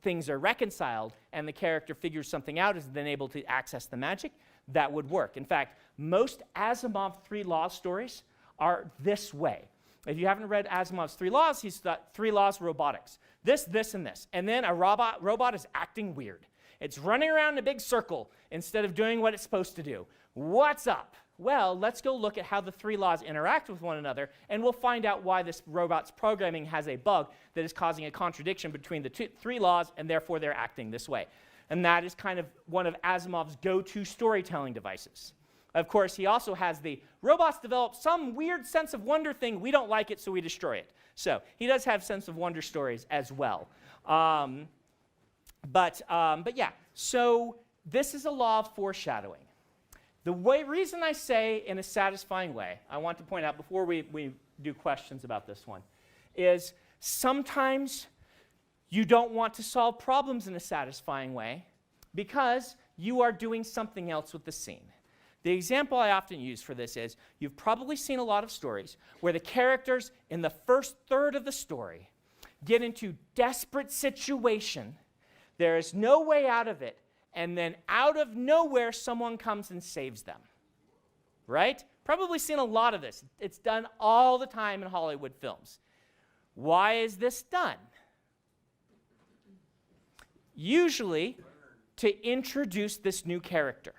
things are reconciled, and the character figures something out, is then able to access the magic. That would work. In fact, most Asimov 3 Laws stories are this way. If you haven't read Asimov's 3 Laws, he's got 3 laws of robotics. This, this, and this. And then a robot is acting weird. It's running around in a big circle instead of doing what it's supposed to do. What's up? Well, let's go look at how the 3 laws interact with one another, and we'll find out why this robot's programming has a bug that is causing a contradiction between the 3 laws, and therefore they're acting this way. And that is kind of one of Asimov's go-to storytelling devices. Of course, he also has the robots develop some weird sense of wonder thing. We don't like it, so we destroy it. So he does have sense of wonder stories as well. But yeah, so this is a law of foreshadowing. The reason I say in a satisfying way, I want to point out before we do questions about this one, is sometimes you don't want to solve problems in a satisfying way because you are doing something else with the scene. The example I often use for this is, you've probably seen a lot of stories where the characters in the first third of the story get into desperate situation, there is no way out of it, and then out of nowhere someone comes and saves them. Right? Probably seen a lot of this. It's done all the time in Hollywood films. Why is this done? Usually to introduce this new character.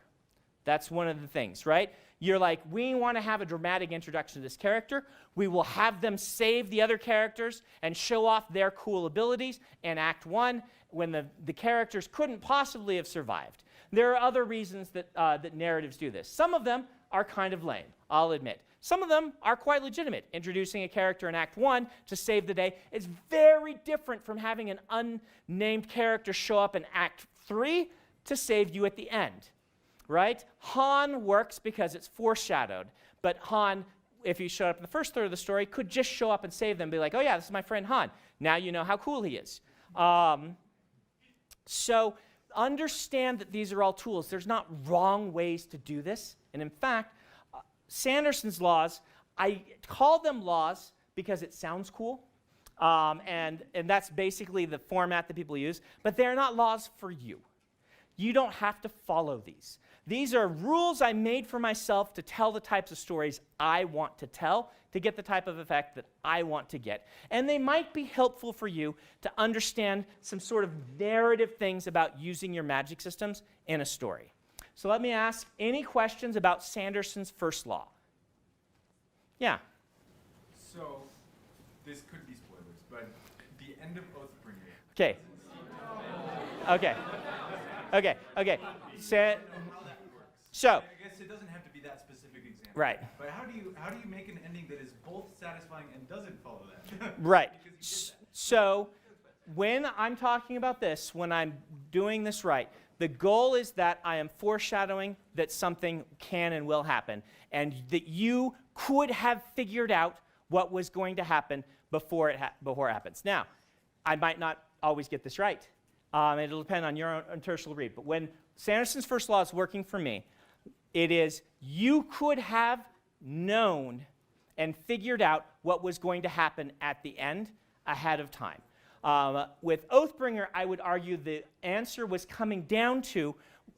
That's one of the things, right? You're like, we want to have a dramatic introduction to this character. We will have them save the other characters and show off their cool abilities in Act 1 when the characters couldn't possibly have survived. There are other reasons that narratives do this. Some of them are kind of lame, I'll admit. Some of them are quite legitimate. Introducing a character in Act 1 to save the day is very different from having an unnamed character show up in Act 3 to save you at the end. Right? Han works because it's foreshadowed, but Han, if he showed up in the first third of the story, could just show up and save them, be like, oh yeah, this is my friend Han. Now you know how cool he is. So understand that these are all tools. There's not wrong ways to do this. And in fact, Sanderson's laws, I call them laws because it sounds cool. And that's basically the format that people use. But they're not laws for you. You don't have to follow these. These are rules I made for myself to tell the types of stories I want to tell, to get the type of effect that I want to get. And they might be helpful for you to understand some sort of narrative things about using your magic systems in a story. So let me ask any questions about Sanderson's first law. Yeah? So, this could be spoilers, but the end of Oathbringer. Okay. Okay. Okay. Okay. So, I guess it doesn't have to be that specific example. Right. But how do you make an ending that is both satisfying and doesn't follow that? Right. So, when I'm talking about this, when I'm doing this right, the goal is that I am foreshadowing that something can and will happen, and that you could have figured out what was going to happen before it happens. Now, I might not always get this right. It'll depend on your own interstitial read. But when Sanderson's first law is working for me, it is you could have known and figured out what was going to happen at the end ahead of time. With Oathbringer, I would argue the answer was coming down to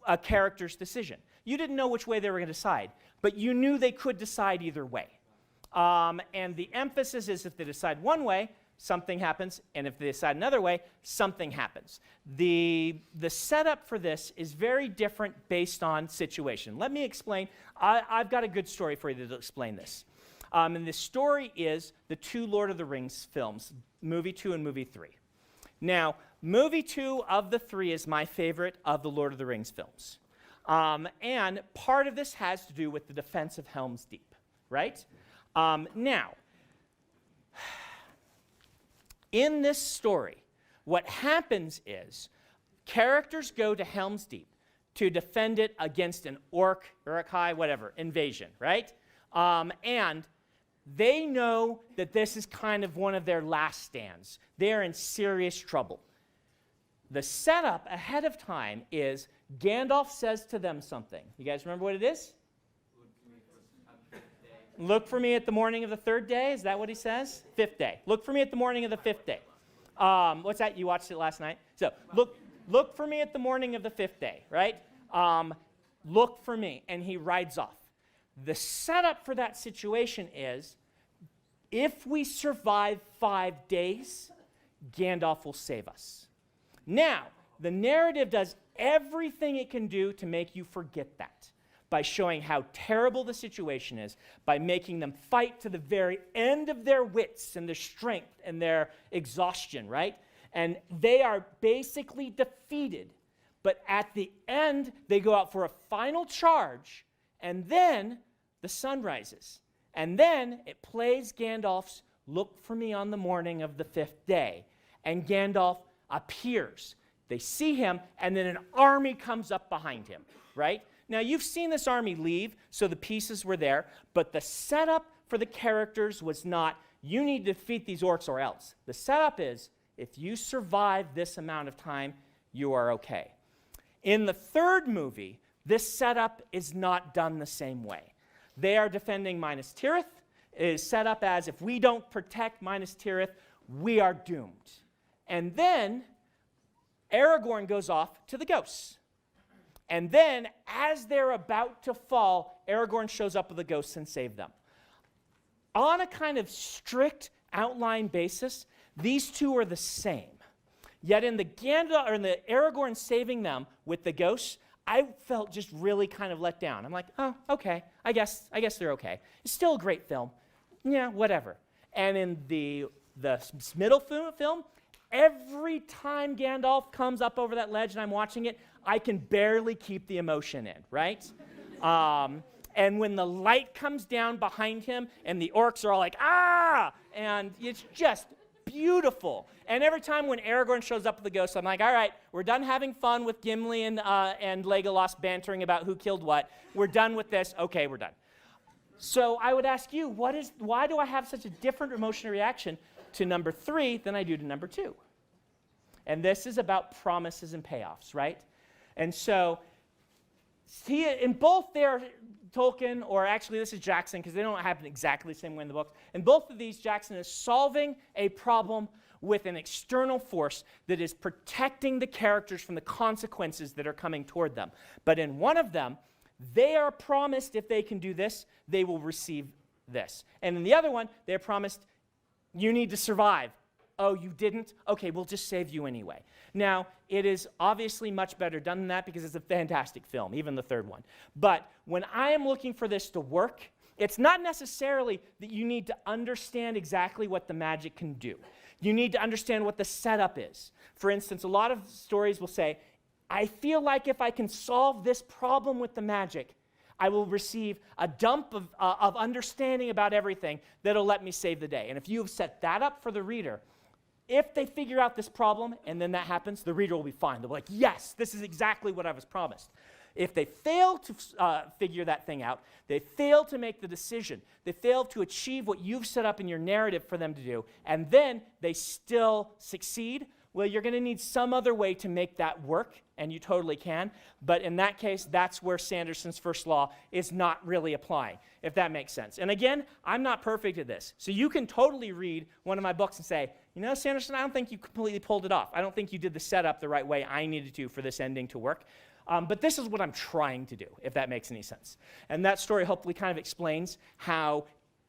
a character's decision. You didn't know which way they were going to decide, but you knew they could decide either way. And the emphasis is if they decide one way, something happens, and if they decide another way, something happens. The setup for this is very different based on situation. Let me explain. I've got a good story for you to explain this. And the story is the 2 Lord of the Rings films, movie 2 and movie 3. Now, movie 2 of the 3 is my favorite of the Lord of the Rings films. And part of this has to do with the defense of Helm's Deep, right? Now, in this story, what happens is characters go to Helm's Deep to defend it against an Uruk-hai, whatever, invasion, right? And they know that this is kind of one of their last stands. They're in serious trouble. The setup ahead of time is Gandalf says to them something. You guys remember what it is? Look for me at the morning of the third day. Is that what he says? Fifth day. Look for me at the morning of the fifth day. What's that? You watched it last night? So look for me at the morning of the fifth day, right? Look for me. And he rides off. The setup for that situation is, if we survive 5 days, Gandalf will save us. Now, the narrative does everything it can do to make you forget that, by showing how terrible the situation is, by making them fight to the very end of their wits and their strength and their exhaustion, right? And they are basically defeated. But at the end, they go out for a final charge, and then the sun rises. And then it plays Gandalf's "Look for me on the morning of the fifth day." And Gandalf appears. They see him, and then an army comes up behind him, right? Now, you've seen this army leave, so the pieces were there, but the setup for the characters was not, you need to defeat these orcs or else. The setup is, if you survive this amount of time, you are okay. In the third movie, this setup is not done the same way. They are defending Minas Tirith. It is set up as, if we don't protect Minas Tirith, we are doomed. And then Aragorn goes off to the ghosts. And then, as they're about to fall, Aragorn shows up with the ghosts and saves them. On a kind of strict outline basis, these two are the same. Yet in the Aragorn saving them with the ghosts, I felt just really kind of let down. I'm like, oh, okay, I guess they're okay. It's still a great film. Yeah, whatever. And in the middle film, every time Gandalf comes up over that ledge and I'm watching it, I can barely keep the emotion in, right? And when the light comes down behind him and the orcs are all like, ah! And it's just beautiful. And every time when Aragorn shows up with the ghost, I'm like, all right, we're done having fun with Gimli and Legolas bantering about who killed what. We're done with this. Okay, we're done. So I would ask you, why do I have such a different emotional reaction to number 3 than I do to number 2? And this is about promises and payoffs, right? And so, in both their Tolkien, or actually this is Jackson, because they don't happen exactly the same way in the books. In both of these, Jackson is solving a problem with an external force that is protecting the characters from the consequences that are coming toward them. But in one of them, they are promised if they can do this, they will receive this. And in the other one, they're promised, you need to survive. Oh, you didn't? Okay, we'll just save you anyway. Now, it is obviously much better done than that because it's a fantastic film, even the third one. But when I am looking for this to work, it's not necessarily that you need to understand exactly what the magic can do. You need to understand what the setup is. For instance, a lot of stories will say, I feel like if I can solve this problem with the magic, I will receive a dump of understanding about everything that'll let me save the day. And if you have set that up for the reader, if they figure out this problem and then that happens, the reader will be fine. They'll be like, yes, this is exactly what I was promised. If they fail to figure that thing out, they fail to make the decision, they fail to achieve what you've set up in your narrative for them to do, and then they still succeed, well, you're going to need some other way to make that work, and you totally can. But in that case, that's where Sanderson's first law is not really applying, if that makes sense. And again, I'm not perfect at this. So you can totally read one of my books and say, you know, Sanderson, I don't think you completely pulled it off. I don't think you did the setup the right way I needed to for this ending to work. But this is what I'm trying to do, if that makes any sense. And that story hopefully kind of explains how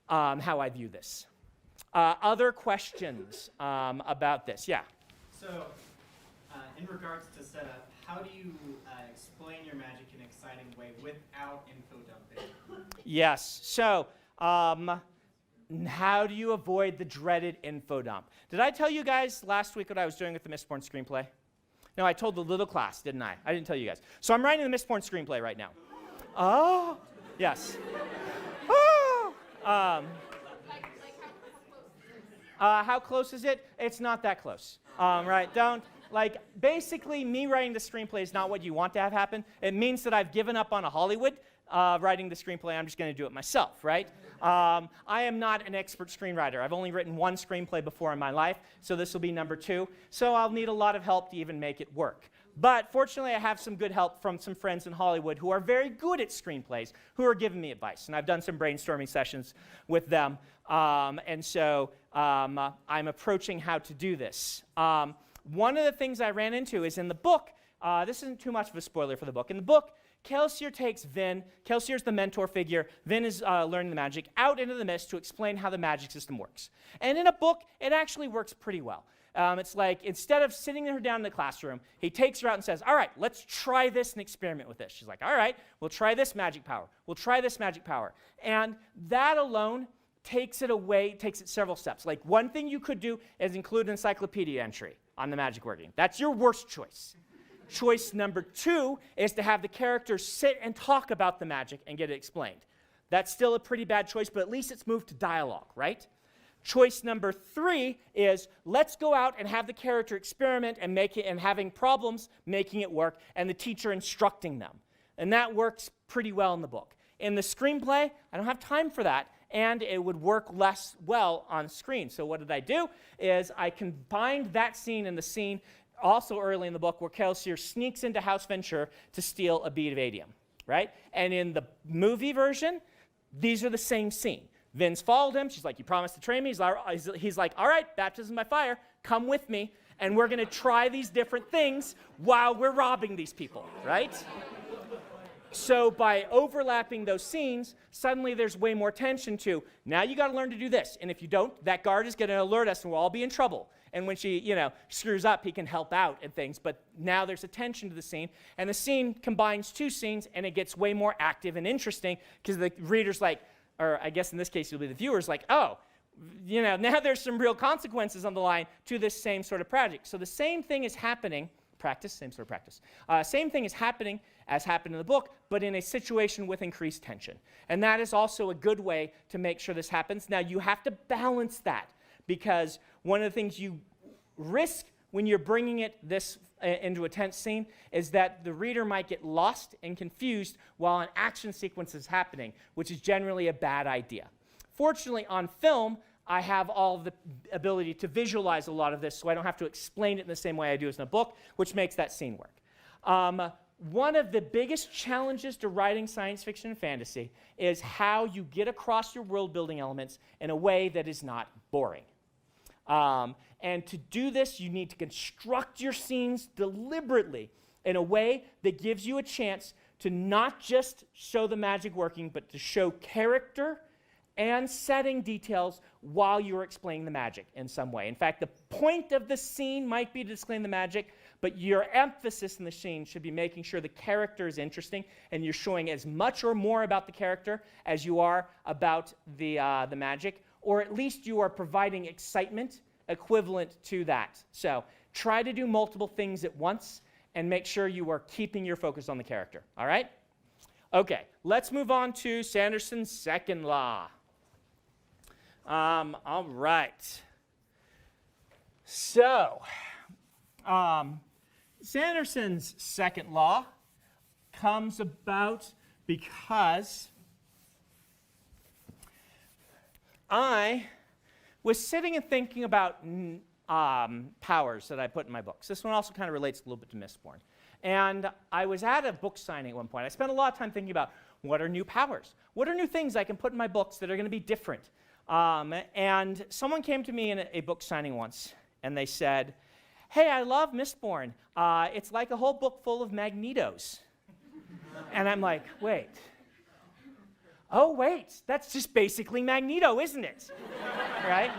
I view this. Other questions about this? Yeah. So, in regards to setup, how do you explain your magic in an exciting way without info dumping? Yes. So, how do you avoid the dreaded info dump? Did I tell you guys last week what I was doing with the Mistborn screenplay? No, I told the little class, didn't I? I didn't tell you guys. So I'm writing the Mistborn screenplay right now. Oh, yes. Oh. How close is it? It's not that close. Right? Basically, me writing the screenplay is not what you want to have happen. It means that I've given up on a Hollywood writing the screenplay. I'm just going to do it myself, right? I am not an expert screenwriter. I've only written one screenplay before in my life, so this will be number 2. So I'll need a lot of help to even make it work. But fortunately, I have some good help from some friends in Hollywood who are very good at screenplays, who are giving me advice. And I've done some brainstorming sessions with them. And so I'm approaching how to do this. One of the things I ran into is in the book, this isn't too much of a spoiler for the book. In the book, Kelsier takes Vin, Kelsier's the mentor figure, Vin is learning the magic, out into the mist to explain how the magic system works. And in a book, it actually works pretty well. It's like, instead of sitting her down in the classroom, he takes her out and says, all right, let's try this and experiment with this. She's like, all right, we'll try this magic power. We'll try this magic power. And that alone takes it several steps. Like, one thing you could do is include an encyclopedia entry on the magic working. That's your worst choice. Choice number 2 is to have the characters sit and talk about the magic and get it explained. That's still a pretty bad choice, but at least it's moved to dialogue, right? Choice number 3 is let's go out and have the character experiment and make it, and having problems making it work, and the teacher instructing them. And that works pretty well in the book. In the screenplay, I don't have time for that, and it would work less well on screen. So what did I do? Is I combined that scene and the scene also early in the book where Kelsier sneaks into House Venture to steal a bead of adium, right? And in the movie version, these are the same scene. Vin's followed him. She's like, you promised to train me? He's like, all right, baptism by fire, come with me, and we're going to try these different things while we're robbing these people, right? So by overlapping those scenes, suddenly there's way more tension to, now you got to learn to do this. And if you don't, that guard is going to alert us and we'll all be in trouble. And when she, screws up, he can help out and things. But now there's a tension to the scene. And the scene combines 2 scenes and it gets way more active and interesting because the reader's like, or I guess in this case, it'll be the viewer's like, oh, now there's some real consequences on the line to this same sort of project. So the same thing is happening, same sort of practice. Same thing is happening as happened in the book, but in a situation with increased tension. And that is also a good way to make sure this happens. Now, you have to balance that because one of the things you risk when you're bringing it this into a tense scene is that the reader might get lost and confused while an action sequence is happening, which is generally a bad idea. Fortunately, on film, I have all of the ability to visualize a lot of this, so I don't have to explain it in the same way I do as in a book, which makes that scene work. One of the biggest challenges to writing science fiction and fantasy is how you get across your world-building elements in a way that is not boring. And to do this, you need to construct your scenes deliberately in a way that gives you a chance to not just show the magic working, but to show character and setting details while you're explaining the magic in some way. In fact, the point of the scene might be to explain the magic, but your emphasis in the scene should be making sure the character is interesting and you're showing as much or more about the character as you are about the magic, or at least you are providing excitement equivalent to that. So try to do multiple things at once and make sure you are keeping your focus on the character, all right? Okay, let's move on to Sanderson's second law. All right. So, Sanderson's second law comes about because I was sitting and thinking about powers that I put in my books. This one also kind of relates a little bit to Mistborn. And I was at a book signing at one point. I spent a lot of time thinking about what are new powers? What are new things I can put in my books that are going to be different? And someone came to me in a book signing once, and they said, hey, I love Mistborn. It's like a whole book full of Magnetos. And I'm like, wait. Oh, wait, that's just basically Magneto, isn't it? Right?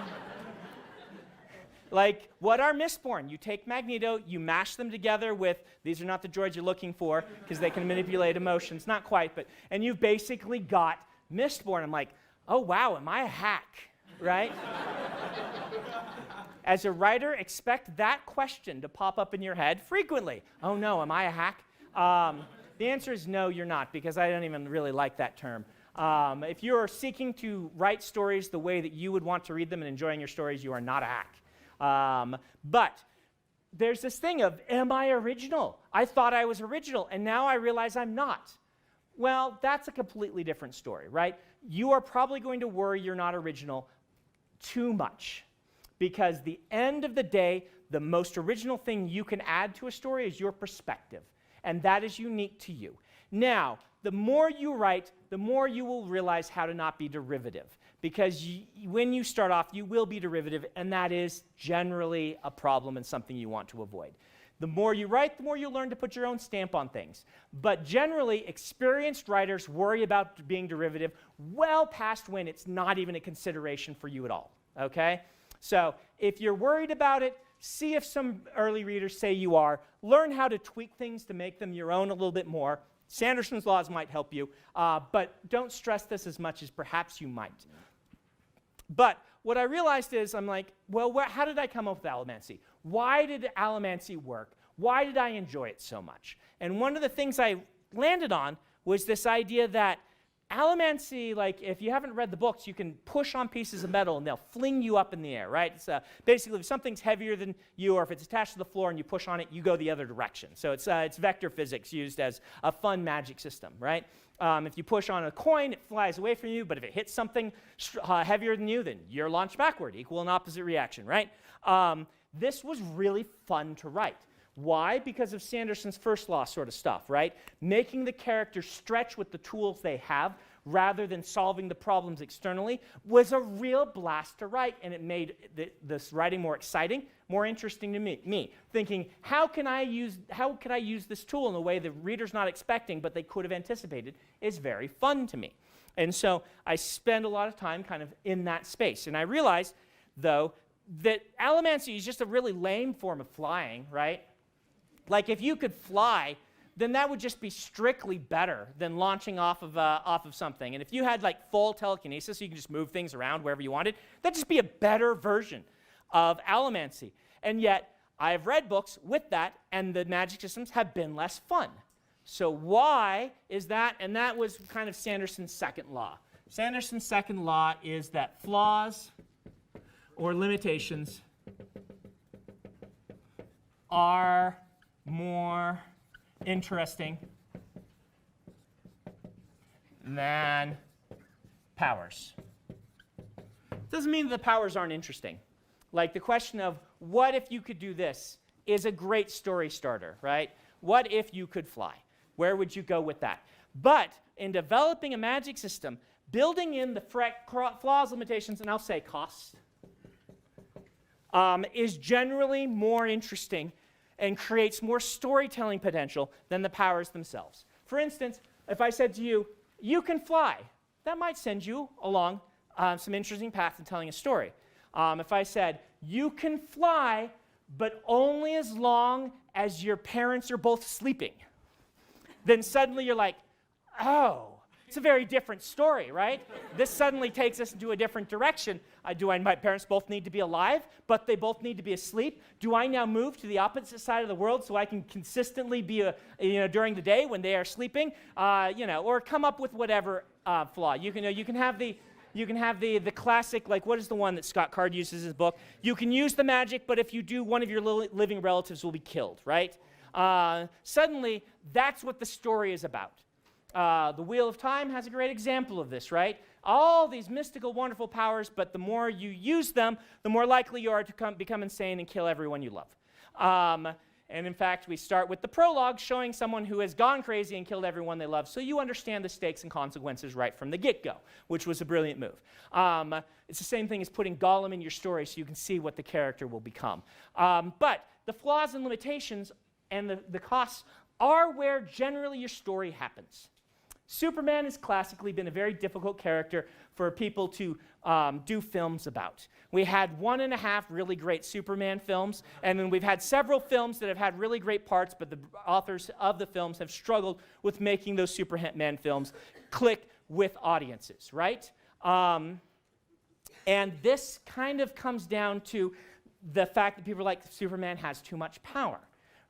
Like, what are Mistborn? You take Magneto, you mash them together with, these are not the droids you're looking for, because they can manipulate emotions, not quite, but, and you've basically got Mistborn. I'm like, oh, wow, am I a hack, right? as a writer, expect that question to pop up in your head frequently. Oh no, am I a hack? The answer is no, you're not, because I don't even really like that term. If you're seeking to write stories the way that you would want to read them and enjoying your stories, you are not a hack. But there's this thing of, am I original? I thought I was original, and now I realize I'm not. Well, that's a completely different story, right? You are probably going to worry you're not original too much, because the end of the day, the most original thing you can add to a story is your perspective, and that is unique to you. Now, the more you write, the more you will realize how to not be derivative, because when you start off, you will be derivative, and that is generally a problem and something you want to avoid. The more you write, the more you learn to put your own stamp on things. But generally, experienced writers worry about being derivative well past when it's not even a consideration for you at all, okay? So if you're worried about it, see if some early readers say you are. Learn how to tweak things to make them your own a little bit more. Sanderson's laws might help you, but don't stress this as much as perhaps you might. But what I realized is, I'm like, well, how did I come up with Allomancy? Why did Allomancy work? Why did I enjoy it so much? And one of the things I landed on was this idea that Allomancy, like if you haven't read the books, you can push on pieces of metal and they'll fling you up in the air, right? It's, basically, if something's heavier than you, or if it's attached to the floor and you push on it, you go the other direction. So it's vector physics used as a fun magic system, right? If you push on a coin, it flies away from you, but if it hits something heavier than you, then you're launched backward, equal and opposite reaction, right? This was really fun to write. Why? Because of Sanderson's first law sort of stuff, right? Making the characters stretch with the tools they have rather than solving the problems externally was a real blast to write, and it made this writing more exciting, more interesting to me. Thinking, how could I use this tool in a way the reader's not expecting but they could have anticipated is very fun to me. And so I spend a lot of time kind of in that space. And I realized, though, that Allomancy is just a really lame form of flying, right? Like if you could fly, then that would just be strictly better than launching off of something. And if you had like full telekinesis, so you can just move things around wherever you wanted, that'd just be a better version of Allomancy. And yet, I've read books with that, and the magic systems have been less fun. So why is that? And that was kind of Sanderson's second law. Sanderson's second law is that flaws or limitations are more interesting than powers. Doesn't mean that the powers aren't interesting. Like the question of what if you could do this is a great story starter, right? What if you could fly? Where would you go with that? But in developing a magic system, building in the flaws, limitations, and I'll say costs, is generally more interesting and creates more storytelling potential than the powers themselves. For instance, if I said to you, you can fly, that might send you along some interesting path in telling a story. If I said, you can fly, but only as long as your parents are both sleeping, then suddenly you're like, oh, it's a very different story, right? This suddenly takes us into a different direction. My parents both need to be alive, but they both need to be asleep? Do I now move to the opposite side of the world so I can consistently be during the day when they are sleeping? Or come up with whatever flaw. You can have the classic, like what is the one that Scott Card uses in his book? You can use the magic, but if you do, one of your living relatives will be killed, right? Suddenly, that's what the story is about. The Wheel of Time has a great example of this, right? All these mystical, wonderful powers, but the more you use them, the more likely you are to become insane and kill everyone you love. And in fact, we start with the prologue showing someone who has gone crazy and killed everyone they love, so you understand the stakes and consequences right from the get-go, which was a brilliant move. It's the same thing as putting Gollum in your story so you can see what the character will become. But the flaws and limitations and the costs are where generally your story happens. Superman has classically been a very difficult character for people to do films about. We had 1.5 really great Superman films, and then we've had several films that have had really great parts, but the authors of the films have struggled with making those Superman films click with audiences, right? And this kind of comes down to the fact that people are like, Superman has too much power,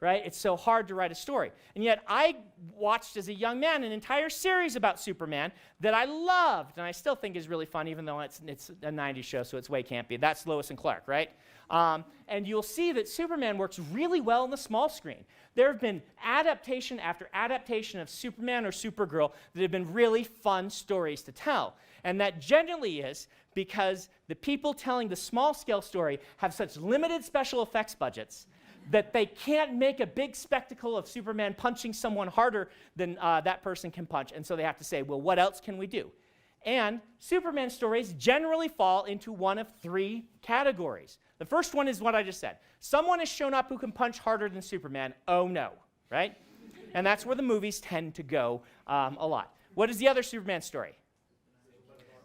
right? It's so hard to write a story. And yet I watched as a young man an entire series about Superman that I loved, and I still think is really fun, even though it's a 90s show, so it's way campy. That's Lois and Clark, right? And you'll see that Superman works really well on the small screen. There have been adaptation after adaptation of Superman or Supergirl that have been really fun stories to tell. And that generally is because the people telling the small-scale story have such limited special effects budgets that they can't make a big spectacle of Superman punching someone harder than that person can punch. And so they have to say, well, what else can we do? And Superman stories generally fall into one of three categories. The first one is what I just said. Someone has shown up who can punch harder than Superman. Oh, no, right? And that's where the movies tend to go a lot. What is the other Superman story?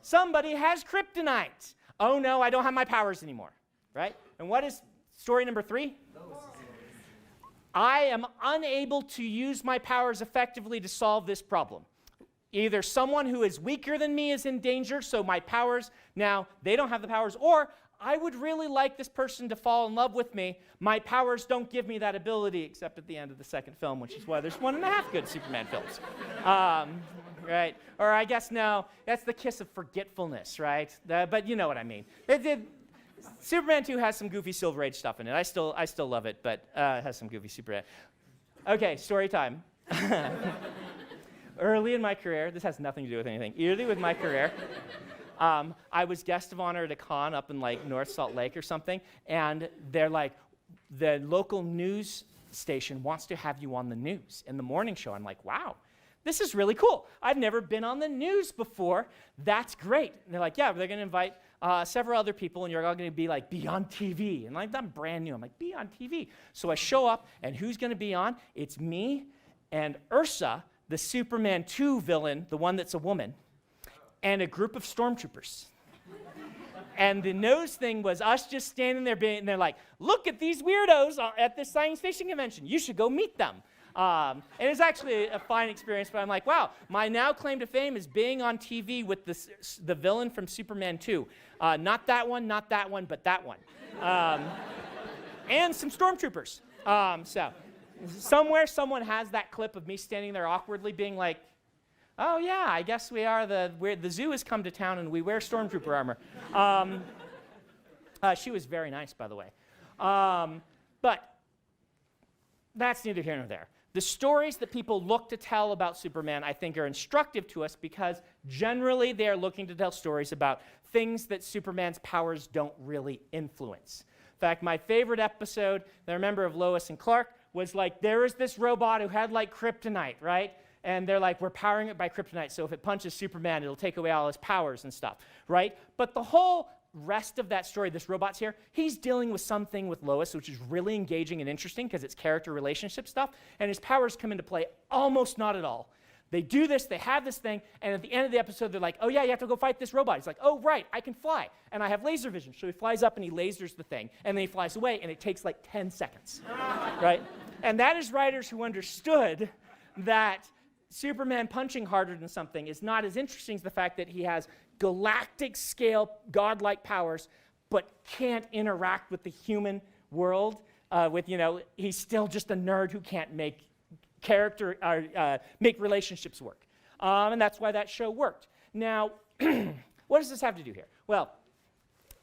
Somebody has kryptonite. Oh, no, I don't have my powers anymore, right? And what is story number 3? I am unable to use my powers effectively to solve this problem. Either someone who is weaker than me is in danger, so my powers, now they don't have the powers, or I would really like this person to fall in love with me. My powers don't give me that ability, except at the end of the second film, which is why there's 1.5 good Superman films. Right? Or I guess, no, that's the kiss of forgetfulness, right? But you know what I mean. Superman 2 has some goofy Silver Age stuff in it. I still love it, but it has some goofy Superman. Okay, story time. Early in my career, this has nothing to do with anything. Early with my career, I was guest of honor at a con up in like North Salt Lake or something, and they're like, the local news station wants to have you on the news in the morning show. I'm like, wow, this is really cool. I've never been on the news before. That's great. And they're like, yeah, they're going to invite several other people, and you're all going to be on TV. And like, I'm brand new. I'm like, be on TV. So I show up, and who's going to be on? It's me and Ursa, the Superman 2 villain, the one that's a woman, and a group of stormtroopers. And the nose thing was us just standing there, and they're like, look at these weirdos at this science fiction convention. You should go meet them. And it's actually a fine experience, but I'm like, wow, my now claim to fame is being on TV with the villain from Superman 2. Not that one, but that one. And some stormtroopers. So somewhere someone has that clip of me standing there awkwardly being like, oh yeah, I guess we are the zoo has come to town and we wear stormtrooper armor. She was very nice, by the way. But that's neither here nor there. The stories that people look to tell about Superman, I think, are instructive to us because generally they are looking to tell stories about things that Superman's powers don't really influence. In fact, my favorite episode that I remember of Lois and Clark was like, there is this robot who had like kryptonite, right? And they're like, we're powering it by kryptonite, so if it punches Superman, it'll take away all his powers and stuff, right? But the whole rest of that story, this robot's here, he's dealing with something with Lois, which is really engaging and interesting because it's character relationship stuff, and his powers come into play almost not at all. They do this, they have this thing, and at the end of the episode, they're like, oh yeah, you have to go fight this robot. He's like, oh right, I can fly, and I have laser vision. So he flies up and he lasers the thing, and then he flies away, and it takes like 10 seconds, right? And that is writers who understood that Superman punching harder than something is not as interesting as the fact that he has galactic scale godlike powers but can't interact with the human world he's still just a nerd who can't make make relationships work. And that's why that show worked. Now, what does this have to do here? Well,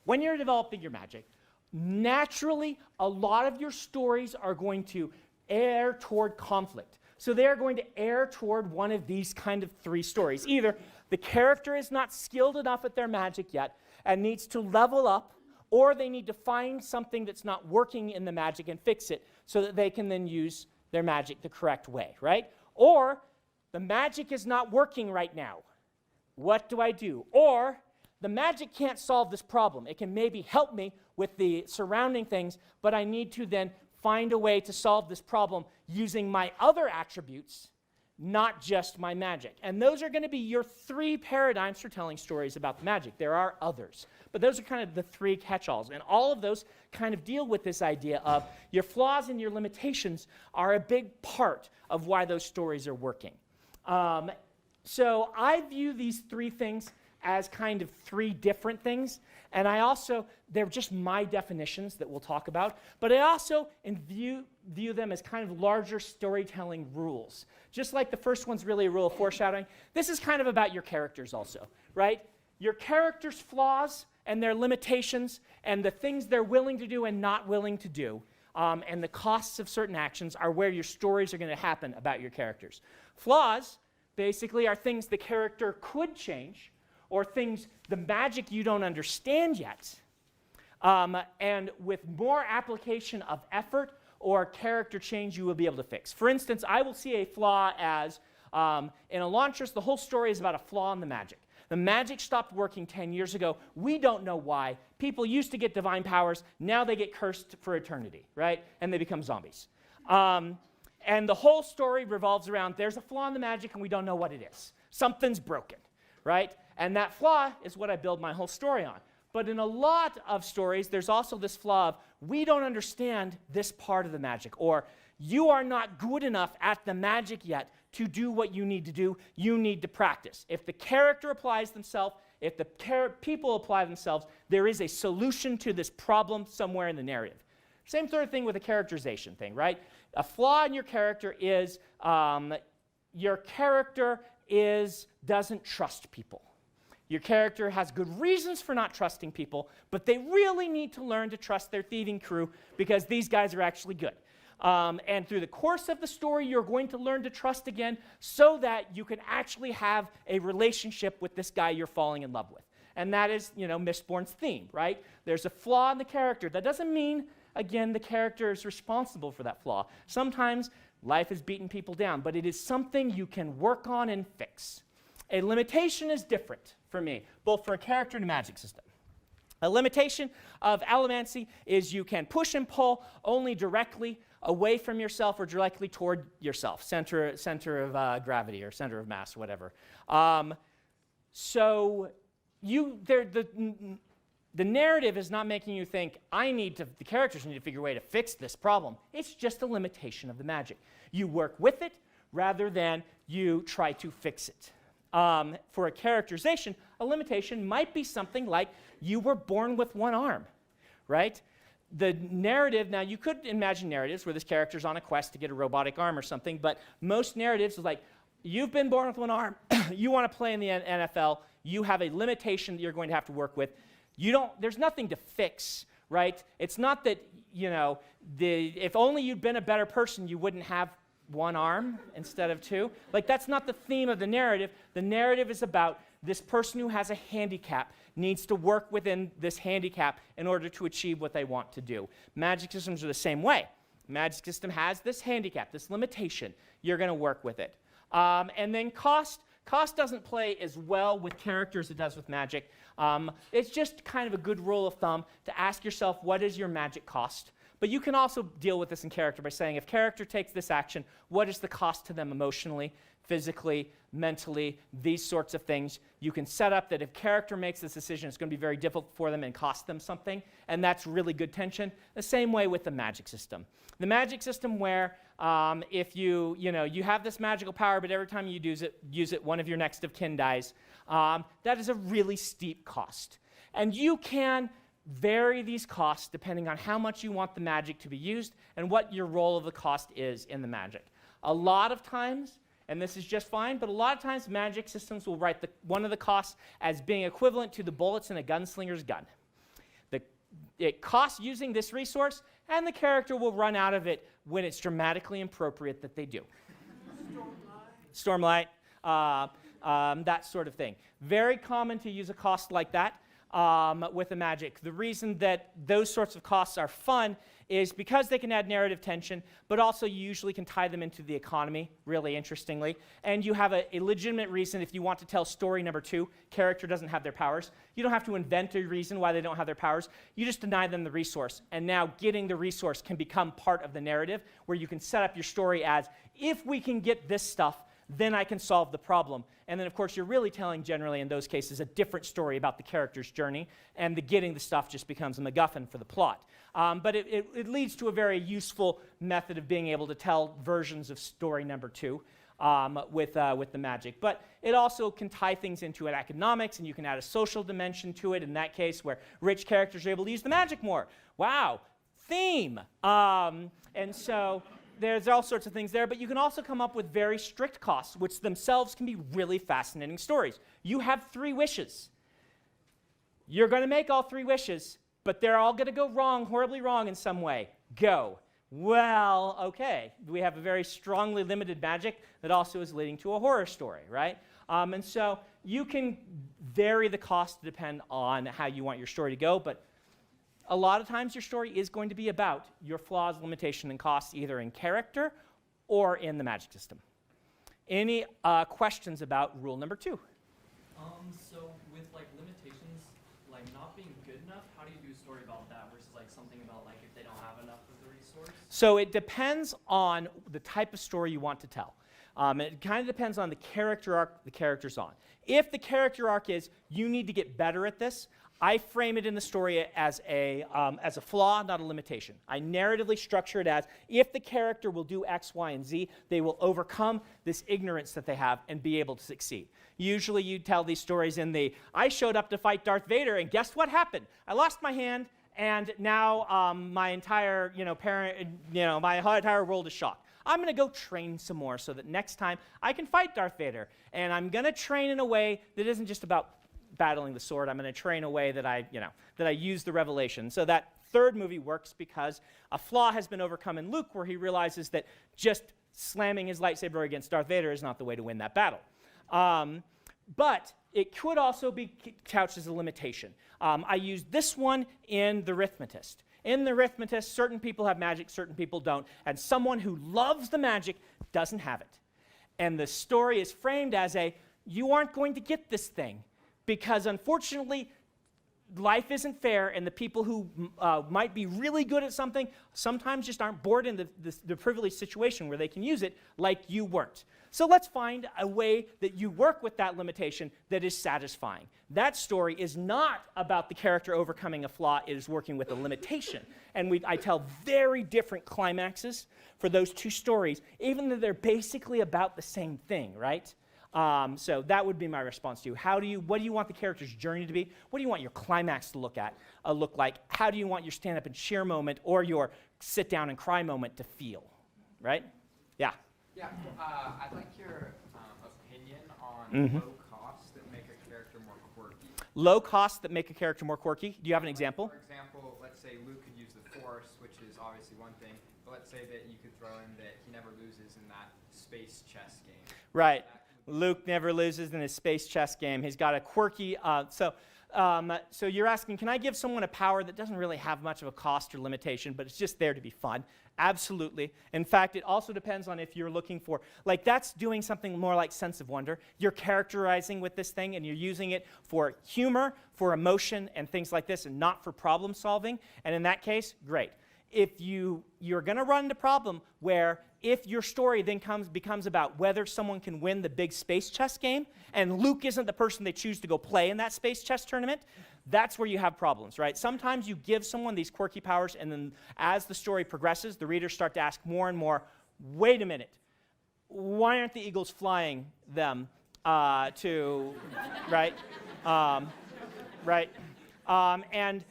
when you're developing your magic, naturally a lot of your stories are going to err toward conflict. So they're going to err toward one of these kind of 3 stories. Either the character is not skilled enough at their magic yet and needs to level up, or they need to find something that's not working in the magic and fix it so that they can then use their magic the correct way, right? Or the magic is not working right now. What do I do? Or the magic can't solve this problem. It can maybe help me with the surrounding things, but I need to then find a way to solve this problem using my other attributes, not just my magic. And those are going to be your 3 paradigms for telling stories about the magic. There are others, but those are kind of the 3 catch-alls. And all of those kind of deal with this idea of your flaws and your limitations are a big part of why those stories are working. So I view these 3 things as kind of three different things, and they're just my definitions that we'll talk about, but I also view them as kind of larger storytelling rules. Just like the first one's really a rule of foreshadowing, this is kind of about your characters also, right? Your characters' flaws and their limitations and the things they're willing to do and not willing to do, and the costs of certain actions are where your stories are going to happen about your characters. Flaws basically are things the character could change, or things, the magic you don't understand yet, and with more application of effort or character change you will be able to fix. For instance, I will see a flaw as, in Elantris, the whole story is about a flaw in the magic. The magic stopped working 10 years ago. We don't know why. People used to get divine powers. Now they get cursed for eternity, right? And they become zombies. And the whole story revolves around there's a flaw in the magic and we don't know what it is. Something's broken, right? And that flaw is what I build my whole story on. But in a lot of stories, there's also this flaw of we don't understand this part of the magic, or you are not good enough at the magic yet to do what you need to do. You need to practice. If the character applies themselves, if the people apply themselves, there is a solution to this problem somewhere in the narrative. Same sort of thing with a characterization thing, right? A flaw in your character is doesn't trust people. Your character has good reasons for not trusting people, but they really need to learn to trust their thieving crew because these guys are actually good. And through the course of the story, you're going to learn to trust again so that you can actually have a relationship with this guy you're falling in love with. And that is, Mistborn's theme, right? There's a flaw in the character. That doesn't mean, again, the character is responsible for that flaw. Sometimes life has beaten people down, but it is something you can work on and fix. A limitation is different for me, both for a character and a magic system. A limitation of Allomancy is you can push and pull only directly away from yourself or directly toward yourself, center of gravity or center of mass, whatever. So the narrative is not making you think, the characters need to figure a way to fix this problem. It's just a limitation of the magic. You work with it rather than you try to fix it. For a characterization, a limitation might be something like you were born with one arm, right? The narrative, now you could imagine narratives where this character's on a quest to get a robotic arm or something, but most narratives is like, you've been born with one arm, you want to play in the NFL, you have a limitation that you're going to have to work with. There's nothing to fix, right? It's not that, if only you'd been a better person, you wouldn't have one arm instead of two. Like, that's not the theme of the narrative. The narrative is about this person who has a handicap needs to work within this handicap in order to achieve what they want to do. Magic systems are the same way. Magic system has this handicap, this limitation. You're going to work with it. And then cost. Cost doesn't play as well with characters as it does with magic. It's just kind of a good rule of thumb to ask yourself, what is your magic cost? But you can also deal with this in character by saying, if character takes this action, what is the cost to them emotionally, physically, mentally, these sorts of things. You can set up that if character makes this decision, it's going to be very difficult for them and cost them something, and that's really good tension. The same way with the magic system. The magic system where if you have this magical power, but every time you use it, one of your next of kin dies, that is a really steep cost. And you can vary these costs depending on how much you want the magic to be used and what your role of the cost is in the magic. A lot of times, and this is just fine, but a lot of times magic systems will write one of the costs as being equivalent to the bullets in a gunslinger's gun. It costs using this resource, and the character will run out of it when it's dramatically appropriate that they do. Stormlight, that sort of thing. Very common to use a cost like that with the magic. The reason that those sorts of costs are fun is because they can add narrative tension, but also you usually can tie them into the economy, really interestingly. And you have a legitimate reason if you want to tell story number 2, character doesn't have their powers. You don't have to invent a reason why they don't have their powers. You just deny them the resource. And now getting the resource can become part of the narrative where you can set up your story as, if we can get this stuff, then I can solve the problem. And then, of course, you're really telling, generally in those cases, a different story about the character's journey, and the getting the stuff just becomes a MacGuffin for the plot. But it leads to a very useful method of being able to tell versions of story number 2. with the magic. But it also can tie things into it economics, and you can add a social dimension to it in that case where rich characters are able to use the magic more. Wow, theme. And so there's all sorts of things there, but you can also come up with very strict costs, which themselves can be really fascinating stories. You have 3 wishes. You're going to make all 3 wishes, but they're all going to go wrong, horribly wrong in some way. Go. Well, okay, we have a very strongly limited magic that also is leading to a horror story, right? And so you can vary the cost to depend on how you want your story to go, but a lot of times your story is going to be about your flaws, limitation, and costs either in character or in the magic system. Any questions about rule number 2? So with like limitations, like not being good enough, how do you do a story about that versus like something about like if they don't have enough of the resource? So it depends on the type of story you want to tell. It kind of depends on the character arc the character's on. If the character arc is, you need to get better at this, I frame it in the story as a flaw, not a limitation. I narratively structure it as, if the character will do X, Y, and Z, they will overcome this ignorance that they have and be able to succeed. Usually you tell these stories in the, I showed up to fight Darth Vader, and guess what happened? I lost my hand, and now my entire, my entire world is shocked. I'm going to go train some more so that next time I can fight Darth Vader. And I'm going to train in a way that isn't just about battling the sword. I'm going to train a way that I use the revelation. So that 3rd movie works because a flaw has been overcome in Luke, where he realizes that just slamming his lightsaber against Darth Vader is not the way to win that battle. But it could also be couched as a limitation. I used this one in The Arithmetist. In The Arithmetist, certain people have magic, certain people don't, and someone who loves the magic doesn't have it. And the story is framed as you aren't going to get this thing, because unfortunately, life isn't fair, and the people who might be really good at something sometimes just aren't born in the privileged situation where they can use it like you weren't. So let's find a way that you work with that limitation that is satisfying. That story is not about the character overcoming a flaw, it is working with a limitation. And I tell very different climaxes for those 2 stories, even though they're basically about the same thing, right? So that would be my response to you. What do you want the character's journey to be? What do you want your climax to look like? How do you want your stand up and cheer moment or your sit down and cry moment to feel? Right? Yeah. Yeah. I'd like your opinion on low costs that make a character more quirky. Low costs that make a character more quirky. Do you have an example? For example, let's say Luke could use the Force, which is obviously one thing, but let's say that you could throw in that he never loses in that space chess game. Right. Luke never loses in his space chess game. He's got a quirky, so you're asking, can I give someone a power that doesn't really have much of a cost or limitation, but it's just there to be fun? Absolutely. In fact, it also depends on if you're looking for, that's doing something more like Sense of Wonder. You're characterizing with this thing, and you're using it for humor, for emotion, and things like this, and not for problem solving. And in that case, great. If you're going to run into a problem where if your story then becomes about whether someone can win the big space chess game, and Luke isn't the person they choose to go play in that space chess tournament, that's where you have problems, right? Sometimes you give someone these quirky powers, and then as the story progresses, the readers start to ask more and more, wait a minute, why aren't the eagles flying them to, right? And,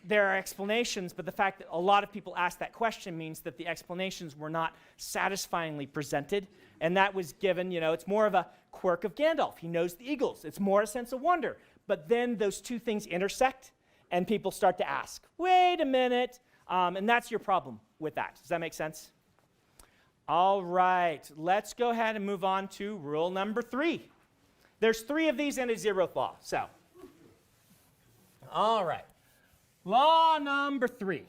there are explanations, but the fact that a lot of people ask that question means that the explanations were not satisfyingly presented, and that was given, it's more of a quirk of Gandalf. He knows the eagles. It's more a sense of wonder. But then those 2 things intersect, and people start to ask, wait a minute, and that's your problem with that. Does that make sense? All right, let's go ahead and move on to rule number 3. There's 3 of these and a 0th law, so. All right. Law number 3.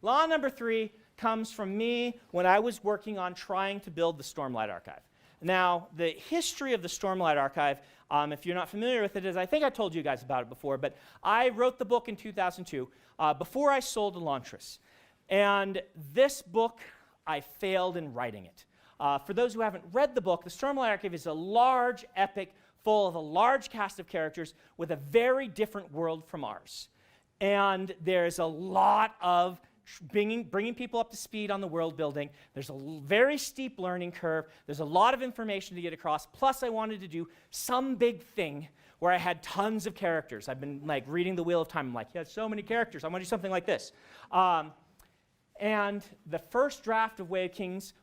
Law number 3 comes from me when I was working on trying to build the Stormlight Archive. Now, the history of the Stormlight Archive, if you're not familiar with it, is I think I told you guys about it before, but I wrote the book in 2002 before I sold Elantris. And this book, I failed in writing it. For those who haven't read the book, the Stormlight Archive is a large epic full of a large cast of characters with a very different world from ours. And there's a lot of bringing people up to speed on the world building. There's a very steep learning curve. There's a lot of information to get across. Plus, I wanted to do some big thing where I had tons of characters. I've been like reading the Wheel of Time. I'm like, yeah, so many characters. I want to do something like this. And the first draft of Way of Kings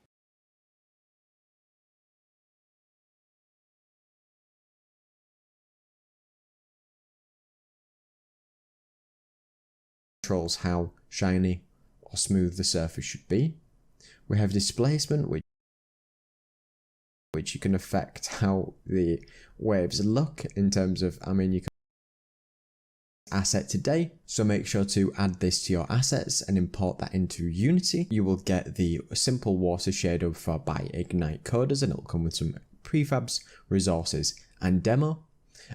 controls how shiny or smooth the surface should be. We have displacement, which you can affect how the waves look in terms of, I mean, you can asset today, so make sure to add this to your assets and import that into Unity. You will get the simple water shader for by Ignite coders, and it'll come with some prefabs, resources, and demo.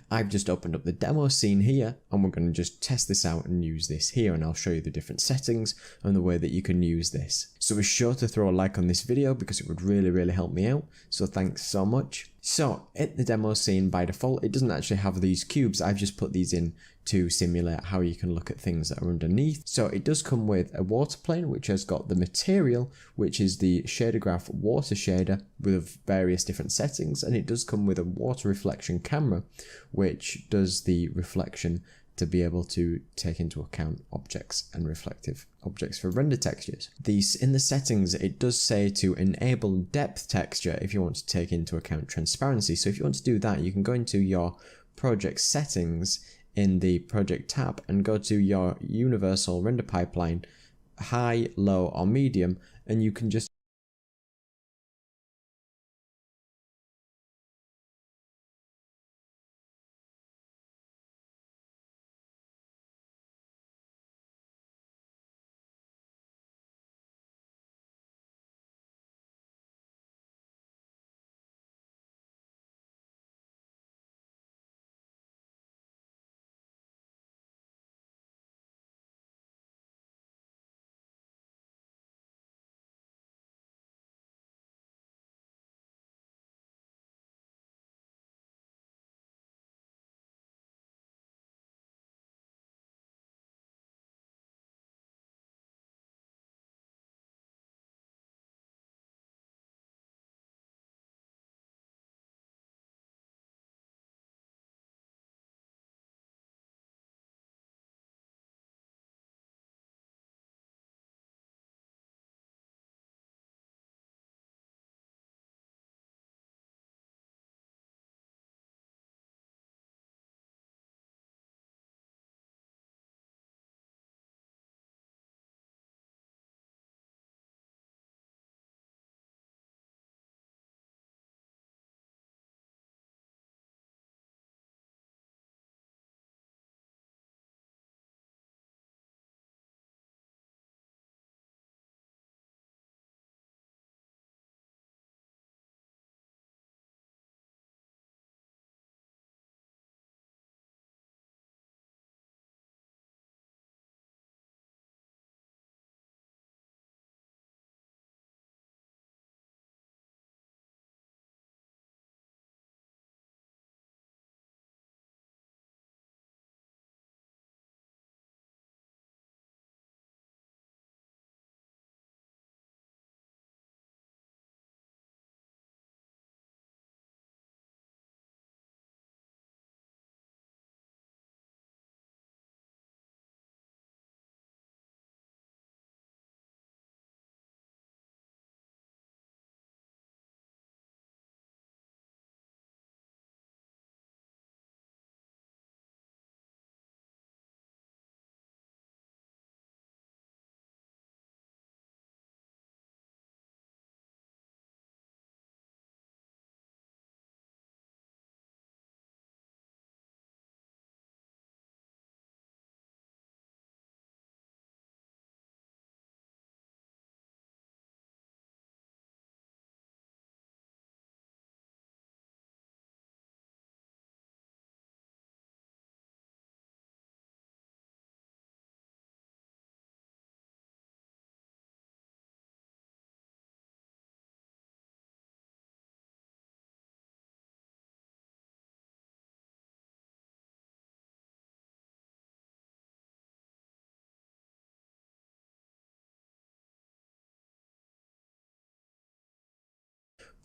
I've just opened up the demo scene here, and we're going to just test this out and use this here, and I'll show you the different settings and the way that you can use this. So be sure to throw a like on this video because it would really help me out, so thanks so much. So at the demo scene, by default, it doesn't actually have these cubes. I've just put these in to simulate how you can look at things that are underneath. So it does come with a water plane, which has got the material, which is the shader graph water shader with various different settings, and it does come with a water reflection camera, which does the reflection to be able to take into account objects and reflective objects for render textures. In the settings, it does say to enable depth texture if you want to take into account transparency. So if you want to do that, you can go into your project settings in the project tab and go to your universal render pipeline, high, low, or medium, and you can just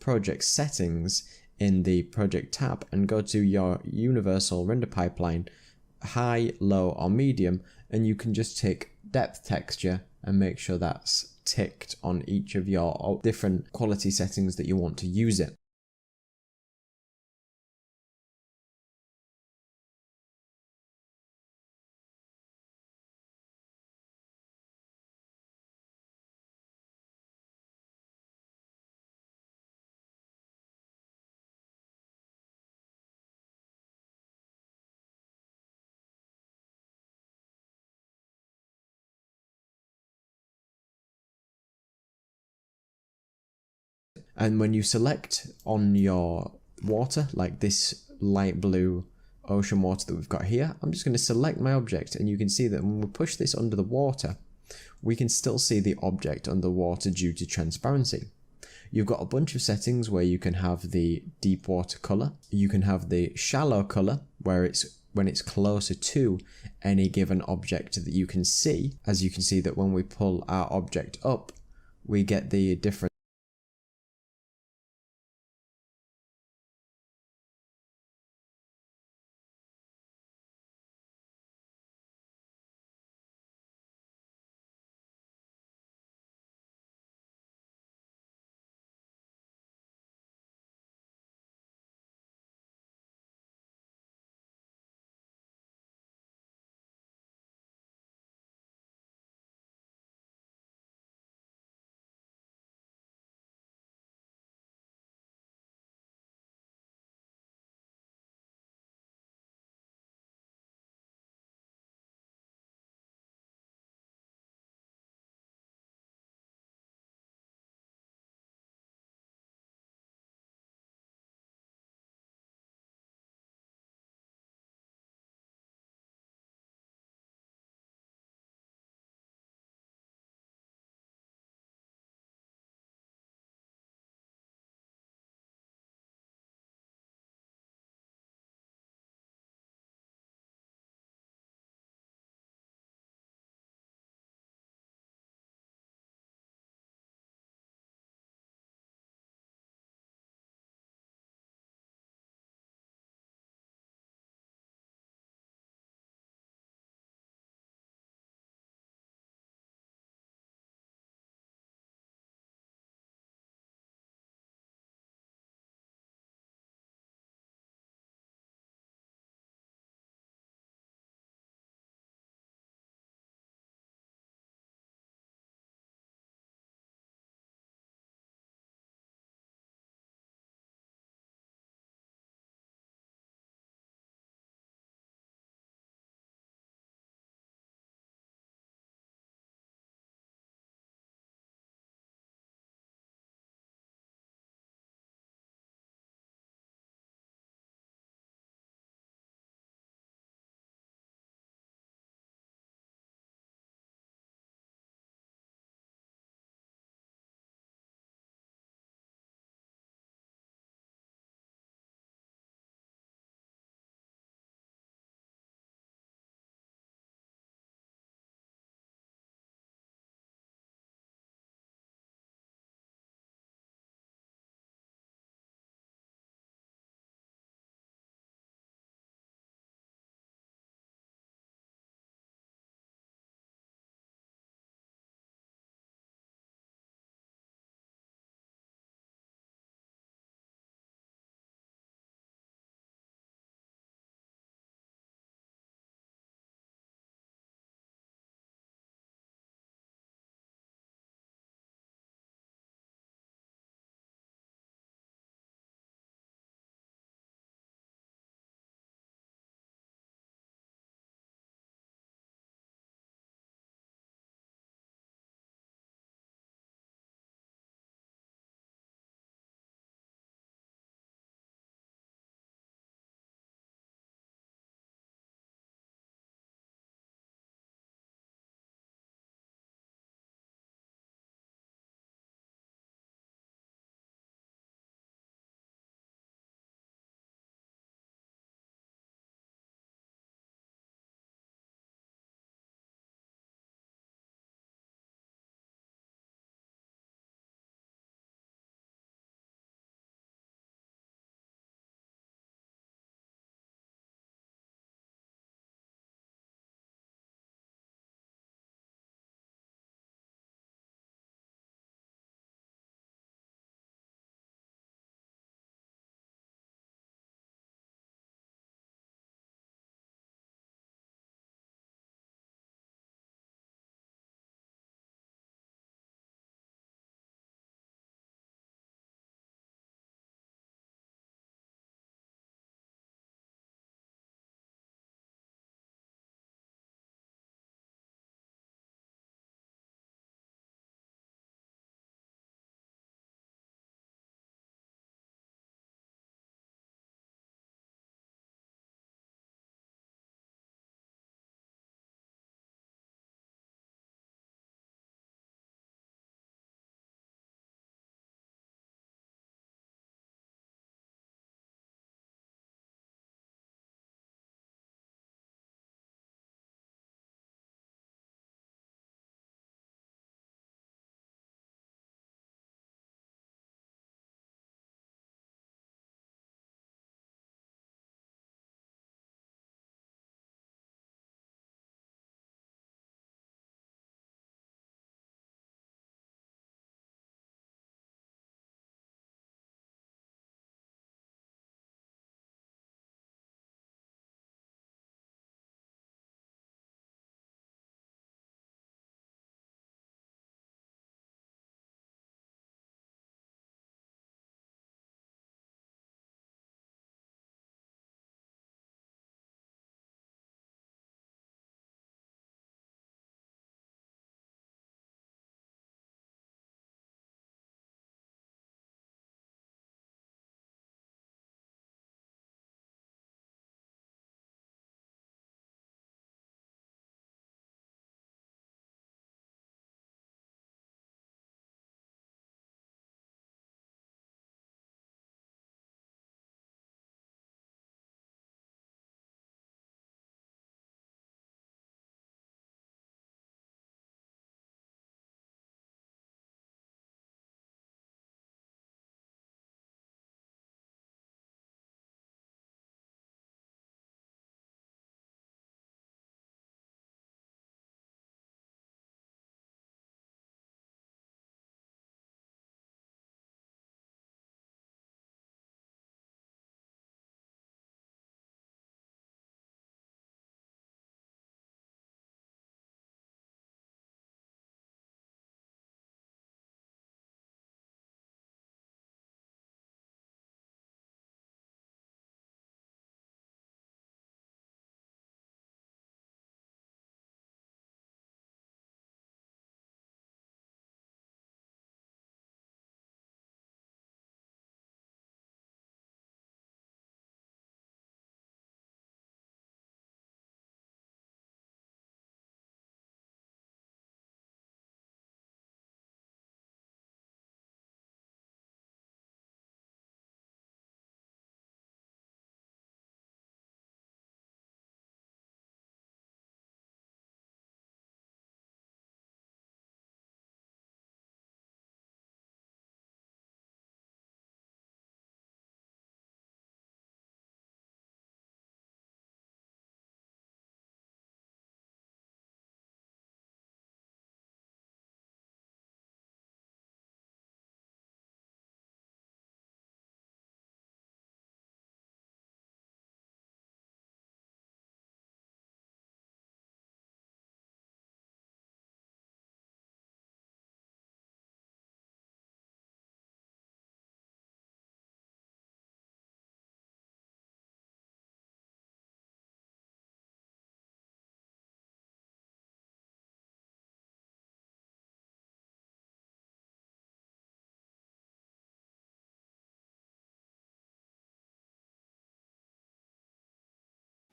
project settings in the project tab and go to your universal render pipeline, high, low, or medium, and you can just tick depth texture and make sure that's ticked on each of your different quality settings that you want to use it. And when you select on your water, like this light blue ocean water that we've got here, I'm just going to select my object, and you can see that when we push this under the water, we can still see the object underwater due to transparency. You've got a bunch of settings where you can have the deep water color, you can have the shallow color, where it's when it's closer to any given object that you can see. As you can see that when we pull our object up, we get the different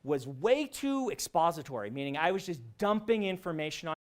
was way too expository, meaning I was just dumping information on